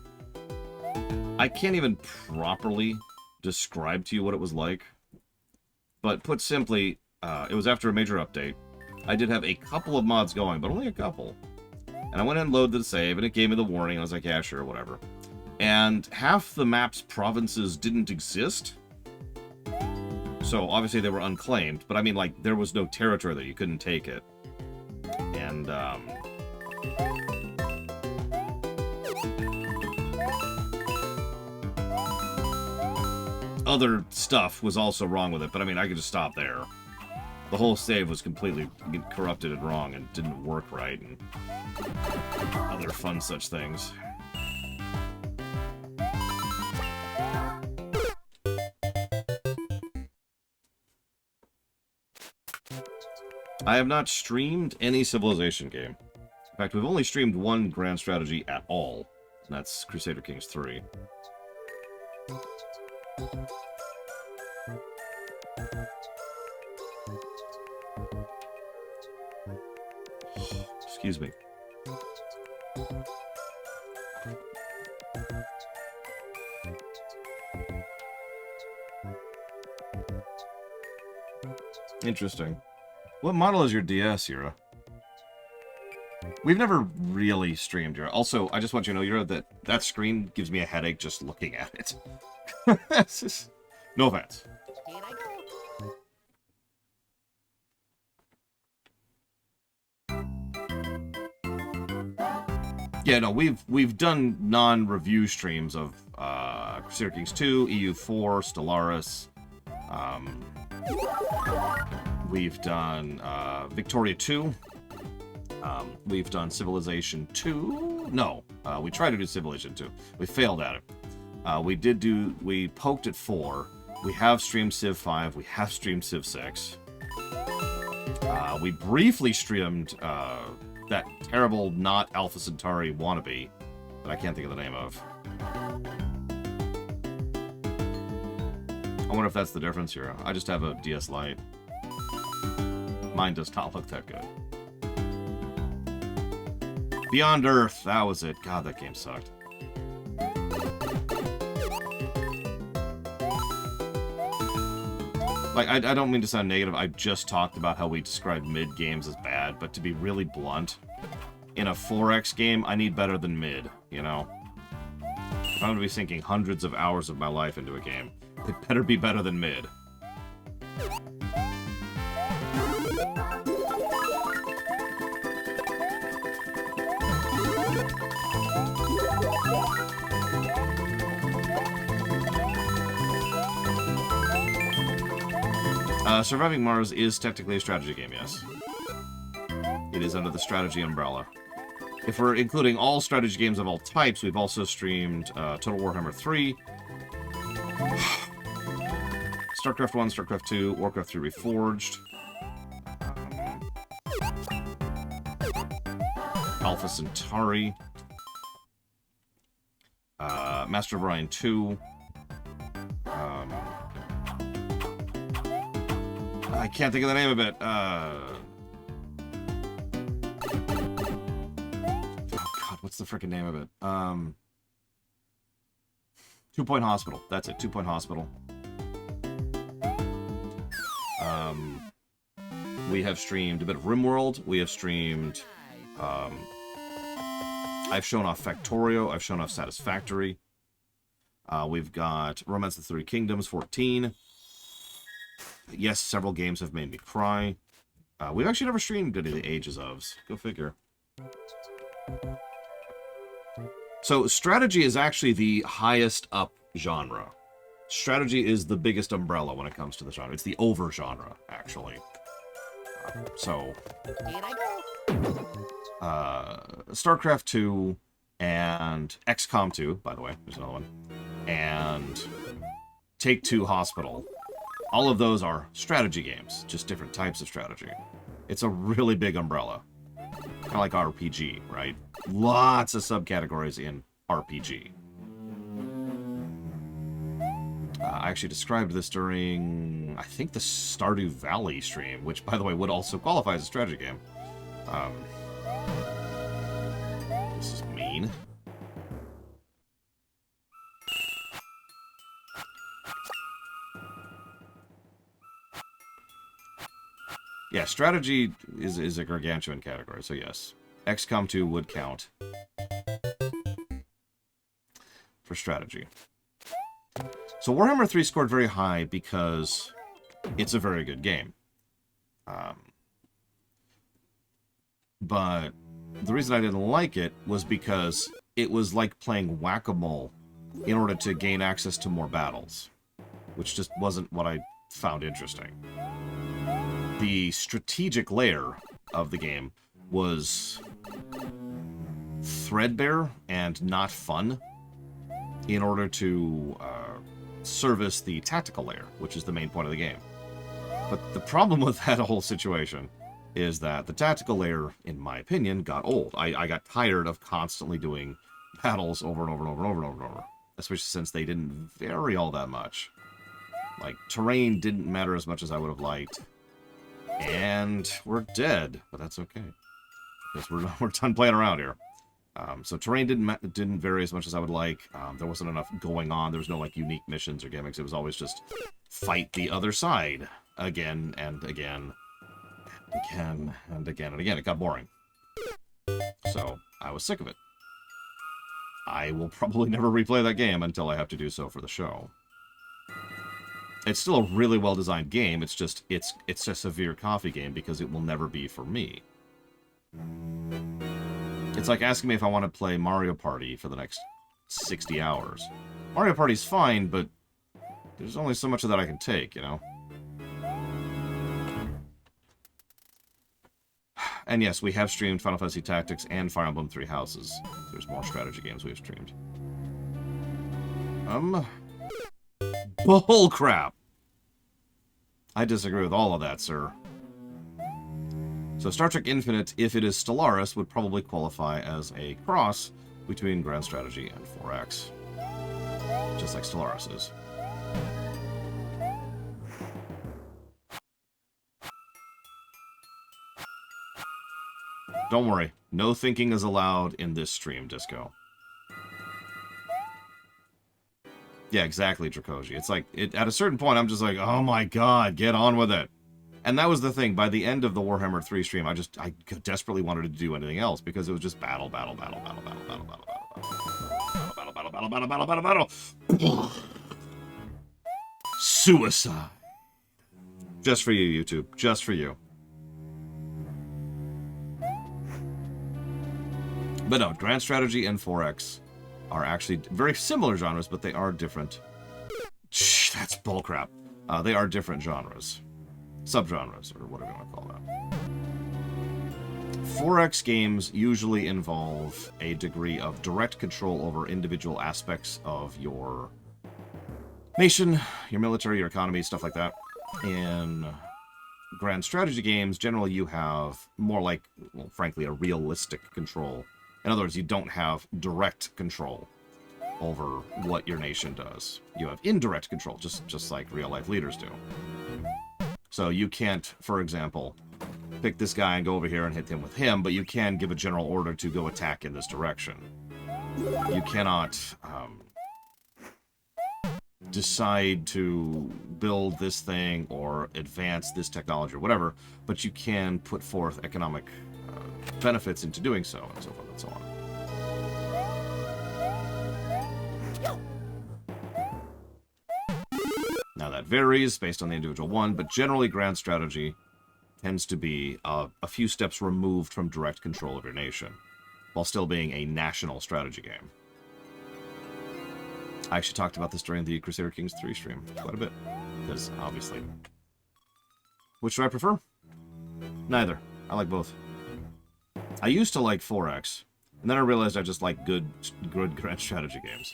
I can't even properly describe to you what it was like, but put simply, it was after a major update. I did have a couple of mods going, but only a couple. And I went and loaded the save, and it gave me the warning. I was like, yeah, sure, whatever. And half the map's provinces didn't exist. So, obviously, they were unclaimed. But, I mean, like, there was no territory that you couldn't take it. And, other stuff was also wrong with it. But, I mean, I could just stop there. The whole save was completely corrupted and wrong and didn't work right. And other fun such things. I have not streamed any Civilization game. In fact, we've only streamed one Grand Strategy at all, and that's Crusader Kings 3. Excuse me. Interesting. What model is your DS, Yura? We've never really streamed, Yura. Also, I just want you to know, Yura, that screen gives me a headache just looking at it. No offense. Here I go. Yeah, no, we've done non-review streams of Crusader Kings 2, EU4, Stellaris. We've done Victoria 2. We've done Civilization 2. No, we tried to do Civilization 2. We failed at it. We poked at 4. We have streamed Civ 5. We have streamed Civ 6. We briefly streamed that terrible not Alpha Centauri wannabe that I can't think of the name of. I wonder if that's the difference here. I just have a DS Lite. Mine does not look that good. Beyond Earth, that was it. God, that game sucked. Like, I don't mean to sound negative. I just talked about how we describe mid games as bad, but to be really blunt, in a 4X game, I need better than mid, you know? If I'm gonna be sinking hundreds of hours of my life into a game, it better be better than mid. Surviving Mars is technically a strategy game, yes. It is under the strategy umbrella. If we're including all strategy games of all types, we've also streamed Total Warhammer 3, StarCraft 1, StarCraft 2, Warcraft 3 Reforged, Alpha Centauri, Master of Orion 2, I can't think of the name of it. the freaking name of it? 2 Point Hospital. That's it. 2 Point Hospital. We have streamed a bit of RimWorld. We have streamed. I've shown off Factorio. I've shown off Satisfactory. We've got Romance of the Three Kingdoms 14. Yes, several games have made me cry. We've actually never streamed any of the Ages ofs. Go figure. So, strategy is actually the highest up genre. Strategy is the biggest umbrella when it comes to the genre. It's the over genre, actually. So, Here I go. StarCraft 2 and XCOM 2, by the way, there's another one, and Take-Two Hospital. All of those are strategy games, just different types of strategy. It's a really big umbrella. Kind of like RPG, right? Lots of subcategories in RPG. I actually described this during, I think, the Stardew Valley stream, which, by the way, would also qualify as a strategy game. This is mean. Yeah, strategy is a gargantuan category, so yes. XCOM 2 would count for strategy. So Warhammer 3 scored very high because it's a very good game. But the reason I didn't like it was because it was like playing whack-a-mole in order to gain access to more battles, which just wasn't what I found interesting. The strategic layer of the game was threadbare and not fun in order to service the tactical layer, which is the main point of the game. But the problem with that whole situation is that the tactical layer, in my opinion, got old. I got tired of constantly doing battles over and over and over and over and over and over, especially since they didn't vary all that much. Like, terrain didn't matter as much as I would have liked. And we're dead, but that's okay, because we're done playing around here. So terrain didn't vary as much as I would like. There wasn't enough going on. There was no like unique missions or gimmicks. It was always just fight the other side again and again, and again and again and again. It got boring. So I was sick of it. I will probably never replay that game until I have to do so for the show. It's still a really well-designed game. It's just it's a severe coffee game because it will never be for me. It's like asking me if I want to play Mario Party for the next 60 hours. Mario Party's fine, but there's only so much of that I can take, you know? And yes, we have streamed Final Fantasy Tactics and Fire Emblem Three Houses. There's more strategy games we've streamed. Bull crap! I disagree with all of that, sir. So Star Trek Infinite, if it is Stellaris, would probably qualify as a cross between Grand Strategy and 4X. Just like Stellaris is. Don't worry, no thinking is allowed in this stream, Disco. Yeah, exactly, Dracoji. It's like, at a certain point, I'm just like, oh my god, get on with it. And that was the thing. By the end of the Warhammer 3 stream, I desperately wanted to do anything else because it was just battle, battle, battle, battle, battle, battle, battle, battle, battle, battle, battle, battle, battle, battle, battle, battle. Suicide. Just for you, YouTube. Just for you. But no, Grand Strategy and 4X are actually very similar genres, but they are different. Shh, that's bullcrap. They are different genres. Subgenres, or whatever you want to call that. 4X games usually involve a degree of direct control over individual aspects of your nation, your military, your economy, stuff like that. In Grand Strategy games, generally you have more like, well, frankly, a realistic control. In other words, you don't have direct control over what your nation does. You have indirect control, just like real-life leaders do. So you can't, for example, pick this guy and go over here and hit him with him, but you can give a general order to go attack in this direction. You cannot decide to build this thing or advance this technology or whatever, but you can put forth economic benefits into doing so, and so forth and so on. Now that varies based on the individual one, but generally grand strategy tends to be a few steps removed from direct control of your nation, while still being a national strategy game. I actually talked about this during the Crusader Kings 3 stream quite a bit, because obviously... Which do I prefer? Neither. I like both. I used to like 4X, and then I realized I just like good grand strategy games.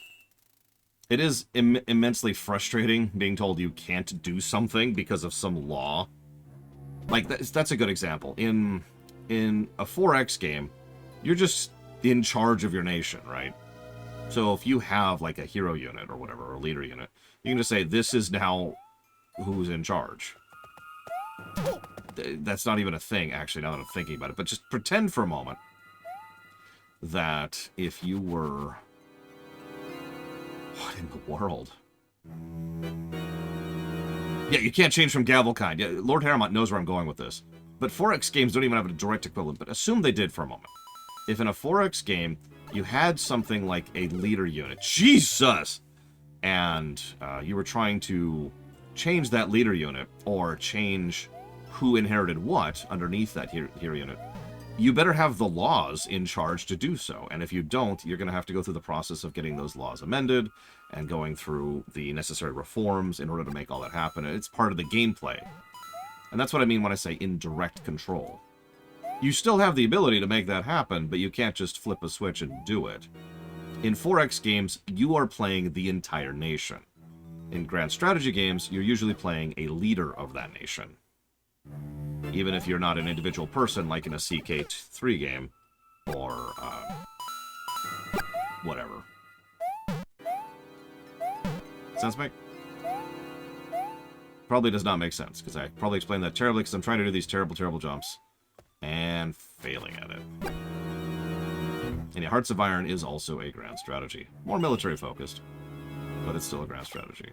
It is immensely frustrating being told you can't do something because of some law. Like, that's a good example. In a 4X game, you're just in charge of your nation, right? So if you have, like, a hero unit or whatever, or a leader unit, you can just say, this is now who's in charge. That's not even a thing, actually, now that I'm thinking about it. But just pretend for a moment that if you were... What in the world? Yeah, you can't change from Gavelkind. Yeah, Lord Harrowmont knows where I'm going with this. But 4X games don't even have a direct equivalent, but assume they did for a moment. If in a 4X game, you had something like a leader unit, Jesus! And you were trying to change that leader unit, or change who inherited what underneath that hero unit, you better have the laws in charge to do so. And if you don't, you're going to have to go through the process of getting those laws amended and going through the necessary reforms in order to make all that happen. And it's part of the gameplay. And that's what I mean when I say indirect control. You still have the ability to make that happen, but you can't just flip a switch and do it. In 4X games, you are playing the entire nation. In grand strategy games, you're usually playing a leader of that nation. Even if you're not an individual person, like in a CK3 game, or, whatever. Sense make? Probably does not make sense, because I probably explained that terribly, because I'm trying to do these terrible, terrible jumps, and failing at it. And yeah, Hearts of Iron is also a grand strategy. More military-focused, but it's still a grand strategy.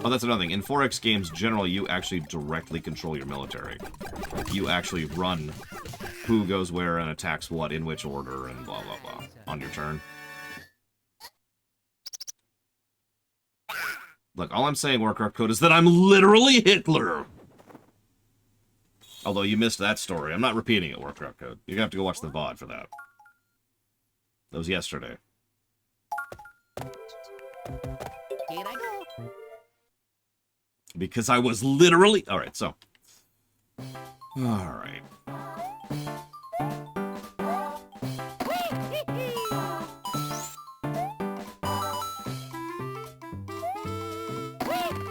Oh, that's another thing. In 4X games, generally, you actually directly control your military. You actually run who goes where and attacks what in which order and blah, blah, blah on your turn. Look, all I'm saying, Warcraft Code, is that I'm literally Hitler! Although you missed that story. I'm not repeating it, Warcraft Code. You're gonna have to go watch the VOD for that. That was yesterday. Here I go. Because I was literally... Alright, so... Alright.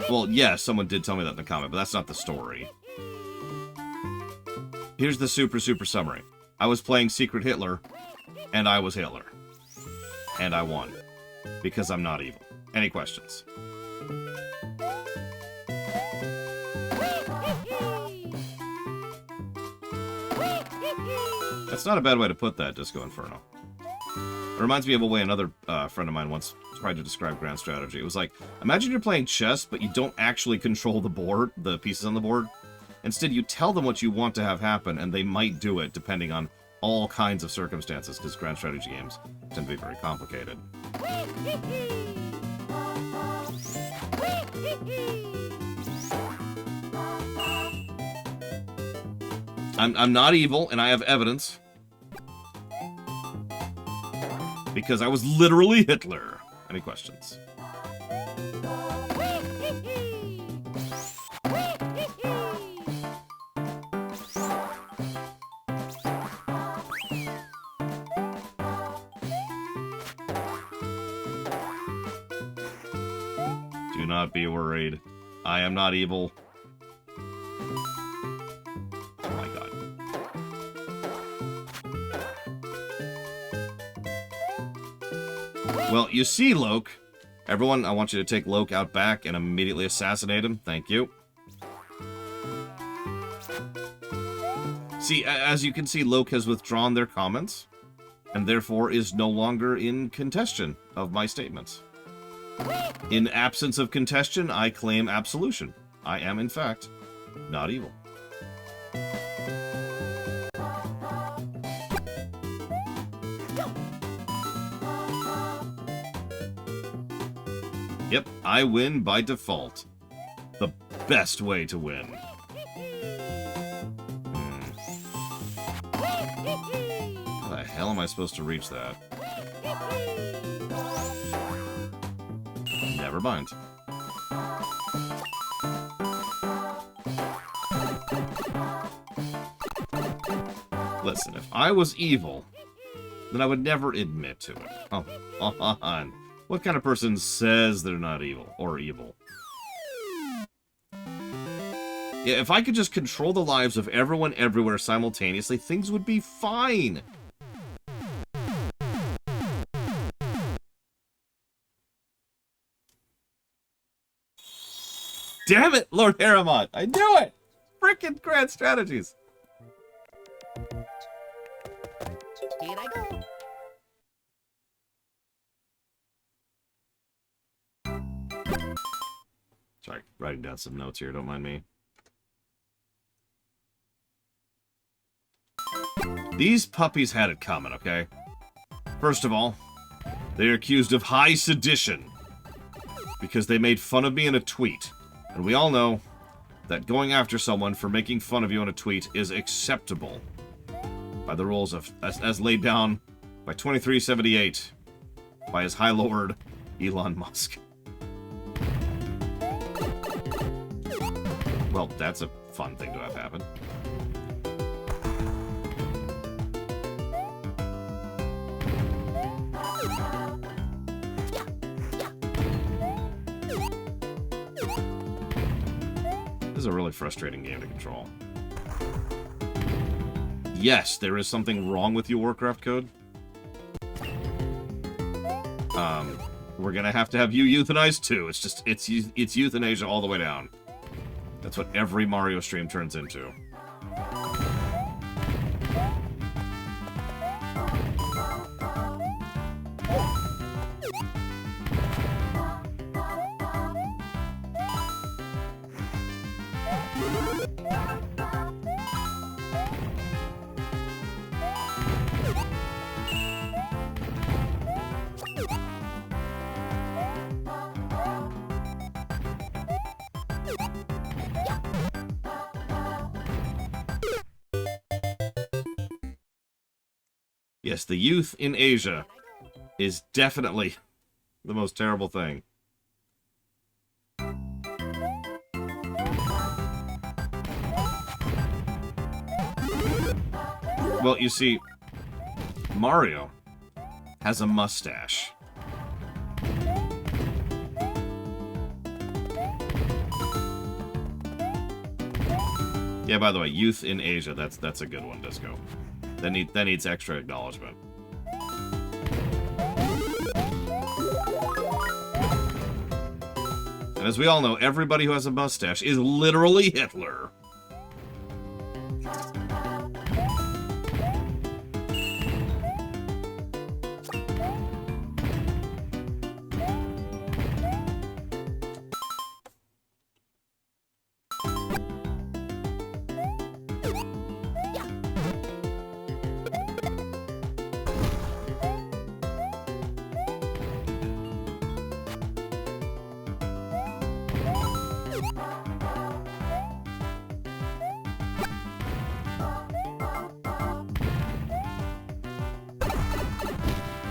Well, yeah, someone did tell me that in the comment, but that's not the story. Here's the super summary. I was playing Secret Hitler, and I was Hitler. And I won. Because I'm not evil. Any questions? That's not a bad way to put that, Disco Inferno. It reminds me of a way another friend of mine once tried to describe grand strategy. It was like, imagine you're playing chess, but you don't actually control the board, the pieces on the board. Instead, you tell them what you want to have happen, and they might do it, depending on all kinds of circumstances, because grand strategy games tend to be very complicated. I'm not evil, and I have evidence. Because I was literally Hitler. Any questions? Do not be worried. I am not evil. Oh my god. Well, you see, Loke, Everyone, I want you to take Loke out back and immediately assassinate him. Thank you. See, as you can see, Loke has withdrawn their comments, and therefore is no longer in contention of my statements. In absence of contention, I claim absolution. I am, in fact, not evil. Yep, I win by default. The best way to win. How the hell am I supposed to reach that? Never mind. Listen, if I was evil, then I would never admit to it. Oh, on. What kind of person says they're not evil, or evil? Yeah, if I could just control the lives of everyone everywhere simultaneously, things would be fine. Damn it, Lord Harriman! I knew it! Frickin' grand strategies! Here I go. Sorry, writing down some notes here, don't mind me. These puppies had it coming, okay? First of all, they are accused of high sedition because they made fun of me in a tweet. And we all know that going after someone for making fun of you in a tweet is acceptable by the rules of as laid down by 2378 by his High Lord Elon Musk. Well, that's a fun thing to have happen. This is a really frustrating game to control. Yes, there is something wrong with your Warcraft code. We're gonna have to have you euthanized too. It's just, it's euthanasia all the way down. That's what every Mario stream turns into. Yes, the youth in Asia is definitely the most terrible thing. Well, you see, Mario has a mustache. Yeah, by the way, youth in Asia, that's a good one, Disco. That needs extra acknowledgement. And as we all know, everybody who has a mustache is literally Hitler.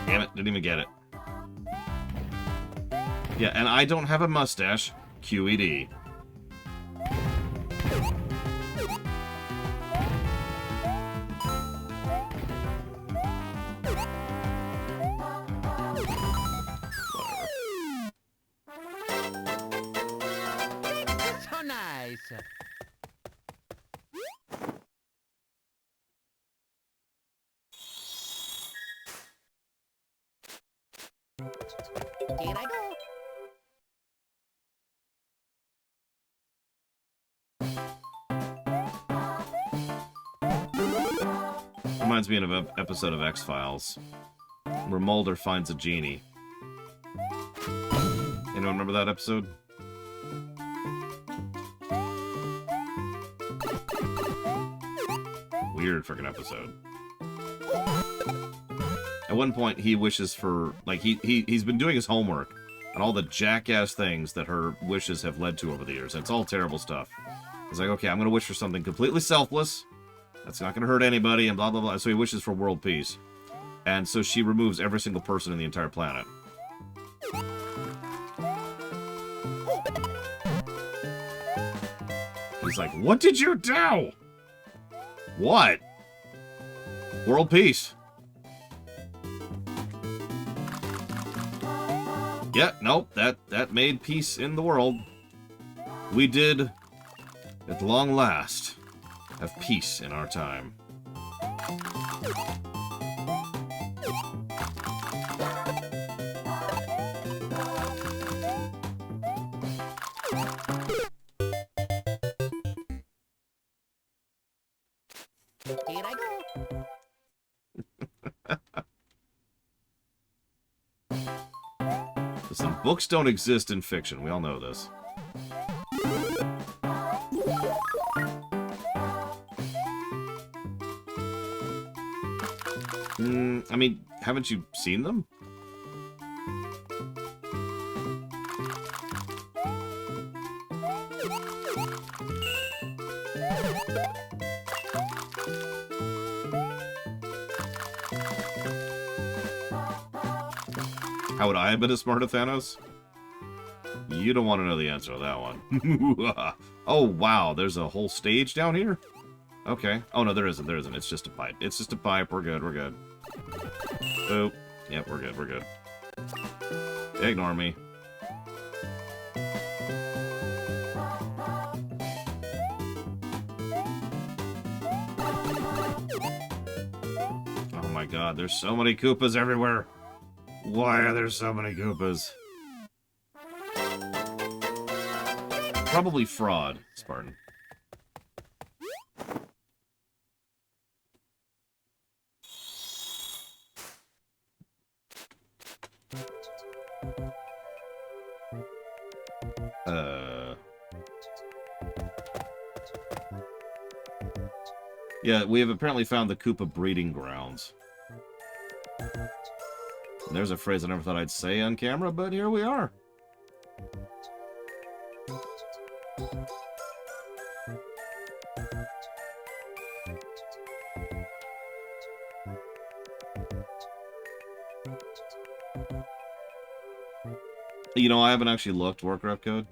Damn it, didn't even get it. Yeah, and I don't have a mustache. QED. So nice. Here I go. reminds me of an episode of X-Files where Mulder finds a genie. Anyone remember that episode? Weird freaking episode. At one point, he wishes for, like, he's been doing his homework on all the jackass things that her wishes have led to over the years. And it's all terrible stuff. He's like, okay, I'm going to wish for something completely selfless. That's not going to hurt anybody, and blah, blah, blah. So he wishes for world peace. And so she removes every single person in the entire planet. He's like, what did you do? What? World peace. Yeah, nope, that made peace in the world. We did, at long last, have peace in our time. Here I go. Listen, books don't exist in fiction. We all know this. I mean, haven't you seen them? How would I have been as smart as Thanos? You don't want to know the answer to that one. Oh, wow. There's a whole stage down here? Okay. Oh, no, there isn't. There isn't. It's just a pipe. It's just a pipe. We're good. We're good. Oh. Yep, we're good. We're good. Ignore me. Oh, my God. There's so many Koopas everywhere. Why are there so many Koopas? Probably fraud, Spartan. Yeah, we have apparently found the Koopa breeding grounds. And there's a phrase I never thought I'd say on camera, but here we are. You know, I haven't actually looked Warcraft code.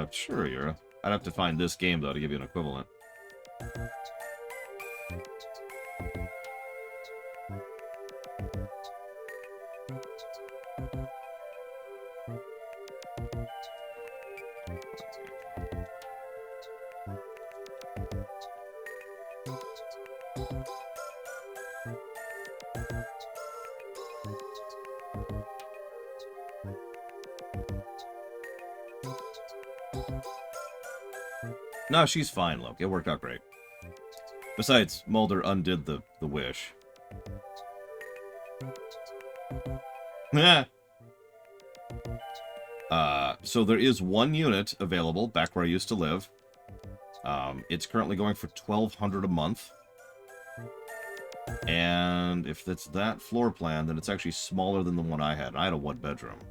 Sure, Yura. I'd have to find this game, though, to give you an equivalent. No, she's fine, Loki. It worked out great. Besides, Mulder undid the wish. So there is one unit available back where I used to live. It's currently going for $1,200 a month. And if it's that floor plan, then it's actually smaller than the one I had. I had a one-bedroom.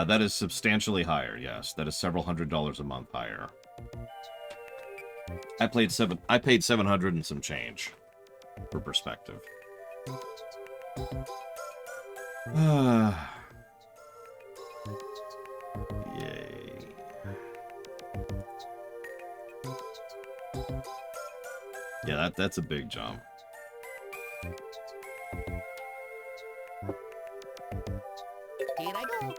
That is substantially higher, yes. That is several $100s a month higher. I paid $700 and some change, for perspective. Yay. Yeah, that's a big jump. Here I go.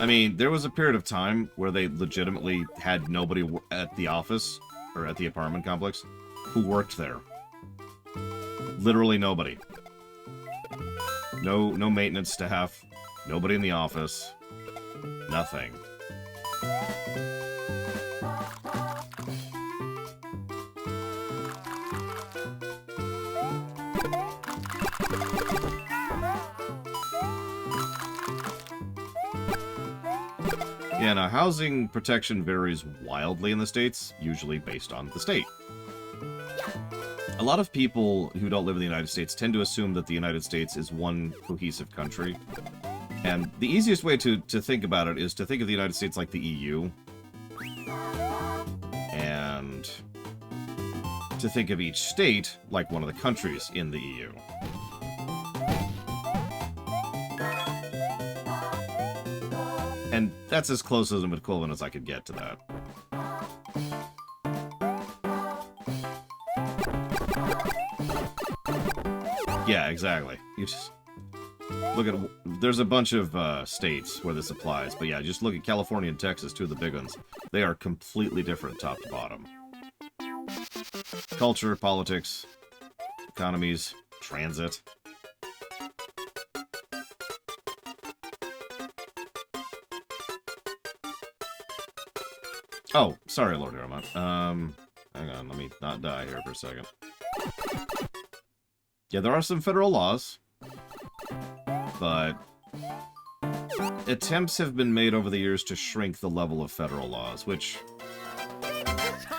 I mean, there was a period of time where they legitimately had nobody at the office, or at the apartment complex, who worked there. Literally nobody. No maintenance staff, nobody in the office, nothing. Yeah, now housing protection varies wildly in the States, usually based on the state. A lot of people who don't live in the United States tend to assume that the United States is one cohesive country. And the easiest way to think about it is to think of the United States like the EU. And to think of each state like one of the countries in the EU. And that's as close as an equivalent as I could get to that. Yeah, exactly. You just look at... There's a bunch of states where this applies, but yeah, just look at California and Texas, two of the big ones. They are completely different top to bottom. Culture, politics, economies, transit. Oh, sorry, Lord Aramont. Hang on, let me not die here for a second. Yeah, there are some federal laws, but attempts have been made over the years to shrink the level of federal laws, which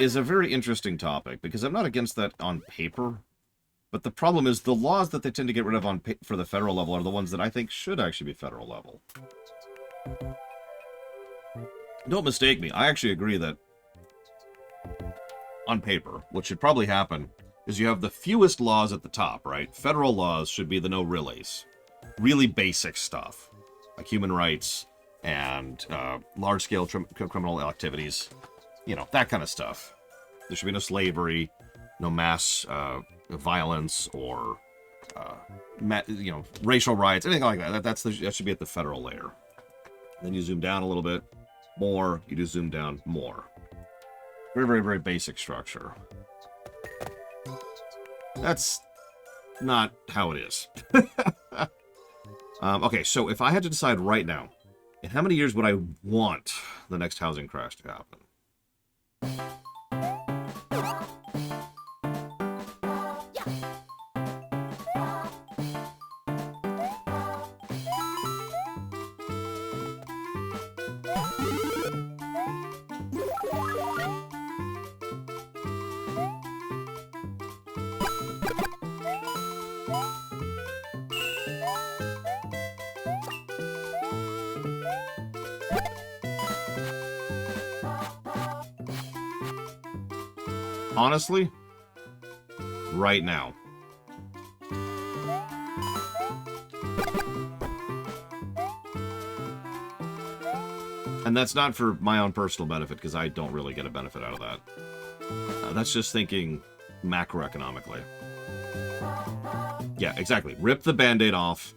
is a very interesting topic, because I'm not against that on paper, but the problem is the laws that they tend to get rid of on for the federal level are the ones that I think should actually be federal level. Don't mistake me, I actually agree that on paper, what should probably happen is you have the fewest laws at the top, right? Federal laws should be the no-reallys. Really basic stuff, like human rights and large-scale criminal activities. You know, that kind of stuff. There should be no slavery, no mass violence, or racial riots, anything like that. That should be at the federal layer. Then you zoom down a little bit more. You do zoom down more. Very, very, very basic structure. That's not how it is. Okay, so if I had to decide right now, in how many years would I want the next housing crash to happen? Honestly, right now. And that's not for my own personal benefit, because I don't really get a benefit out of that. That's just thinking macroeconomically. Yeah, exactly. Rip the Band-Aid off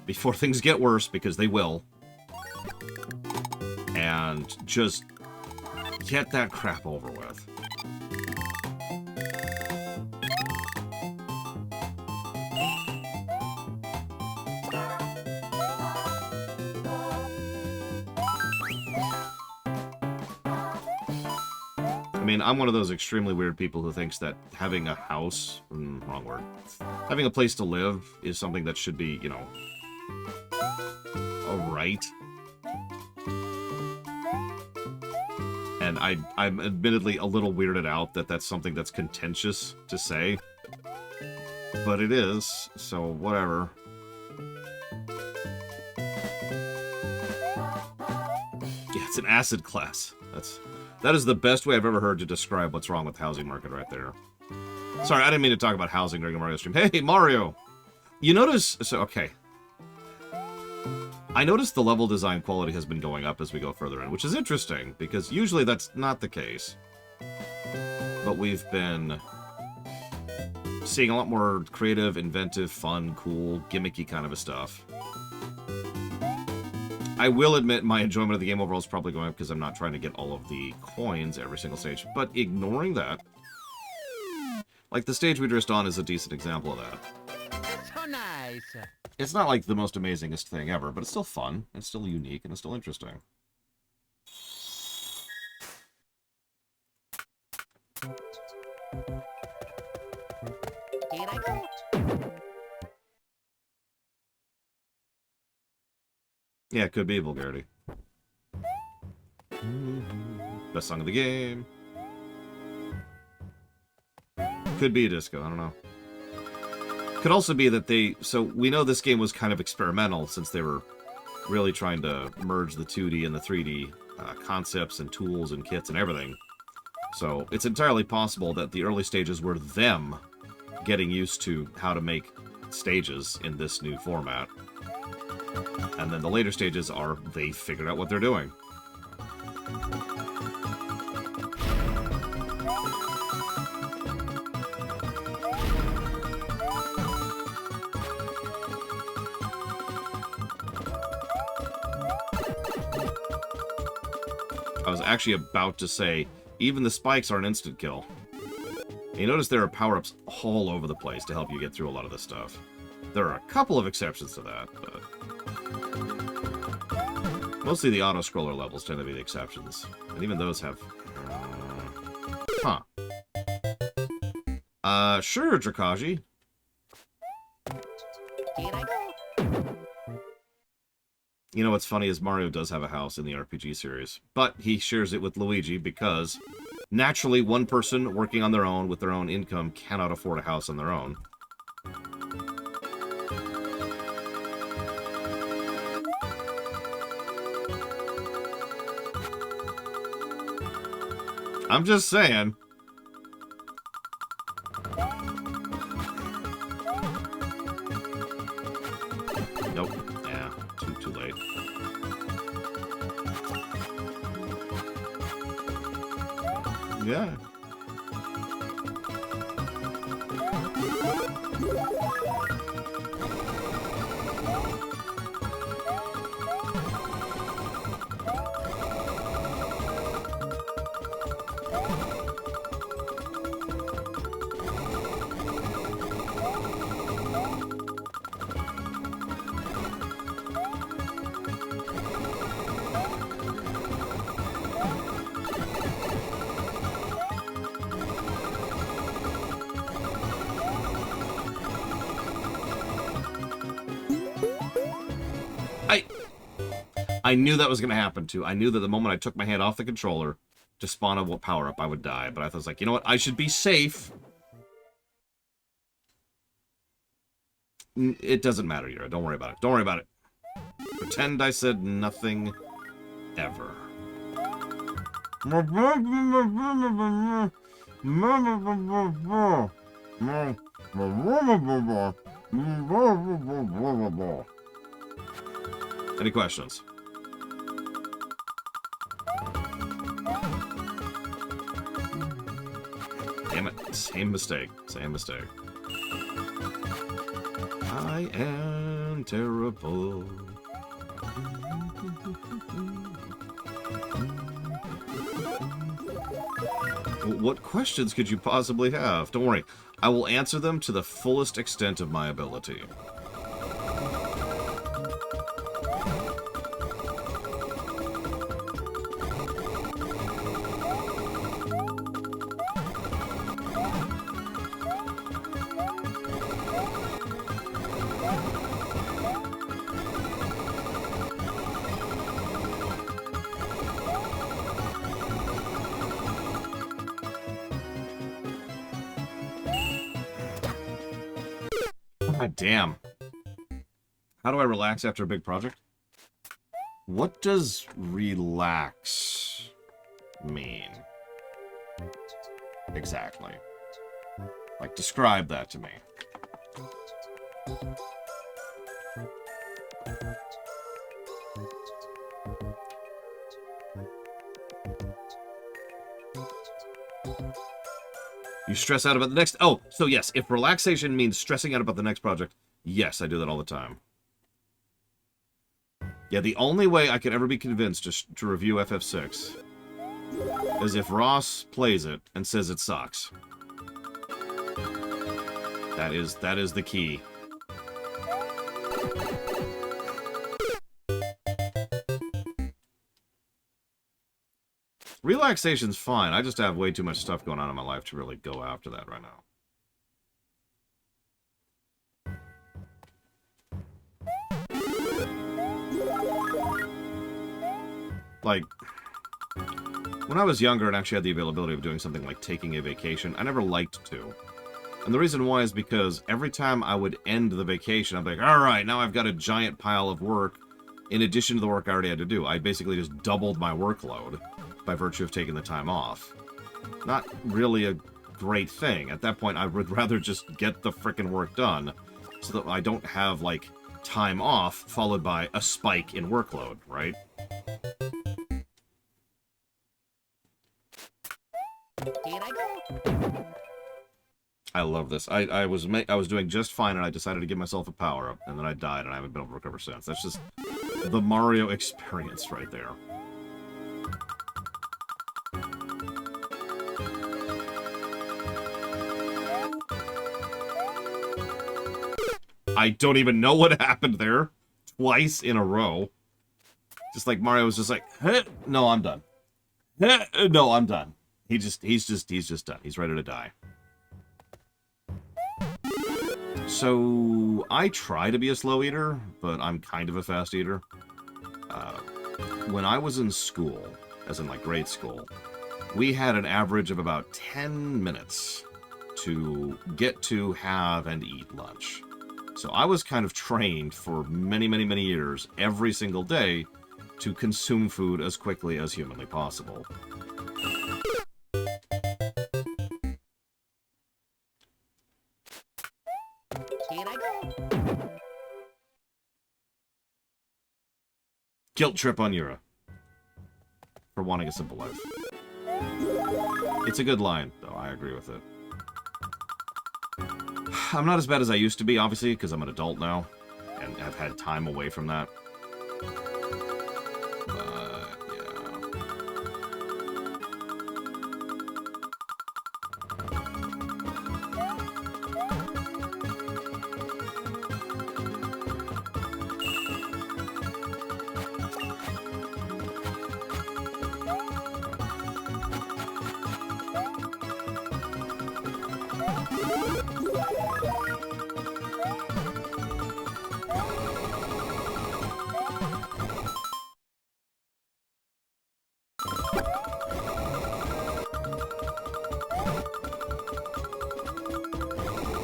before things get worse, because they will. And just get that crap over with. I mean, I'm one of those extremely weird people who thinks that having a house, wrong word, having a place to live is something that should be, you know, a right. And I'm admittedly a little weirded out that that's something that's contentious to say. But it is, so whatever. Yeah, it's an acid class. That is the best way I've ever heard to describe what's wrong with the housing market right there. Sorry, I didn't mean to talk about housing during a Mario stream. Hey, Mario! You notice... So, okay. I noticed the level design quality has been going up as we go further in, which is interesting, because usually that's not the case. But we've been seeing a lot more creative, inventive, fun, cool, gimmicky kind of a stuff. I will admit my enjoyment of the game overall is probably going up because I'm not trying to get all of the coins every single stage. But ignoring that, like the stage we just on is a decent example of that. So nice. It's not like the most amazingest thing ever, but it's still fun, it's still unique, and it's still interesting. Here I go. Yeah, it could be vulgarity. Best song of the game. Could be a disco, I don't know. Could also be that so we know this game was kind of experimental since they were really trying to merge the 2D and the 3D concepts and tools and kits and everything. So it's entirely possible that the early stages were them getting used to how to make stages in this new format. And then the later stages are they figured out what they're doing. I was actually about to say, even the spikes are an instant kill. And you notice there are power-ups all over the place to help you get through a lot of this stuff. There are a couple of exceptions to that, but mostly the auto-scroller levels tend to be the exceptions. And even those have... Sure, Drakaji. Here I go. You know what's funny is Mario does have a house in the RPG series, but he shares it with Luigi because naturally one person working on their own with their own income cannot afford a house on their own. I'm just saying. Nope. Yeah, too late. Yeah. I knew that was going to happen, too. I knew that the moment I took my hand off the controller to spawn a power-up, I would die. But I was like, you know what? I should be safe. It doesn't matter, Yura. Don't worry about it. Don't worry about it. Pretend I said nothing ever. Any questions? Damn it. Same mistake. Same mistake. I am terrible. What questions could you possibly have? Don't worry. I will answer them to the fullest extent of my ability. God damn. How do I relax after a big project? What does relax mean? Exactly. Like, describe that to me. You stress out about the next... Oh, so yes, if relaxation means stressing out about the next project, yes, I do that all the time. Yeah, the only way I could ever be convinced to review FF6 is if Ross plays it and says it sucks. That is the key. Relaxation's fine. I just have way too much stuff going on in my life to really go after that right now. Like, when I was younger and actually had the availability of doing something like taking a vacation, I never liked to. And the reason why is because every time I would end the vacation, I'd be like, alright, now I've got a giant pile of work in addition to the work I already had to do. I basically just doubled my workload by virtue of taking the time off. Not really a great thing. At that point, I would rather just get the frickin' work done so that I don't have, like, time off followed by a spike in workload, right? Here I go. I love this. I was doing just fine, and I decided to give myself a power-up, and then I died, and I haven't been able to recover since. That's just the Mario experience right there. I don't even know what happened there. Twice in a row. Just like Mario was just like, hey, no, I'm done. Hey, no, I'm done. He's just done. He's ready to die. So, I try to be a slow eater, but I'm kind of a fast eater. When I was in school, as in like grade school, we had an average of about 10 minutes to get to, have, and eat lunch. So I was kind of trained for many, many, many years, every single day, to consume food as quickly as humanly possible. Here I go. Guilt trip on Yura. For wanting a simple life. It's a good line, though. I agree with it. I'm not as bad as I used to be, obviously, because I'm an adult now, and have had time away from that. But, yeah.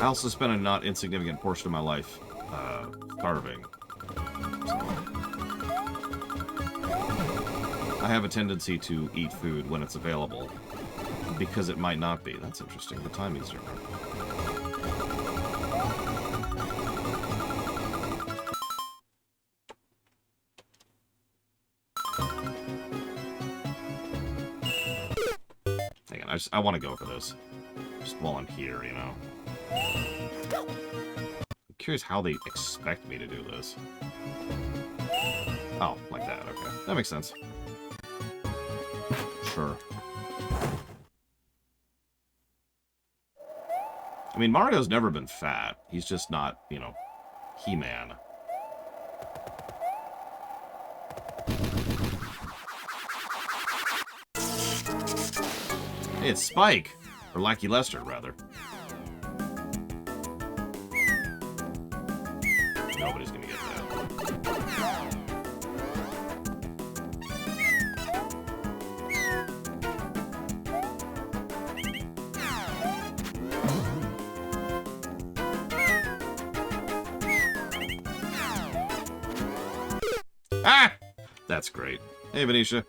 I also spent a not insignificant portion of my life starving. So, I have a tendency to eat food when it's available, because it might not be. That's interesting. The timing's different. Hang on, I want to go for this. Just while I'm here, you know. I'm curious how they expect me to do this. Oh, like that, okay. That makes sense. Sure. I mean, Mario's never been fat. He's just not, you know, He-Man. Hey, it's Spike! Or Lackey Lester, rather. Nobody's gonna get that. Ah! That's great. Hey, Venetia.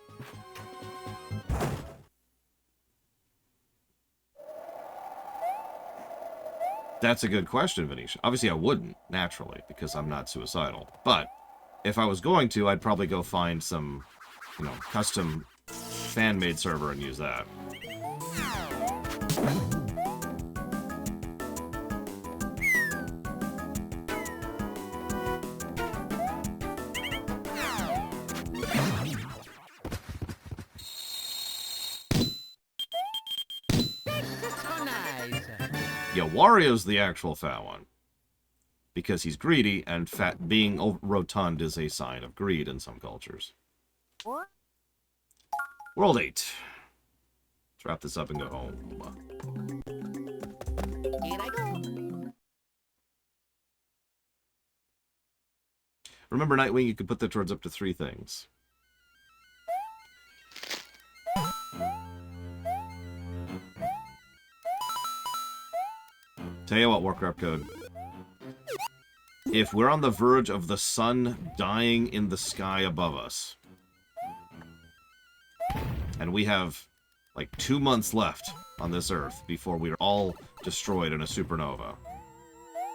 That's a good question, Venetia. Obviously, I wouldn't, naturally, because I'm not suicidal. But if I was going to, I'd probably go find some, you know, custom fan-made server and use that. Yeah, Wario's the actual fat one. Because he's greedy, and fat being rotund is a sign of greed in some cultures. World 8. Let's wrap this up and go home. Here I go. Remember, Nightwing, you could put that towards up to 3 things. Tell you what, Warcraft Code. If we're on the verge of the sun dying in the sky above us, and we have like 2 months left on this Earth before we're all destroyed in a supernova,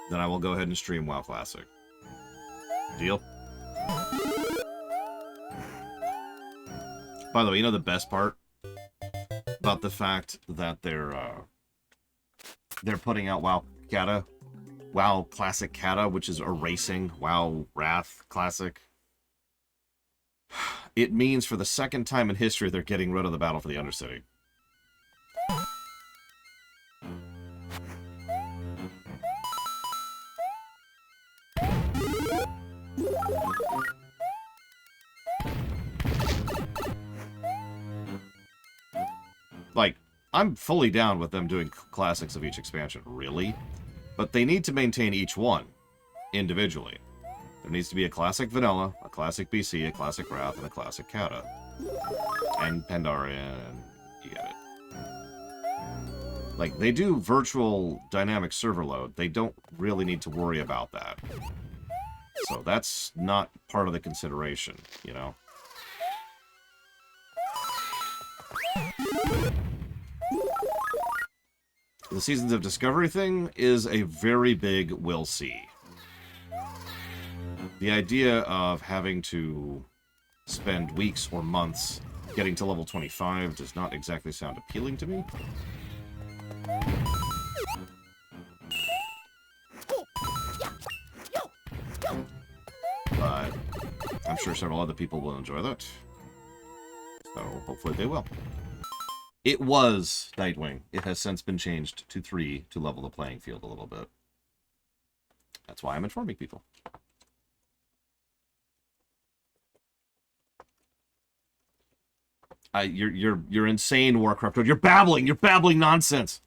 then I will go ahead and stream WoW Classic. Deal? By the way, you know the best part about the fact that they're putting out WoW Kata, WoW Classic Kata, which is erasing WoW Wrath Classic. It means for the second time in history they're getting rid of the Battle for the Undercity. Like, I'm fully down with them doing classics of each expansion, really. But they need to maintain each one individually. There needs to be a classic Vanilla, a classic BC, a classic Wrath, and a classic Kata. And Pandaria, and you get it. Like, they do virtual dynamic server load. They don't really need to worry about that. So that's not part of the consideration, you know? The Seasons of Discovery thing is a very big we'll see. The idea of having to spend weeks or months getting to level 25 does not exactly sound appealing to me. But I'm sure several other people will enjoy that. So hopefully they will. It was Nightwing. It has since been changed to 3 to level the playing field a little bit. That's why I'm informing people. You're insane, Warcraft. You're babbling. You're babbling nonsense.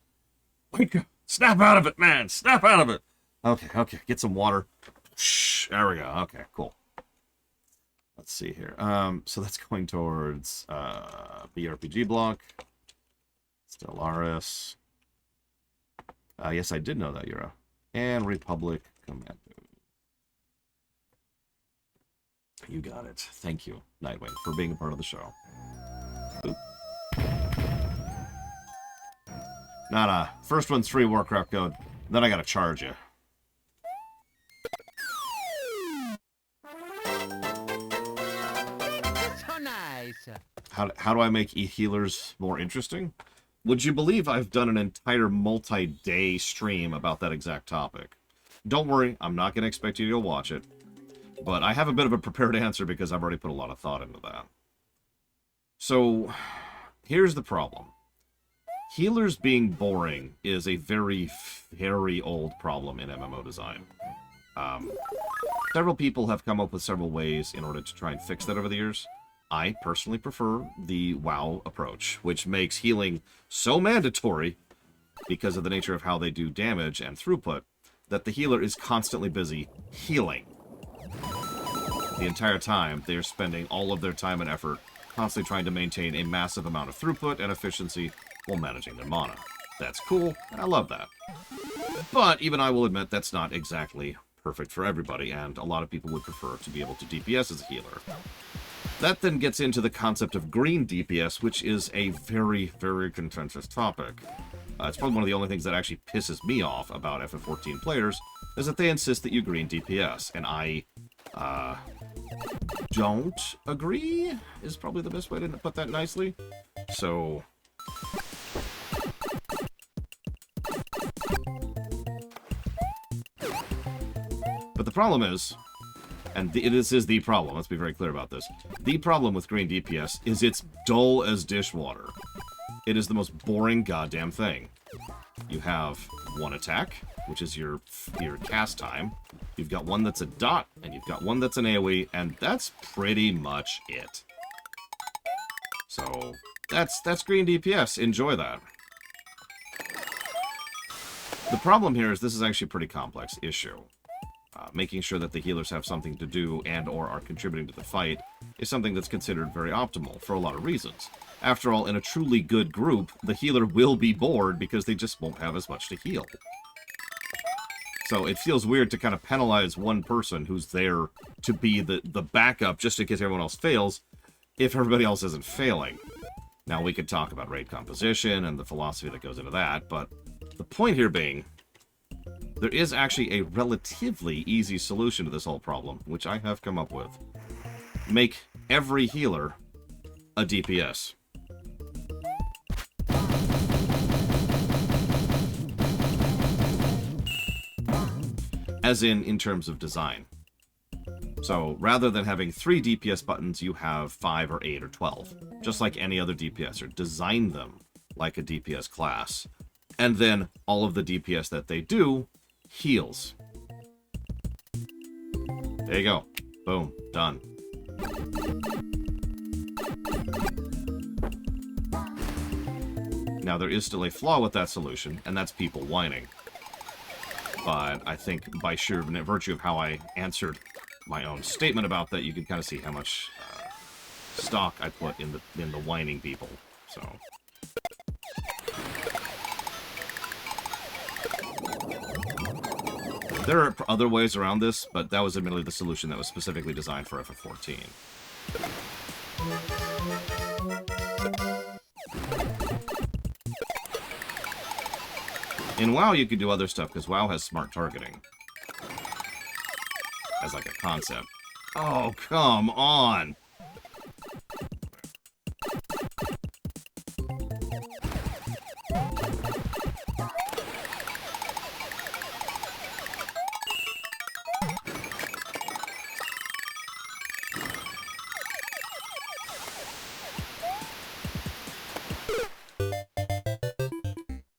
Wake up. Snap out of it, man. Snap out of it. Okay. Get some water. Shh. There we go. Okay, cool. Let's see here. So that's going towards BRPG block. Stellaris. Yes, I did know that, Yura. And Republic Commando. You got it. Thank you, Nightwing, for being a part of the show. Oop. Nah. First one's free Warcraft code. Then I gotta charge you. So nice. How do I make e-healers more interesting? Would you believe I've done an entire multi-day stream about that exact topic? Don't worry, I'm not going to expect you to go watch it. But I have a bit of a prepared answer because I've already put a lot of thought into that. So, here's the problem. Healers being boring is a very, very old problem in MMO design. Several people have come up with several ways in order to try and fix that over the years. I personally prefer the WoW approach, which makes healing so mandatory because of the nature of how they do damage and throughput, that the healer is constantly busy healing. The entire time, they're spending all of their time and effort constantly trying to maintain a massive amount of throughput and efficiency while managing their mana. That's cool, and I love that. But even I will admit that's not exactly perfect for everybody, and a lot of people would prefer to be able to DPS as a healer. That then gets into the concept of green DPS, which is a very, very contentious topic. It's probably one of the only things that actually pisses me off about FF14 players, is that they insist that you green DPS, and I, don't agree, is probably the best way to put that nicely. So... But the problem is... And this is the problem, let's be very clear about this. The problem with green DPS is it's dull as dishwater. It is the most boring goddamn thing. you have one attack, which is your cast time. You've got one that's a dot, and you've got one that's an AoE, and that's pretty much it. So, that's green DPS. Enjoy that. The problem here is this is actually a pretty complex issue. Making sure that the healers have something to do and or are contributing to the fight is something that's considered very optimal for a lot of reasons. After all, in a truly good group, the healer will be bored because they just won't have as much to heal. So it feels weird to kind of penalize one person who's there to be the backup just in case everyone else fails, if everybody else isn't failing. Now, we could talk about raid composition and the philosophy that goes into that, but the point here being, there is actually a relatively easy solution to this whole problem, which I have come up with. Make every healer a DPS. As in terms of design. So, rather than having 3 DPS buttons, you have 5 or 8 or 12. Just like any other DPSer. Design them like a DPS class. And then, all of the DPS that they do heals. There you go. Boom. Done. Now, there is still a flaw with that solution, and that's people whining. But I think by sheer virtue of how I answered my own statement about that, you can kind of see how much stock I put in the whining people. So... there are other ways around this, but that was admittedly the solution that was specifically designed for FF14. In WoW, you could do other stuff, because WoW has smart targeting. As like a concept. Oh, come on!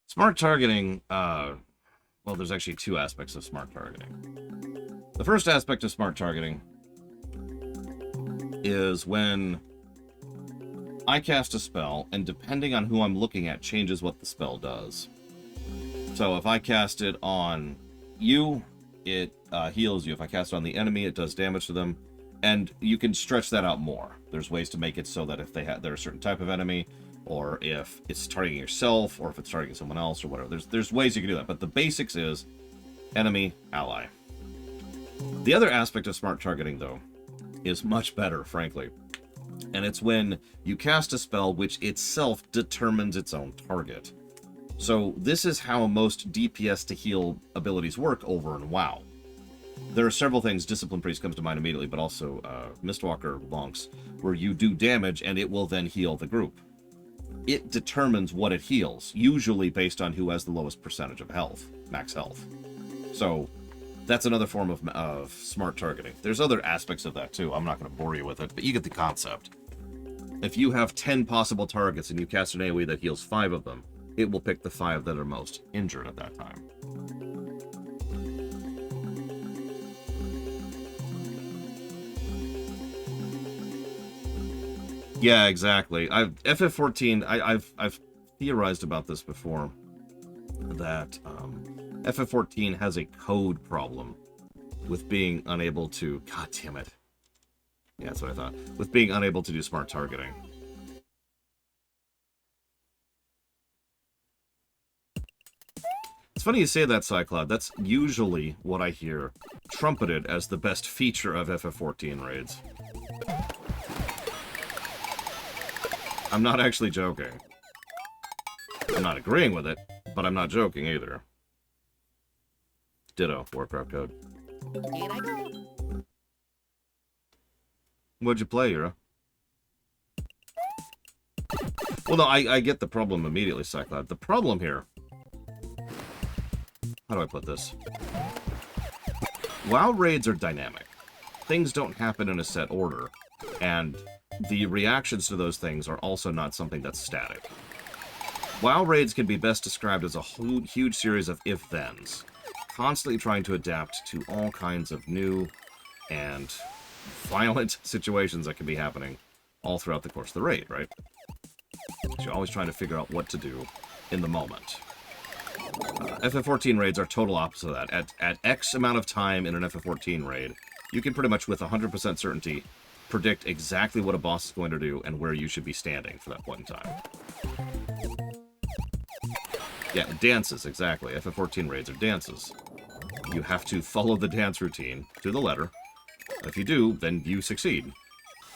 Smart targeting, well, there's actually 2 aspects of smart targeting. The first aspect of smart targeting is when I cast a spell, and depending on who I'm looking at, changes what the spell does. So if I cast it on you, it heals you. If I cast it on the enemy, it does damage to them. And you can stretch that out more. There's ways to make it so that if they're a certain type of enemy, or if it's targeting yourself, or if it's targeting someone else, or whatever. There's ways you can do that, but the basics is enemy, ally. The other aspect of smart targeting, though, is much better, frankly. And it's when you cast a spell which itself determines its own target. So this is how most DPS to heal abilities work over in WoW. There are several things. Discipline Priest comes to mind immediately, but also Mistwalker Lonks, where you do damage and it will then heal the group. It determines what it heals, usually based on who has the lowest percentage of health, max health. So that's another form of smart targeting. There's other aspects of that too. I'm not going to bore you with it, but you get the concept. If you have 10 possible targets and you cast an AoE that heals 5 of them, it will pick the 5 that are most injured at that time. Yeah, exactly. FF14, I've theorized about this before, that FF14 has a code problem with being unable to... God damn it. Yeah, that's what I thought. With being unable to do smart targeting. It's funny you say that, Cycloud. That's usually what I hear trumpeted as the best feature of FF14 raids. I'm not actually joking. I'm not agreeing with it, but I'm not joking either. Ditto, Warcraft code. Here I go. What'd you play, Yura? Well, no, I get the problem immediately, Cycloud. The problem here... How do I put this? WoW raids are dynamic. Things don't happen in a set order, and the reactions to those things are also not something that's static. WoW raids can be best described as a huge series of if-thens, constantly trying to adapt to all kinds of new and violent situations that can be happening all throughout the course of the raid, right? So you're always trying to figure out what to do in the moment. FF14 raids are total opposite of that. At X amount of time in an FF14 raid, you can pretty much with 100% certainty predict exactly what a boss is going to do and where you should be standing for that point in time. Yeah, dances, exactly. FF14 raids are dances. You have to follow the dance routine to the letter. If you do, then you succeed.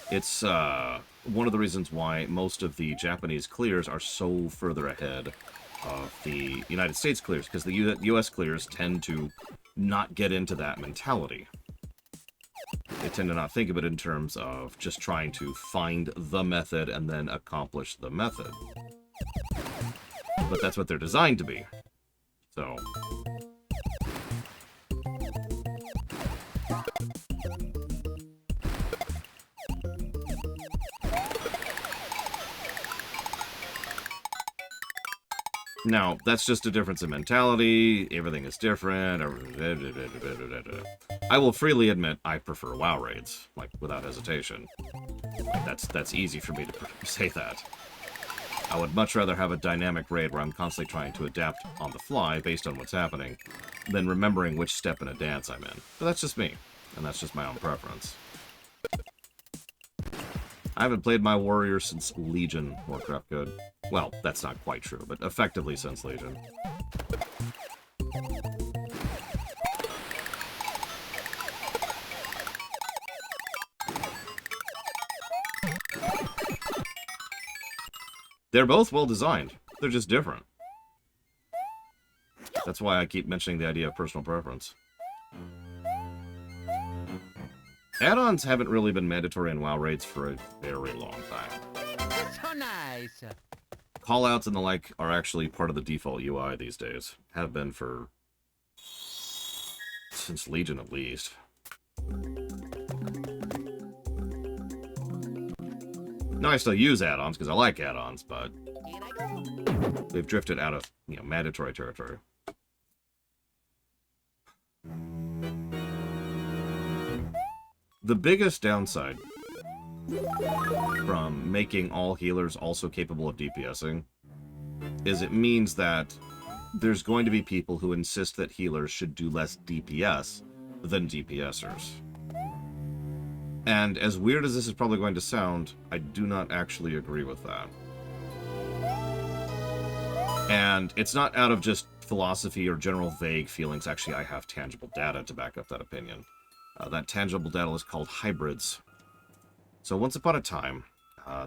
It's one of the reasons why most of the Japanese clears are so further ahead of the United States clears, because the US clears tend to not get into that mentality. They tend to not think of it in terms of just trying to find the method and then accomplish the method. But that's what they're designed to be. So... Now, that's just a difference in mentality. Everything is different. I will freely admit I prefer WoW raids, like, without hesitation. Like, that's easy for me to say that. I would much rather have a dynamic raid where I'm constantly trying to adapt on the fly based on what's happening than remembering which step in a dance I'm in. But that's just me, and that's just my own preference. I haven't played my warrior since Legion, Warcraft Code. Well, that's not quite true, but effectively since Legion. They're both well designed. They're just different. That's why I keep mentioning the idea of personal preference. Add-ons haven't really been mandatory in WoW raids for a very long time. So nice. Callouts and the like are actually part of the default UI these days. Have been for... since Legion, at least. No, I still use add-ons because I like add-ons, but... Here I go. they've drifted out of, mandatory territory. The biggest downside from making all healers also capable of DPSing is it means that there's going to be people who insist that healers should do less DPS than DPSers. And as weird as this is probably going to sound, I do not actually agree with that. And it's not out of just philosophy or general vague feelings. Actually, I have tangible data to back up that opinion. That tangible data is called hybrids. So once upon a time,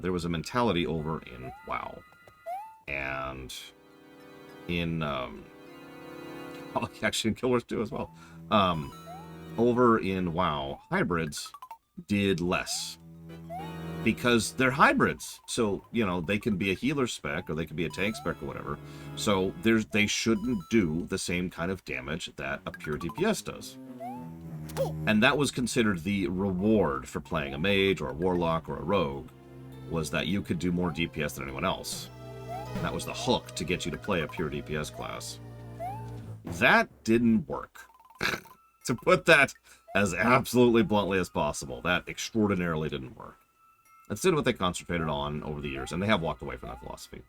there was a mentality over in WoW. And in, actually in Guild Wars 2 as well. Over in WoW, hybrids did less. Because they're hybrids. So, they can be a healer spec, or they can be a tank spec, or whatever. So, they shouldn't do the same kind of damage that a pure DPS does. And that was considered the reward for playing a mage, or a warlock, or a rogue, was that you could do more DPS than anyone else. And that was the hook to get you to play a pure DPS class. That didn't work. To put that as absolutely bluntly as possible, that extraordinarily didn't work. Instead, what they concentrated on over the years, and they have walked away from that philosophy,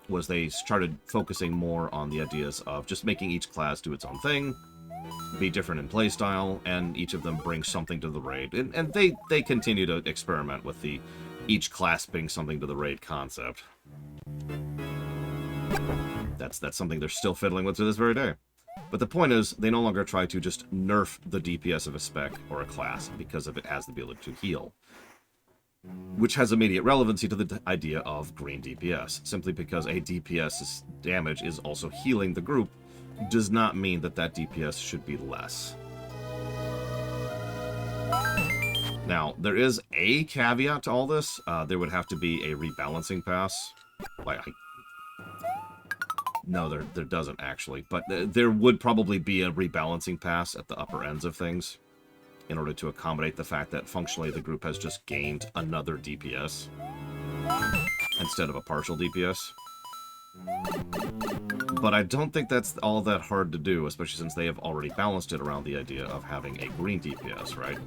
was they started focusing more on the ideas of just making each class do its own thing, be different in playstyle, and each of them bring something to the raid. And they continue to experiment with the each class bring something to the raid concept. That's something they're still fiddling with to this very day. But the point is, they no longer try to just nerf the DPS of a spec or a class because of it has the ability to heal. Which has immediate relevancy to the idea of green DPS. Simply because a DPS's damage is also healing the group does not mean that that DPS should be less. Now, there is a caveat to all this. There would have to be a rebalancing pass. No, there doesn't actually. But there would probably be a rebalancing pass at the upper ends of things in order to accommodate the fact that functionally the group has just gained another DPS instead of a partial DPS. But I don't think that's all that hard to do, especially since they have already balanced it around the idea of having a green DPS, right?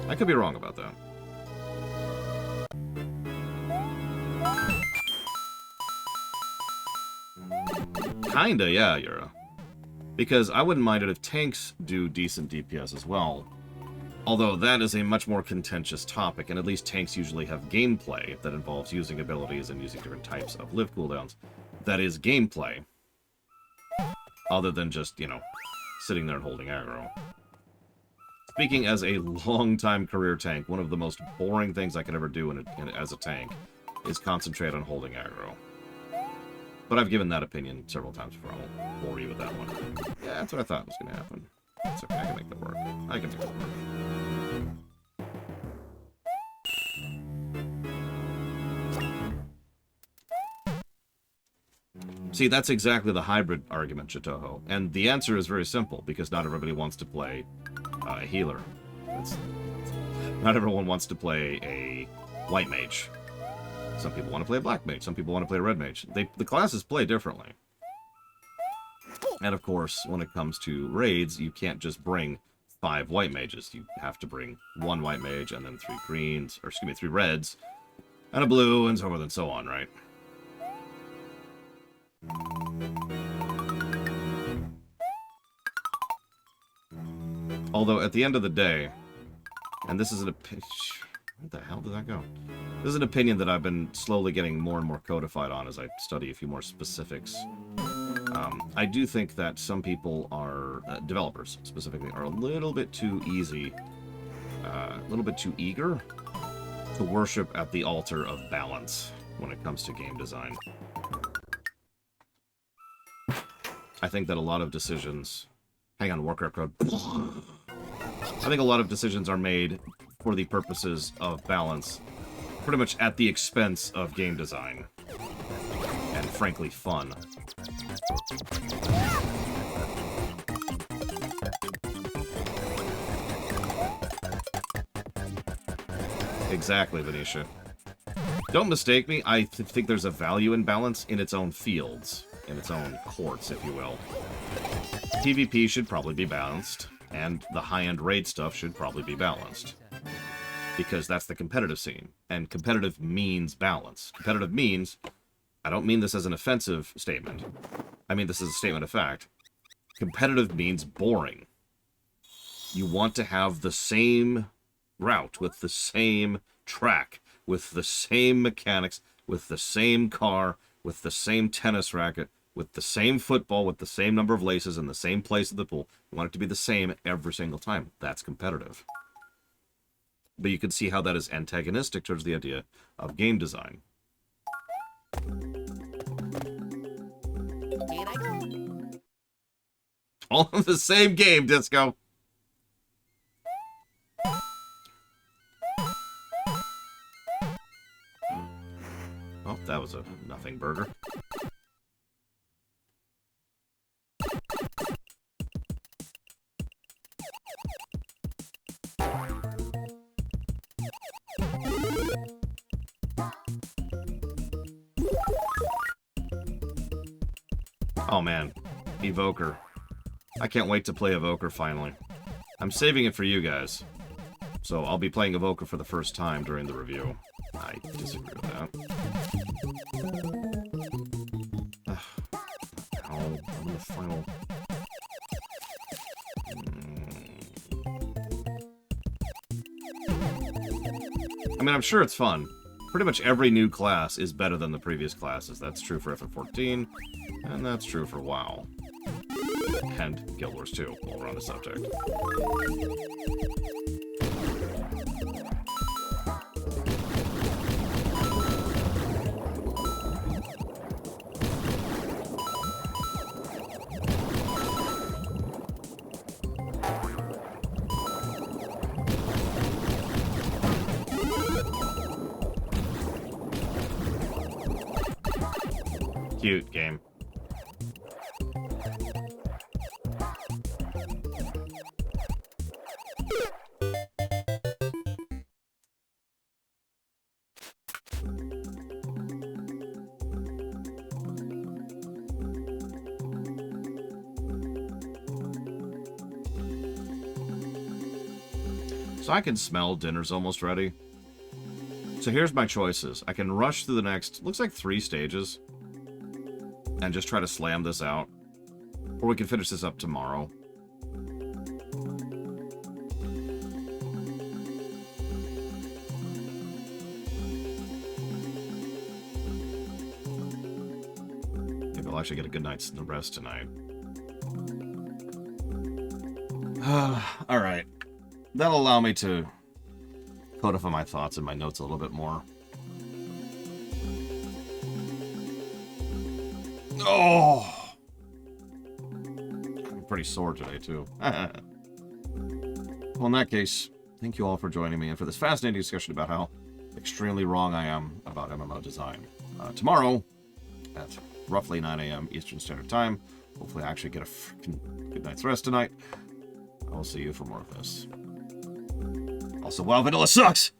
I could be wrong about that. Kinda, yeah, Yura. Because I wouldn't mind it if tanks do decent DPS as well. Although that is a much more contentious topic, and at least tanks usually have gameplay that involves using abilities and using different types of live cooldowns. That is gameplay. Other than just, you know, sitting there and holding aggro. Speaking as a long-time career tank, one of the most boring things I could ever do as a tank is concentrate on holding aggro. But I've given that opinion several times before. I won't bore you with that one. Yeah, that's what I thought was going to happen. It's okay, I can make that work. I can make that work. See, that's exactly the hybrid argument, Chitoho. And the answer is very simple, because not everybody wants to play a healer. Not everyone wants to play a white mage. Some people want to play a black mage. Some people want to play a red mage. The classes play differently. And of course, when it comes to raids, you can't just bring 5 white mages. You have to bring 1 white mage and then 3 greens, or excuse me, 3 reds, and a blue, and so forth and so on, right? Although, at the end of the day, and this is an opinion... What the hell did that go? This is an opinion that I've been slowly getting more and more codified on as I study a few more specifics. I do think that some people are, developers specifically, are a little bit too easy, a little bit too eager to worship at the altar of balance when it comes to game design. I think that a lot of decisions... Hang on, Warcraft code. I think a lot of decisions are made for the purposes of balance, pretty much at the expense of game design. And frankly, fun. Exactly, Venetia. Don't mistake me, I think there's a value in balance in its own fields, in its own courts, if you will. PvP should probably be balanced, and the high-end raid stuff should probably be balanced. Because that's the competitive scene, and competitive means balance. Competitive means, I don't mean this as an offensive statement, I mean this as a statement of fact. Competitive means boring. You want to have the same route, with the same track, with the same mechanics, with the same car, with the same tennis racket, with the same football, with the same number of laces, in the same place in the pool. You want it to be the same every single time. That's competitive. But you can see how that is antagonistic towards the idea of game design. Here I go. All in the same game, Disco. Oh, that was a nothing burger. Oh man, Evoker. I can't wait to play Evoker finally. I'm saving it for you guys. So I'll be playing Evoker for the first time during the review. I disagree with that. I'm in the final... I mean, I'm sure it's fun. Pretty much every new class is better than the previous classes. That's true for FF14, and that's true for WoW. And Guild Wars 2, while we're on the subject. Cute game. So I can smell dinner's almost ready. So here's my choices. I can rush through the next, looks like 3 stages, and just try to slam this out. Or we can finish this up tomorrow. Maybe I'll actually get a good night's rest tonight. Alright. That'll allow me to codify my thoughts in my notes a little bit more. Oh! I'm pretty sore today, too. Well, in that case, thank you all for joining me and for this fascinating discussion about how extremely wrong I am about MMO design. Tomorrow, at roughly 9 a.m. Eastern Standard Time, hopefully I actually get a freaking good night's rest tonight. I will see you for more of this. Also, WoW Vanilla sucks!